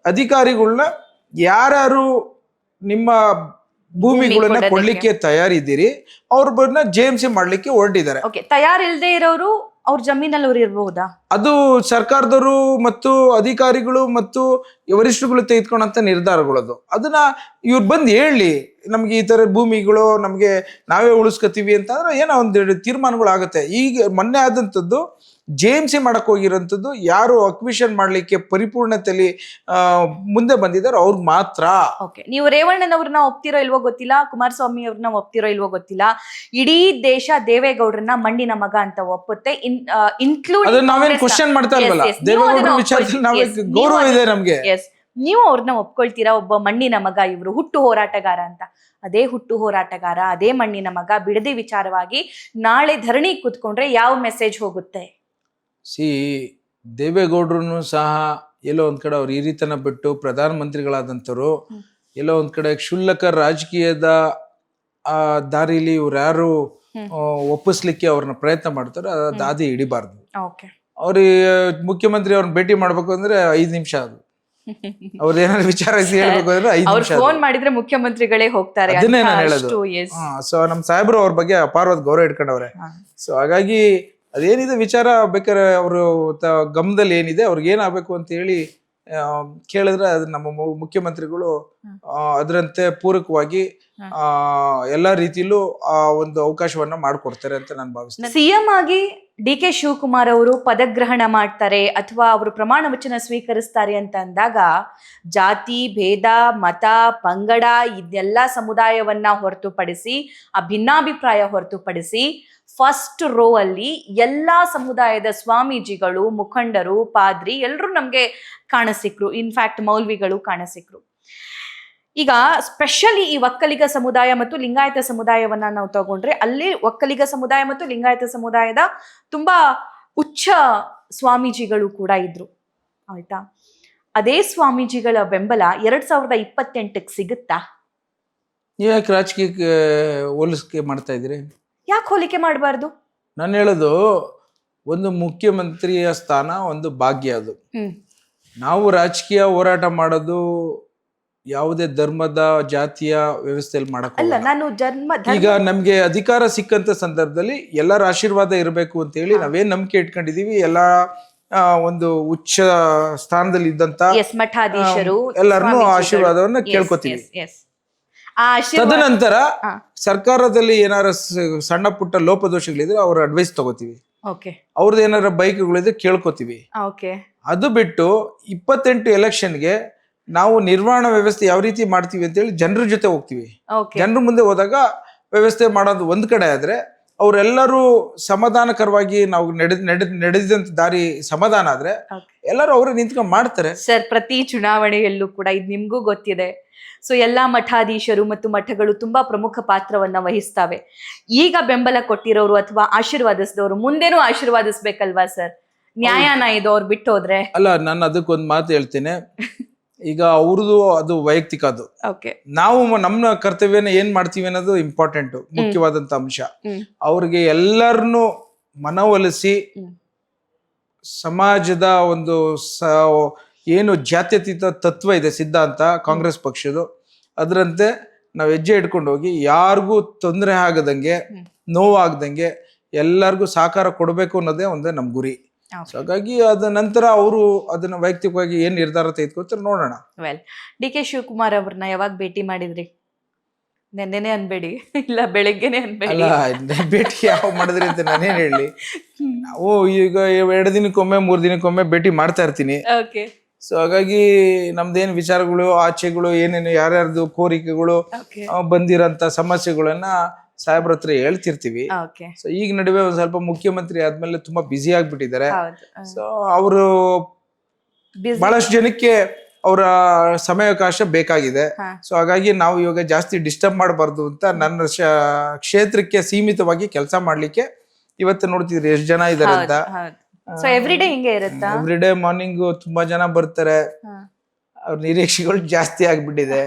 ಅಧಿಕಾರಿಗಳನ್ನ ಯಾರು ನಿಮ್ಮ ಭೂಮಿಗಳನ್ನ ಕೊಡ್ಲಿಕ್ಕೆ ತಯಾರಿದ್ದೀರಿ ಅವ್ರನ್ನ JMC ಮಾಡ್ಲಿಕ್ಕೆ ಹೊರಟಿದ್ದಾರೆ. ತಯಾರಿಲ್ದೇ ಇರೋರು ಅವ್ರ ಜಮೀನಲ್ಲಿ ಅವ್ರು ಇರಬಹುದಾ? ಅದು ಸರ್ಕಾರದವರು ಮತ್ತು ಅಧಿಕಾರಿಗಳು ಮತ್ತು ವರಿಷ್ಠರುಗಳು ತೆಗೆದುಕೊಂಡಂತ ನಿರ್ಧಾರಗಳದು. ಅದನ್ನ ಇವ್ರು ಬಂದು ಹೇಳಿ, ನಮ್ಗೆ ಈ ತರ ಭೂಮಿಗಳು ನಮ್ಗೆ ನಾವೇ ಉಳಿಸ್ಕೊತೀವಿ ಅಂತ ಅಂದ್ರೆ ಏನೋ ಒಂದೆರಡು ತೀರ್ಮಾನಗಳು ಆಗುತ್ತೆ. ಈಗ ಮೊನ್ನೆ ಆದಂಥದ್ದು JMC ಮಾಡಕ್ ಹೋಗಿರೋಂಥದ್ದು ಯಾರು ಅಕ್ವಿಷನ್ ಮಾಡ್ಲಿಕ್ಕೆ ಪರಿಪೂರ್ಣತೆಯಲ್ಲಿ ಮುಂದೆ ಬಂದಿದ್ದಾರೆ ಅವ್ರಿಗೆ ಮಾತ್ರ. ನೀವು ರೇವಣ್ಣನವ್ರನ್ನ ಒಪ್ತಿರೋ ಇಲ್ವೋ ಗೊತ್ತಿಲ್ಲ, ಕುಮಾರಸ್ವಾಮಿ ಅವ್ರನ್ನ ಒಪ್ತಿರೋ ಇಲ್ವೋ ಗೊತ್ತಿಲ್ಲ, ಇಡೀ ದೇಶ ದೇವೇಗೌಡರನ್ನ ಮಣ್ಣಿನ ಮಗ ಅಂತ ಒಪ್ಪುತ್ತೆ. ನಾವೇನ್ ಕ್ವಶನ್ ಮಾಡ್ತಾ ಇಲ್ವಲ್ಲ, ದೇವೇಗೌಡರ ವಿಚಾರದಲ್ಲಿ ನಾವೇ ಗೌರವ ಇದೆ ನಮ್ಗೆ. ನೀವು ಅವ್ರನ್ನ ಒಪ್ಕೊಳ್ತೀರಾ, ಒಬ್ಬ ಮಣ್ಣಿನ ಮಗ, ಇವ್ರು ಹುಟ್ಟು ಹೋರಾಟಗಾರ ಅಂತ. ಅದೇ ಹುಟ್ಟು ಹೋರಾಟಗಾರ, ಅದೇ ಮಣ್ಣಿನ ಮಗ ಬಿಡದಿ ವಿಚಾರವಾಗಿ ನಾಳೆ ಧರಣಿ ಕೂತ್ಕೊಂಡ್ರೆ ಯಾವ ಮೆಸೇಜ್ ಹೋಗುತ್ತೆ? ದೇವೇಗೌಡರು ಸಹ ಎಲ್ಲೋ ಒಂದ್ ಕಡೆ ಅವ್ರು ಈ ರೀತನ ಬಿಟ್ಟು ಪ್ರಧಾನ ಮಂತ್ರಿಗಳಾದಂಥವ್ರು ಎಲ್ಲೋ ಒಂದ್ ಕಡೆ ಕ್ಷುಲ್ಲಕ ರಾಜಕೀಯದ ದಾರಿಲಿ ಇವ್ರು ಯಾರು ಒಪ್ಪಿಸ್ಲಿಕ್ಕೆ ಅವ್ರನ್ನ ಪ್ರಯತ್ನ ಮಾಡ್ತಾರೋ ಅದು ದಾದಿ ಹಿಡಿಬಾರ್ದು. ಅವ್ರಿಗೆ ಮುಖ್ಯಮಂತ್ರಿ ಅವ್ರನ್ನ ಭೇಟಿ ಮಾಡ್ಬೇಕು ಅಂದ್ರೆ 5 ನಿಮಿಷ, ಅದು ಅವ್ರ ಏನಾದ್ರು ವಿಚಾರ ಹೇಳ್ಬೇಕು ಅಂದ್ರೆ 5 ನಿಮಿಷ ಫೋನ್ ಮಾಡಿದ್ರೆ ಮುಖ್ಯಮಂತ್ರಿಗಳೇ ಹೋಗ್ತಾರೆ. ಅದನ್ನೇ ನಾನು ಹೇಳೋದು. ಸೊ ನಮ್ ಸಾಹೇಬ್ರು ಅವ್ರ ಬಗ್ಗೆ ಅಪಾರವಾದ ಗೌರವ ಇಟ್ಕೊಂಡವ್ರೆ. ಸೊ ಹಾಗಾಗಿ ಅದೇನಿದೆ ವಿಚಾರ ಬೇಕಾದ್ರೆ ಅವರು ಗಮನದಲ್ಲಿ ಏನಿದೆ ಅವ್ರಿಗೆ ಏನಾಗಬೇಕು ಅಂತ ಹೇಳಿ ಕೇಳಿದ್ರೆ ಅದು ನಮ್ಮ ಮುಖ್ಯಮಂತ್ರಿಗಳು ಅದರಂತೆ ಪೂರಕವಾಗಿ ಎಲ್ಲಾ ರೀತಿಲೂ ಆ ಒಂದು ಅವಕಾಶವನ್ನ ಮಾಡ್ಕೊಡ್ತಾರೆ ಅಂತ ನಾನು ಭಾವಿಸ್ತೇನೆ. ಸಿಎಂ ಆಗಿ DK ಶಿವಕುಮಾರ್ ಅವರು ಪದಗ್ರಹಣ ಮಾಡ್ತಾರೆ ಅಥವಾ ಅವರು ಪ್ರಮಾಣ ವಚನ ಸ್ವೀಕರಿಸ್ತಾರೆ ಅಂತ ಅಂದಾಗ ಜಾತಿ ಭೇದ ಮತ ಪಂಗಡ ಇದೆಲ್ಲ ಸಮುದಾಯವನ್ನ ಹೊರತುಪಡಿಸಿ, ಆ ಭಿನ್ನಾಭಿಪ್ರಾಯ ಹೊರತುಪಡಿಸಿ ಫಸ್ಟ್ ರೋ ಅಲ್ಲಿ ಎಲ್ಲಾ ಸಮುದಾಯದ ಸ್ವಾಮೀಜಿಗಳು, ಮುಖಂಡರು, ಪಾದ್ರಿ ಎಲ್ಲರೂ ನಮ್ಗೆ ಕಾಣಸಿಕ್ರು. ಇನ್ಫ್ಯಾಕ್ಟ್ ಮೌಲ್ವಿಗಳು ಕಾಣಸಿಕ್ರು. ಈಗ ಸ್ಪೆಷಲಿ ಈ ಒಕ್ಕಲಿಗ ಸಮುದಾಯ ಮತ್ತು ಲಿಂಗಾಯತ ಸಮುದಾಯವನ್ನ ನಾವು ತಗೊಂಡ್ರೆ ಅಲ್ಲಿ ಒಕ್ಕಲಿಗ ಸಮುದಾಯ ಮತ್ತು ಲಿಂಗಾಯತ ಸಮುದಾಯದ ತುಂಬಾ ಉಚ್ಚ ಸ್ವಾಮೀಜಿಗಳು ಕೂಡ ಇದ್ರು, ಆಯ್ತಾ? ಅದೇ ಸ್ವಾಮೀಜಿಗಳ ಬೆಂಬಲ 2028ಕ್ಕೆ ಸಿಗುತ್ತಾ? ನೀವು ಯಾಕೆ ರಾಜಕೀಯಕ್ಕೆ ಹೋಲಿಕೆ ಮಾಡ್ತಾ ಇದ್ದೀರಿ? ಯಾಕೆ ಹೋಲಿಕೆ ಮಾಡಬಾರ್ದು? ನಾನು ಹೇಳೋದು, ಒಂದು ಮುಖ್ಯಮಂತ್ರಿಯ ಸ್ಥಾನ ಒಂದು ಭಾಗ್ಯ. ಅದು ನಾವು ರಾಜಕೀಯ ಹೋರಾಟ ಮಾಡೋದು ಯಾವುದೇ ಧರ್ಮದ ಜಾತಿಯ ವ್ಯವಸ್ಥೆಯಲ್ಲಿ ಮಾಡಕ್ ಅಲ್ಲ, ಹೋಗಲ್ಲ. ನಾನು ಈಗ ನಮ್ಗೆ ಅಧಿಕಾರ ಸಿಕ್ಕಂತ ಸಂದರ್ಭದಲ್ಲಿ ಎಲ್ಲರ ಆಶೀರ್ವಾದ ಇರಬೇಕು ಅಂತ ಹೇಳಿ ನಾವೇನ್ ನಂಬಿಕೆ ಇಟ್ಕೊಂಡಿದೀವಿ, ಎಲ್ಲ ಒಂದು ಉಚ್ಚ ಸ್ಥಾನದಲ್ಲಿ ಇದ್ದಂತ ಮಠಾಧೀಶರು ಎಲ್ಲರನ್ನೂ ಆಶೀರ್ವಾದವನ್ನ ಕೇಳ್ಕೊತೀವಿ. ತದನಂತರ ಸರ್ಕಾರದಲ್ಲಿ ಏನಾರ ಸಣ್ಣ ಪುಟ್ಟ ಲೋಪದೋಷಗಳಿದ್ರೆ ಅವ್ರ ಅಡ್ವೈಸ್ ತಗೋತೀವಿ, ಅವ್ರದ್ದು ಏನಾರ ಬೈಕ್ಗಳಿದ್ರೆ ಕೇಳ್ಕೊತೀವಿ. ಅದು ಬಿಟ್ಟು 28 ಎಲೆಕ್ಷನ್ಗೆ ನಾವು ನಿರ್ವಹಣಾ ವ್ಯವಸ್ಥೆ ಯಾವ ರೀತಿ ಮಾಡ್ತೀವಿ ಅಂತ ಹೇಳಿ ಜನರ ಜೊತೆ ಹೋಗ್ತೀವಿ. ಜನರ ಮುಂದೆ ಹೋದಾಗ ವ್ಯವಸ್ಥೆ ಮಾಡೋದು ಒಂದ್ ಕಡೆ ಆದ್ರೆ, ಅವರೆಲ್ಲರೂ ಸಮಾಧಾನಕರವಾಗಿ ನಾವು ನಡೆದಂತ ದಾರಿ ಸಮಾಧಾನ ಆದ್ರೆ ಎಲ್ಲರೂ ಅವರೇ ನಿಂತ್ಕೊಂಡು ಮಾಡ್ತಾರೆ. ಸರ್, ಪ್ರತಿ ಚುನಾವಣೆಯಲ್ಲೂ ಕೂಡ ಇದು ನಿಮ್ಗೂ ಗೊತ್ತಿದೆ. ಸೊ ಎಲ್ಲಾ ಮಠಾಧೀಶರು ಮತ್ತು ಮಠಗಳು ತುಂಬಾ ಪ್ರಮುಖ ಪಾತ್ರವನ್ನ ವಹಿಸ್ತವೆ. ಈಗ ಬೆಂಬಲ ಕೊಟ್ಟಿರೋರು ಅಥವಾ ಆಶೀರ್ವಾದಿಸಿದವರು ಮುಂದೇನೂ ಆಶೀರ್ವಾದಿಸ್ಬೇಕಲ್ವಾ ಸರ್? ನ್ಯಾಯನ ಇದು ಅವ್ರು ಬಿಟ್ಟು ಹೋದ್ರೆ? ಅಲ್ಲ, ನಾನು ಅದಕ್ಕೊಂದು ಮಾತು ಹೇಳ್ತೇನೆ. ಈಗ ಅವ್ರದ್ದು ಅದು ವೈಯಕ್ತಿಕ, ಅದು ನಾವು ನಮ್ಮ ಕರ್ತವ್ಯನ ಏನ್ ಮಾಡ್ತೀವಿ ಅನ್ನೋದು ಇಂಪಾರ್ಟೆಂಟ್, ಮುಖ್ಯವಾದಂತ ಅಂಶ. ಅವ್ರಿಗೆ ಎಲ್ಲರನ್ನು ಮನವೊಲಿಸಿ ಸಮಾಜದ ಒಂದು ಏನು ಜಾತ್ಯತೀತ ತತ್ವ ಇದೆ, ಸಿದ್ಧಾಂತ ಕಾಂಗ್ರೆಸ್ ಪಕ್ಷದ್ದು, ಅದರಂತೆ ನಾವು ಹೆಜ್ಜೆ ಇಟ್ಕೊಂಡು ಹೋಗಿ ಯಾರಿಗೂ ತೊಂದರೆ ಆಗದಂಗೆ, ನೋವಾಗದಂಗೆ ಎಲ್ಲರಿಗೂ ಸಹಕಾರ ಕೊಡಬೇಕು ಅನ್ನೋದೇ ಒಂದೇ ನಮ್ ಗುರಿ. ಹಾಗಾಗಿ ಅದ ನಂತರ ಅವರು ಅದನ್ನ ವೈಯಕ್ತಿಕವಾಗಿ ಏನ್ ನಿರ್ಧಾರ ತೆಗೆದುಕೊಳ್ತಾರೆ ನೋಡೋಣ. ವೆಲ್, ಡಿ.ಕೆ. ಶಿವಕುಮಾರ್ ಅವ್ರನ್ನ ಯಾವಾಗ ಭೇಟಿ ಮಾಡಿದ್ರಿ? ನೆನ್ನೆನೆ ಅನ್ಬೇಡಿ, ಇಲ್ಲ ಬೆಳಗ್ಗೆನೆ ಅನ್ಬೇಡಿ. ಅಲ್ಲ, ಭೇಟಿ ಯಾವ ಮಾಡಿದ್ರಿ ಅಂತ ನಾನೇನ್ ಹೇಳಿ. ನಾವು ಈಗ 2 ದಿನಕ್ಕೊಮ್ಮೆ 3 ದಿನಕ್ಕೊಮ್ಮೆ ಭೇಟಿ ಮಾಡ್ತಾ ಇರ್ತೀನಿ. ಸೊ ಹಾಗಾಗಿ ನಮ್ದೇನ್ ವಿಚಾರಗಳು, ಆಚೆಗಳು, ಏನೇನು ಯಾರ್ಯಾರ್ದು ಕೋರಿಕೆಗಳು, ಬಂದಿರೋಂತ ಸಮಸ್ಯೆಗಳನ್ನ ಸಾಹೇಬ್ರ ಹತ್ರ ಹೇಳ್ತಿರ್ತೀವಿ. ಸೊ ಈಗ ನಡುವೆ ಒಂದ್ ಸ್ವಲ್ಪ ಮುಖ್ಯಮಂತ್ರಿ ಆದ್ಮೇಲೆ ತುಂಬಾ ಬ್ಯುಸಿ ಆಗ್ಬಿಟ್ಟಿದ್ದಾರೆ. ಸೊ ಅವರು ಬಹಳಷ್ಟು ಜನಕ್ಕೆ ಅವರ ಸಮಯಾವಕಾಶ ಬೇಕಾಗಿದೆ. ಸೊ ಹಾಗಾಗಿ ನಾವು ಇವಾಗ ಜಾಸ್ತಿ ಡಿಸ್ಟರ್ಬ್ ಮಾಡಬಾರ್ದು ಅಂತ ನನ್ನ ಕ್ಷೇತ್ರಕ್ಕೆ ಸೀಮಿತವಾಗಿ ಕೆಲಸ ಮಾಡ್ಲಿಕ್ಕೆ ಇವತ್ತು ನೋಡ್ತಿದ್ರಿ ಎಷ್ಟು ಜನ ಇದಾರೆ ಅಂತ. ಎವ್ರಿ ಡೇ ಮಾರ್ನಿಂಗ್ ತುಂಬಾ ಜನ ಬರ್ತಾರೆ. ಅವ್ರ ನಿರೀಕ್ಷೆಗಳು ಜಾಸ್ತಿ ಆಗ್ಬಿಟ್ಟಿದೆ.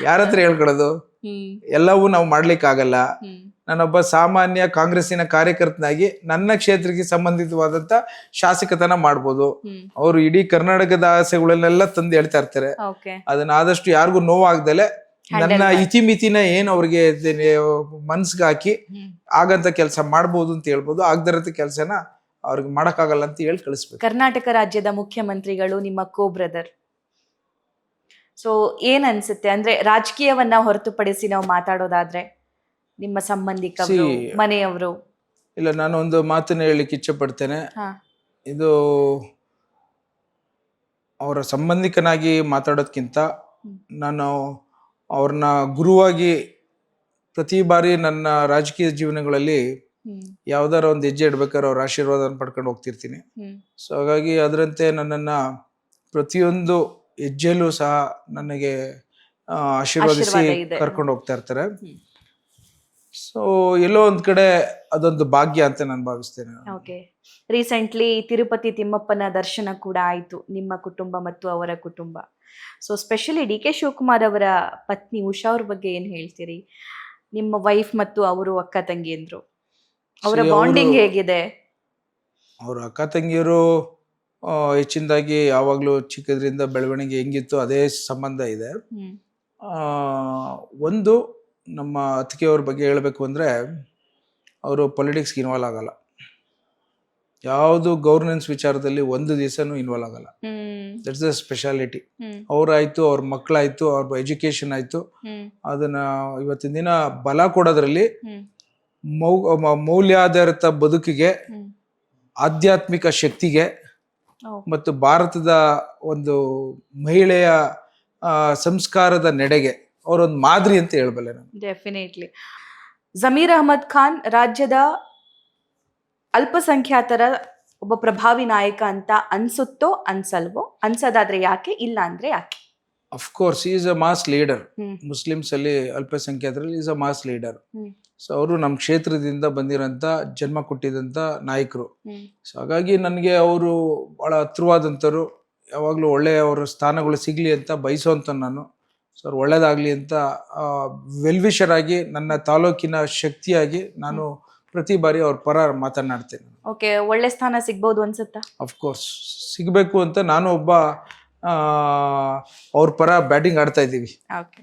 ಯಾರತ್ರ ಹೇಳ್ಕೊಳೋದು? ಎಲ್ಲವೂ ನಾವು ಮಾಡ್ಲಿಕ್ಕೆ ಆಗಲ್ಲ. ನಾನೊಬ್ಬ ಸಾಮಾನ್ಯ ಕಾಂಗ್ರೆಸ್ಸಿನ ಕಾರ್ಯಕರ್ತನಾಗಿ ನನ್ನ ಕ್ಷೇತ್ರಕ್ಕೆ ಸಂಬಂಧಿತವಾದಂತ ಶಾಸಕತನ ಮಾಡ್ಬೋದು. ಅವರು ಇಡೀ ಕರ್ನಾಟಕದ ಆಸೆಗಳನ್ನೆಲ್ಲ ತಂದು ಹೇಳ್ತಾ ಇರ್ತಾರೆ. ಅದನ್ನ ಆದಷ್ಟು ಯಾರಿಗೂ ನೋವಾಗ್ದಲೆ ನನ್ನ ಇತಿಮಿತಿನ ಏನ್ ಅವ್ರಿಗೆ ಮನ್ಸ್ಗೆ ಹಾಕಿ ಆಗಂತ ಕೆಲಸ ಮಾಡ್ಬೋದು ಅಂತ ಹೇಳ್ಬೋದು. ಆಗದಿರಂತ ಕೆಲಸನ ಅವ್ರಿಗೆ ಮಾಡಕ್ಕಾಗಲ್ಲ ಅಂತ ಹೇಳಿ ಕಳಿಸ್ಬೇಕು. ಕರ್ನಾಟಕ ರಾಜ್ಯದ ಮುಖ್ಯಮಂತ್ರಿಗಳು ನಿಮ್ಮ ಕೋ ಬ್ರದರ್. ಸೊ ಏನ್ ಅನ್ಸುತ್ತೆ ಅಂದ್ರೆ, ರಾಜಕೀಯವನ್ನ ಹೊರತುಪಡಿಸಿ ನಾವು ಮಾತಾಡೋದಾದ್ರೆ ನಿಮ್ಮ ಸಂಬಂಧಿಕರು, ಮನೆಯವರು? ಇಲ್ಲ, ನಾನು ಒಂದು ಮಾತನ್ನ ಹೇಳಿಕ್ಕೆ ಇಚ್ಛೆ ಪಡ್ತೇನೆ. ಇದು ಅವರ ಸಂಬಂಧಿಕನಾಗಿ ಮಾತಾಡೋದ್ಕಿಂತ ನಾನು ಅವ್ರನ್ನ ಗುರುವಾಗಿ ಪ್ರತಿ ಬಾರಿ ನನ್ನ ರಾಜಕೀಯ ಜೀವನಗಳಲ್ಲಿ ಯಾವ್ದಾರ ಒಂದು ಹೆಜ್ಜೆ ಇಡ್ಬೇಕಾದ್ರೆ ಅವ್ರ ಆಶೀರ್ವಾದ ಪಡ್ಕೊಂಡು ಹೋಗ್ತಿರ್ತೀನಿ. ಸೊ ಹಾಗಾಗಿ ಅದರಂತೆ ನನ್ನನ್ನ ಪ್ರತಿಯೊಂದು ಹೆಜ್ಜೆಲೂ ಸಹ ನನಗೆ ಆಶೀರ್ವಾದಿಸಿ ಕರ್ಕೊಂಡು ಹೋಗ್ತಾ ಇರ್ತಾರೆ. ಸೊ ಎಲ್ಲೋ ಒಂದ್ ಕಡೆ ಅದೊಂದು ಭಾಗ್ಯ ಅಂತ ನಾನು ಭಾವಿಸ್ತೇನೆ. ರೀಸೆಂಟ್ಲಿ ತಿರುಪತಿ ತಿಮ್ಮಪ್ಪನ ದರ್ಶನ ಕೂಡ ಆಯ್ತು, ನಿಮ್ಮ ಕುಟುಂಬ ಮತ್ತು ಅವರ ಕುಟುಂಬ. So specially DK. ಶಿವಕುಮಾರ್ ಅವರ ಪತ್ನಿ ಉಷಾ ಅವ್ರ ಬಗ್ಗೆ ಏನ್ ಹೇಳ್ತೀರಿ? ನಿಮ್ಮ ವೈಫ್ ಮತ್ತು ಅವರು ಅಕ್ಕ ತಂಗಿಯಂದ್ರು, ಅವರ ಬಾಂಡಿಂಗ್ ಹೇಗಿದೆ? ಅವ್ರ ಅಕ್ಕ ತಂಗಿಯರು ಹೆಚ್ಚಿನದಾಗಿ ಯಾವಾಗ್ಲೂ ಚಿಕ್ಕದ್ರಿಂದ ಬೆಳವಣಿಗೆ ಹೆಂಗಿತ್ತು ಅದೇ ಸಂಬಂಧ ಇದೆ. ಒಂದು ನಮ್ಮ ಅತ್ತಿಗೆಯವ್ರ ಬಗ್ಗೆ ಹೇಳ್ಬೇಕು ಅಂದ್ರೆ, ಅವರು ಪೊಲಿಟಿಕ್ಸ್ಗೆ ಇನ್ವಾಲ್ವ್ ಆಗಲ್ಲ. ಯಾವುದು ಗವರ್ನೆನ್ಸ್ ವಿಚಾರದಲ್ಲಿ ಒಂದು ದಿವಸನೂ ಇನ್ವಾಲ್ವ್ ಆಗಲ್ಲ. That's the speciality. ಅವ್ರಾಯ್ತು, ಅವ್ರ ಮಕ್ಕಳಾಯ್ತು, ಅವ್ರ ಎಜುಕೇಶನ್ ಆಯ್ತು, ಅದನ್ನ ಇವತ್ತಿನ ದಿನ ಬಲ ಕೊಡೋದ್ರಲ್ಲಿ ಮೌಲ್ಯಾಧಾರಿತ ಬದುಕಿಗೆ, ಆಧ್ಯಾತ್ಮಿಕ ಶಕ್ತಿಗೆ ಮತ್ತು ಭಾರತದ ಒಂದು ಮಹಿಳೆಯ ಸಂಸ್ಕಾರದ ನಡೆಗೆ ಅವರೊಂದು ಮಾದರಿ ಅಂತ ಹೇಳಬಲ್ಲೆ ನಾನು. ಡೆಫಿನೆಟ್ಲಿ. ಜಮೀರ್ ಅಹಮದ್ ಖಾನ್ ರಾಜ್ಯದ ಅಲ್ಪಸಂಖ್ಯಾತರ ಒಬ್ಬ ಪ್ರಭಾವಿ ನಾಯಕ ಅಂತ ಅನ್ಸುತ್ತೋ ಅನ್ಸಲ್ವೋ? ಅನ್ಸೋದಾದ್ರೆ ಯಾಕೆ, ಇಲ್ಲ ಅಂದ್ರೆ ಯಾಕೆ? Of course is a mass leader. Hmm. Muslims ಅಲ್ಲಿ ಅಲ್ಪಸಂಖ್ಯಾತರಲ್ಲಿ is a mass leader. Hmm. So ಅವರು ನಮ್ಮ ಕ್ಷೇತ್ರದಿಂದ ಬಂದಿರೋಂಥ ಜನ್ಮ ಕೊಟ್ಟಿದಂಥ ನಾಯಕರು. ಹ್ಮ್. ಸೊ ಹಾಗಾಗಿ ನನಗೆ ಅವರು ಭಾಳ ಹತ್ರವಾದಂಥವ್ರು. ಯಾವಾಗಲೂ ಒಳ್ಳೆಯ ಅವರ ಸ್ಥಾನಗಳು ಸಿಗಲಿ ಅಂತ ಬಯಸೋಂಥ ನಾನು. ಸೊ ಅವ್ರು ಒಳ್ಳೇದಾಗಲಿ ಅಂತ ವೆಲ್ವಿಷರ್ ಆಗಿ ನನ್ನ ತಾಲೂಕಿನ ಶಕ್ತಿಯಾಗಿ ನಾನು ಪ್ರತಿ ಬಾರಿ ಅವ್ರ ಪರ ಮಾತನಾಡ್ತೇನೆ. ಓಕೆ, ಒಳ್ಳೆ ಸ್ಥಾನ ಸಿಗ್ಬೋದು ಅನ್ಸುತ್ತಾ? ಅಫ್ಕೋರ್ಸ್ ಸಿಗಬೇಕು ಅಂತ ನಾನು ಒಬ್ಬ ಅವ್ರ ಪರ ಬ್ಯಾಟಿಂಗ್ ಆಡ್ತಾ ಇದ್ದೀವಿ. ಓಕೆ.